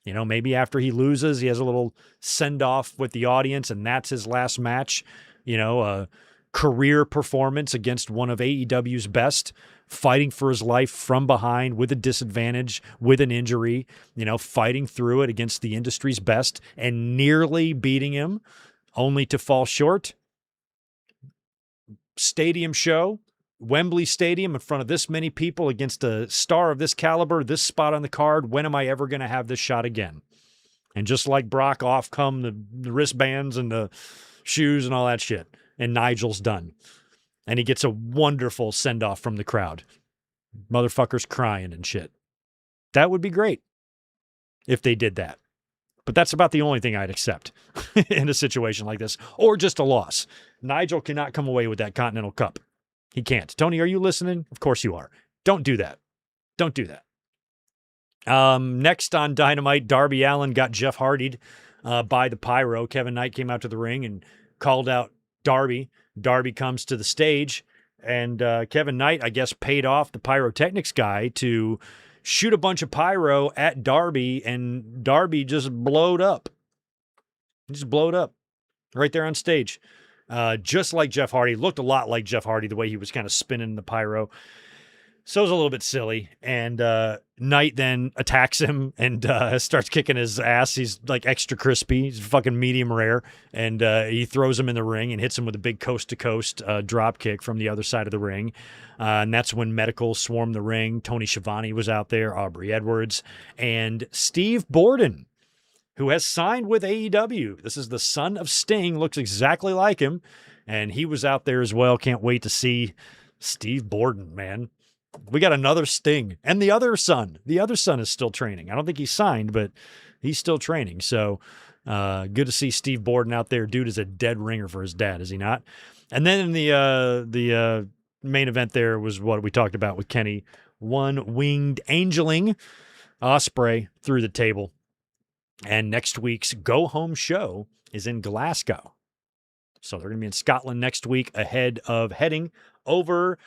You know, maybe after he loses, he has a little send-off with the audience, and that's his last match. You know, a career performance against one of AEW's best, fighting for his life from behind with a disadvantage, with an injury, you know, fighting through it against the industry's best and nearly beating him, only to fall short. Stadium show, Wembley Stadium in front of this many people against a star of this caliber, this spot on the card. When am I ever going to have this shot again? And just like Brock, off come the wristbands and the shoes and all that shit. And Nigel's done. And he gets a wonderful send-off from the crowd. Motherfuckers crying and shit. That would be great if they did that. But that's about the only thing I'd accept in a situation like this, or just a loss. Nigel cannot come away with that Continental Cup. He can't. Tony, are you listening? Of course you are. Don't do that. Don't do that. Next on Dynamite, Darby Allin got Jeff Hardy'd by the pyro. Kevin Knight came out to the ring and called out Darby. Darby comes to the stage, and Kevin Knight, I guess, paid off the pyrotechnics guy to shoot a bunch of pyro at Darby, and Darby just blowed up. He just blowed up right there on stage. Just like Jeff Hardy. Looked a lot like Jeff Hardy, the way he was kind of spinning the pyro. So it was a little bit silly. And Knight then attacks him and starts kicking his ass. He's like extra crispy. He's fucking medium rare. And he throws him in the ring and hits him with a big coast-to-coast drop kick from the other side of the ring. And that's when Medical swarmed the ring. Tony Schiavone was out there, Aubrey Edwards, and Steve Borden, who has signed with AEW. This is the son of Sting, looks exactly like him. And he was out there as well. Can't wait to see Steve Borden, man. We got another Sting. And the other son. The other son is still training. I don't think he signed, but he's still training. So good to see Steve Borden out there. Dude is a dead ringer for his dad, is he not? And then in the main event there was what we talked about with Kenny. One-winged angeling Ospreay through the table. And next week's go-home show is in Glasgow. So they're going to be in Scotland next week ahead of heading over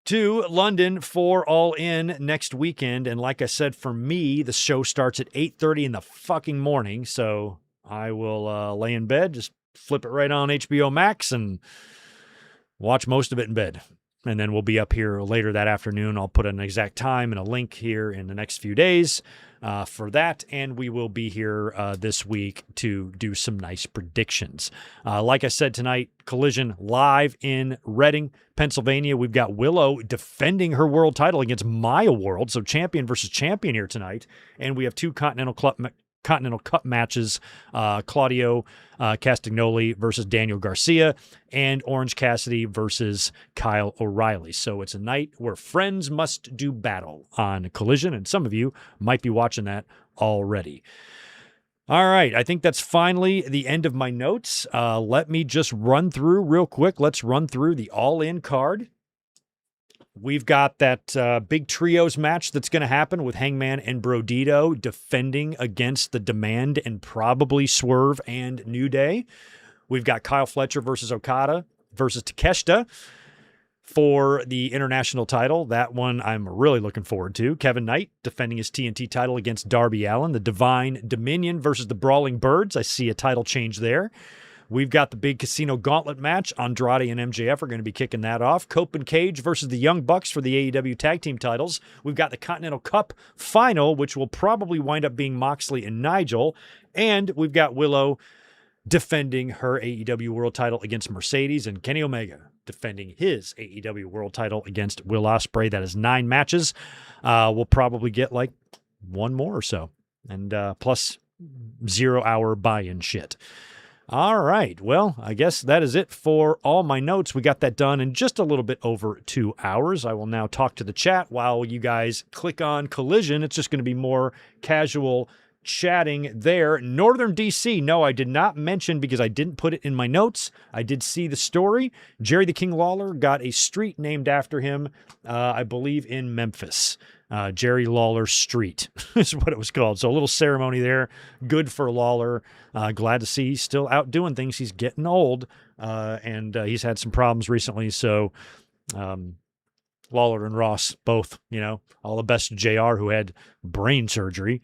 to London for All In next weekend. And like I said, for me, the show starts at 8:30 in the fucking morning. So I will lay in bed, just flip it right on HBO Max and watch most of it in bed. And then we'll be up here later that afternoon. I'll put an exact time and a link here in the next few days for that. And we will be here this week to do some nice predictions. Like I said tonight, Collision live in Reading, Pennsylvania. We've got Willow defending her world title against Maya World. So champion versus champion here tonight. And we have two Continental Cup matches, Claudio Castagnoli versus Daniel Garcia, and Orange Cassidy versus Kyle O'Reilly. So it's a night where friends must do battle on Collision, and some of you might be watching that already. All right, I think that's finally the end of my notes. Let me just run through real quick. Let's run through the all-in card. We've got that big trios match that's going to happen with Hangman and Brodito defending against The Demand and probably Swerve and New Day. We've got Kyle Fletcher versus Okada versus Takeshita for the international title. That one I'm really looking forward to. Kevin Knight defending his TNT title against Darby Allin. The Divine Dominion versus the Brawling Birds. I see a title change there. We've got the big Casino Gauntlet match. Andrade and MJF are going to be kicking that off. Cope and Cage versus the Young Bucks for the AEW Tag Team titles. We've got the Continental Cup final, which will probably wind up being Moxley and Nigel. And we've got Willow defending her AEW World title against Mercedes, and Kenny Omega defending his AEW World title against Will Ospreay. That is 9 matches. We'll probably get like one more or so. And plus 0-hour buy-in shit. All right. Well, I guess that is it for all my notes. We got that done in just a little bit over 2 hours. I will now talk to the chat while you guys click on Collision. It's just going to be more casual chatting there. Northern DC. No, I did not mention because I didn't put it in my notes. I did see the story. Jerry the King Lawler got a street named after him, I believe in Memphis. Jerry Lawler Street is what it was called. So a little ceremony there. Good for Lawler. Glad to see he's still out doing things. He's getting old, and he's had some problems recently. So Lawler and Ross both, all the best to JR, who had brain surgery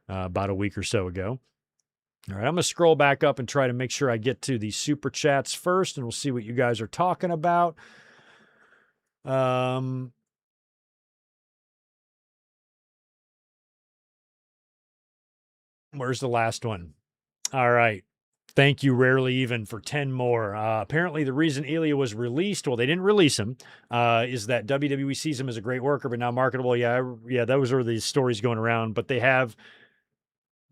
about a week or so ago. All right, I'm going to scroll back up and try to make sure I get to the super chats first, and we'll see what you guys are talking about. Where's the last one? All right. Thank you, Rarely Even, for 10 more. Apparently, the reason Ilja was released, well, they didn't release him, is that WWE sees him as a great worker, but not marketable. Yeah, those are the stories going around. But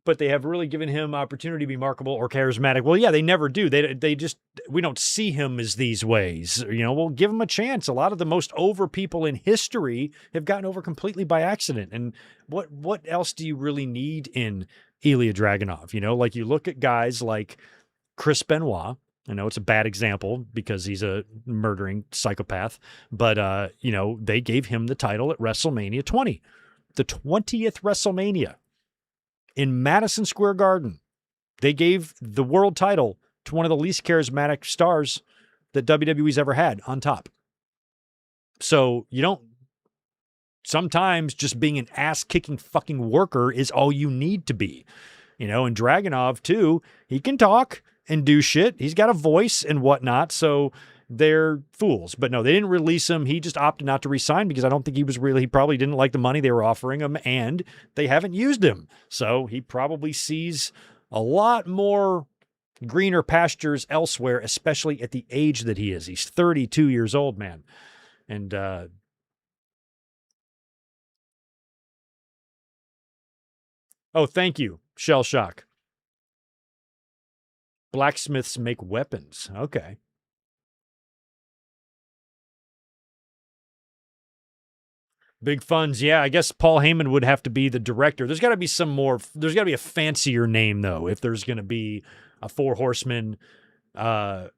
but they have really given him opportunity to be marketable or charismatic. Well, yeah, they never do. They just, we don't see him as these ways. We'll give him a chance. A lot of the most over people in history have gotten over completely by accident. And what else do you really need in Ilja Dragunov? Like you look at guys like Chris Benoit. I know it's a bad example because he's a murdering psychopath, but they gave him the title at WrestleMania 20, the 20th WrestleMania in Madison Square Garden. They gave the world title to one of the least charismatic stars that WWE's ever had on top. So sometimes just being an ass-kicking fucking worker is all you need to be. And Dragunov, too, he can talk and do shit. He's got a voice and whatnot, so they're fools. But no, they didn't release him. He just opted not to resign because I don't think he probably didn't like the money they were offering him, and they haven't used him. So he probably sees a lot more greener pastures elsewhere, especially at the age that he is. He's 32 years old, man. And oh, thank you, Shell Shock. Blacksmiths make weapons. Okay. Big funds. Yeah, I guess Paul Heyman would have to be the director. There's got to be there's got to be a fancier name, though, if there's going to be a Four Horsemen rebirth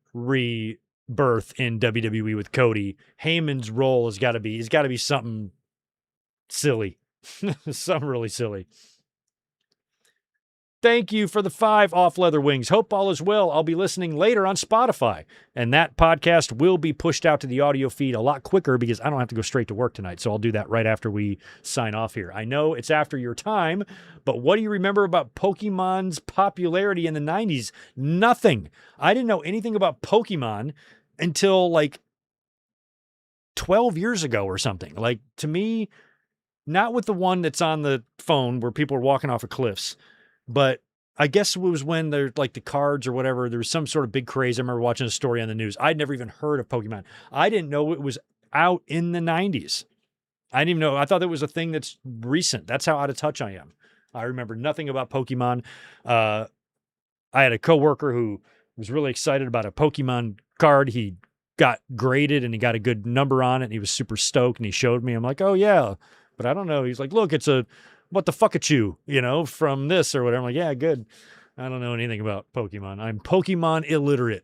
in WWE with Cody. Heyman's role he's got to be something silly. Something really silly. Thank you for the 5 off Leather Wings. Hope all is well. I'll be listening later on Spotify, and that podcast will be pushed out to the audio feed a lot quicker because I don't have to go straight to work tonight, so I'll do that right after we sign off here. I know it's after your time, but what do you remember about Pokemon's popularity in the 90s? Nothing. I didn't know anything about Pokemon until like 12 years ago or something. Like, to me, not with the one that's on the phone where people are walking off of cliffs, but I guess it was when there's like the cards or whatever, there was some sort of big craze. I remember watching a story on the news. I'd never even heard of Pokemon. I didn't know it was out in the 90s. I didn't even know. I thought it was a thing that's recent. That's how out of touch I am. I remember nothing about Pokemon. I had a coworker who was really excited about a Pokemon card. He got graded and he got a good number on it and he was super stoked and he showed me. I'm like, oh yeah, but I don't know. He's like, look, it's a what the fuck-a-chew, from this or whatever. I'm like, yeah, good. I don't know anything about Pokemon. I'm Pokemon illiterate.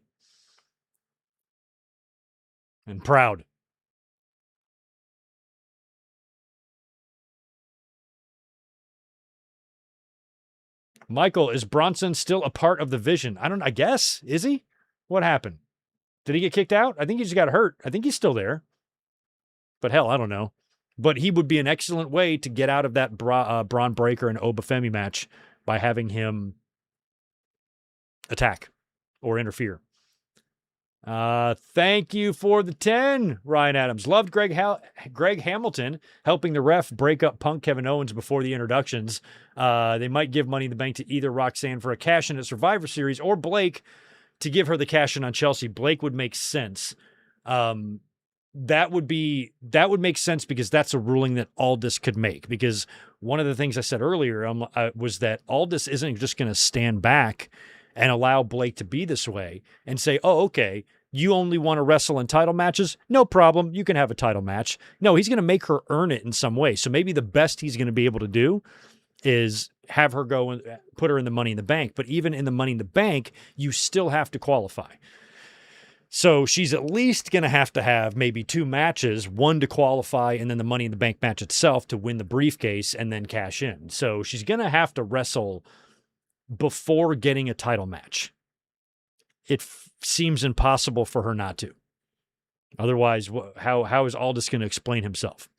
And proud. Michael, is Bronson still a part of the Vision? I guess. Is he? What happened? Did he get kicked out? I think he just got hurt. I think he's still there. But hell, I don't know. But he would be an excellent way to get out of that Braun Breaker and Obafemi match by having him attack or interfere. Thank you for the 10, Ryan Adams. Loved Greg Hamilton helping the ref break up Punk Kevin Owens before the introductions. They might give Money in the Bank to either Roxanne for a cash-in at Survivor Series or Blake to give her the cash-in on Chelsea. Blake would make sense. That would make sense because that's a ruling that Aldis could make. Because one of the things I said earlier was that Aldis isn't just going to stand back and allow Blake to be this way and say, oh, okay, you only want to wrestle in title matches? No problem. You can have a title match. No, he's going to make her earn it in some way. So maybe the best he's going to be able to do is have her go and put her in the Money in the Bank. But even in the Money in the Bank, you still have to qualify. So she's at least going to have maybe 2 matches, one to qualify and then the Money in the Bank match itself to win the briefcase and then cash in. So she's going to have to wrestle before getting a title match. It seems impossible for her not to. Otherwise, how is Aldis going to explain himself?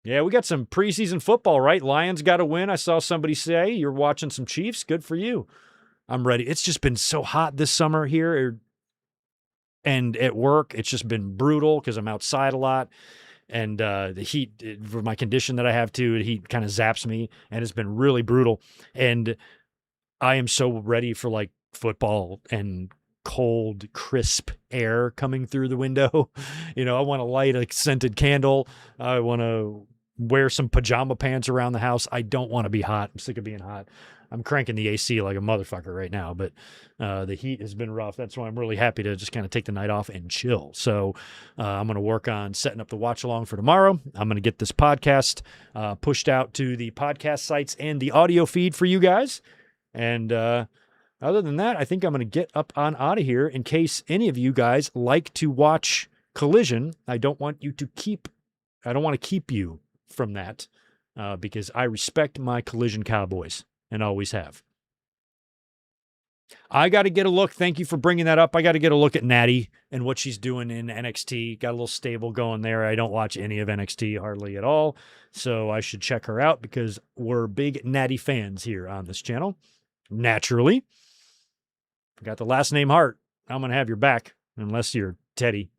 Yeah, we got some preseason football, right? Lions got to win. I saw somebody say you're watching some Chiefs. Good for you. I'm ready. It's just been so hot this summer here and at work. It's just been brutal because I'm outside a lot. And the heat, for my condition that I have too, the heat kind of zaps me. And it's been really brutal. And I am so ready for like football and cold, crisp air coming through the window. I want to light a scented candle. I want to wear some pajama pants around the house. I don't want to be hot. I'm sick of being hot. I'm cranking the AC like a motherfucker right now, but the heat has been rough. That's why I'm really happy to just kind of take the night off and chill. So I'm going to work on setting up the watch along for tomorrow. I'm going to get this podcast pushed out to the podcast sites and the audio feed for you guys. And other than that, I think I'm going to get up on out of here. In case any of you guys like to watch Collision, I don't want to keep you from that because I respect my Collision Cowboys and always have. I got to get a look. Thank you for bringing that up. I got to get a look at Natty and what she's doing in NXT. Got a little stable going there. I don't watch any of NXT hardly at all, so I should check her out because we're big Natty fans here on this channel. Naturally. Got the last name Hart. I'm going to have your back unless you're Teddy.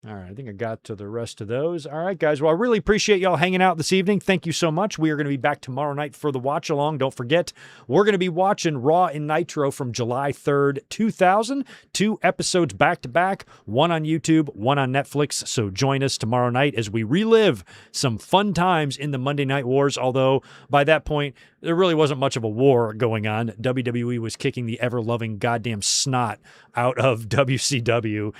All right, I think I got to the rest of those. All right, guys. Well, I really appreciate y'all hanging out this evening. Thank you so much. We are going to be back tomorrow night for the watch along. Don't forget, we're going to be watching Raw and Nitro from July 3rd, 2000. 2 episodes back to back, one on YouTube, one on Netflix. So join us tomorrow night as we relive some fun times in the Monday Night Wars. Although by that point, there really wasn't much of a war going on. WWE was kicking the ever-loving goddamn snot out of WCW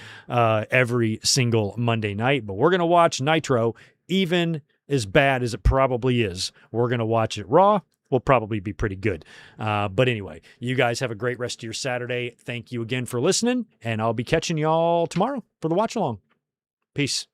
every single Monday night. But we're going to watch Nitro, even as bad as it probably is. We're going to watch it Raw. Will probably be pretty good. But anyway, you guys have a great rest of your Saturday. Thank you again for listening, and I'll be catching y'all tomorrow for the watch-along. Peace.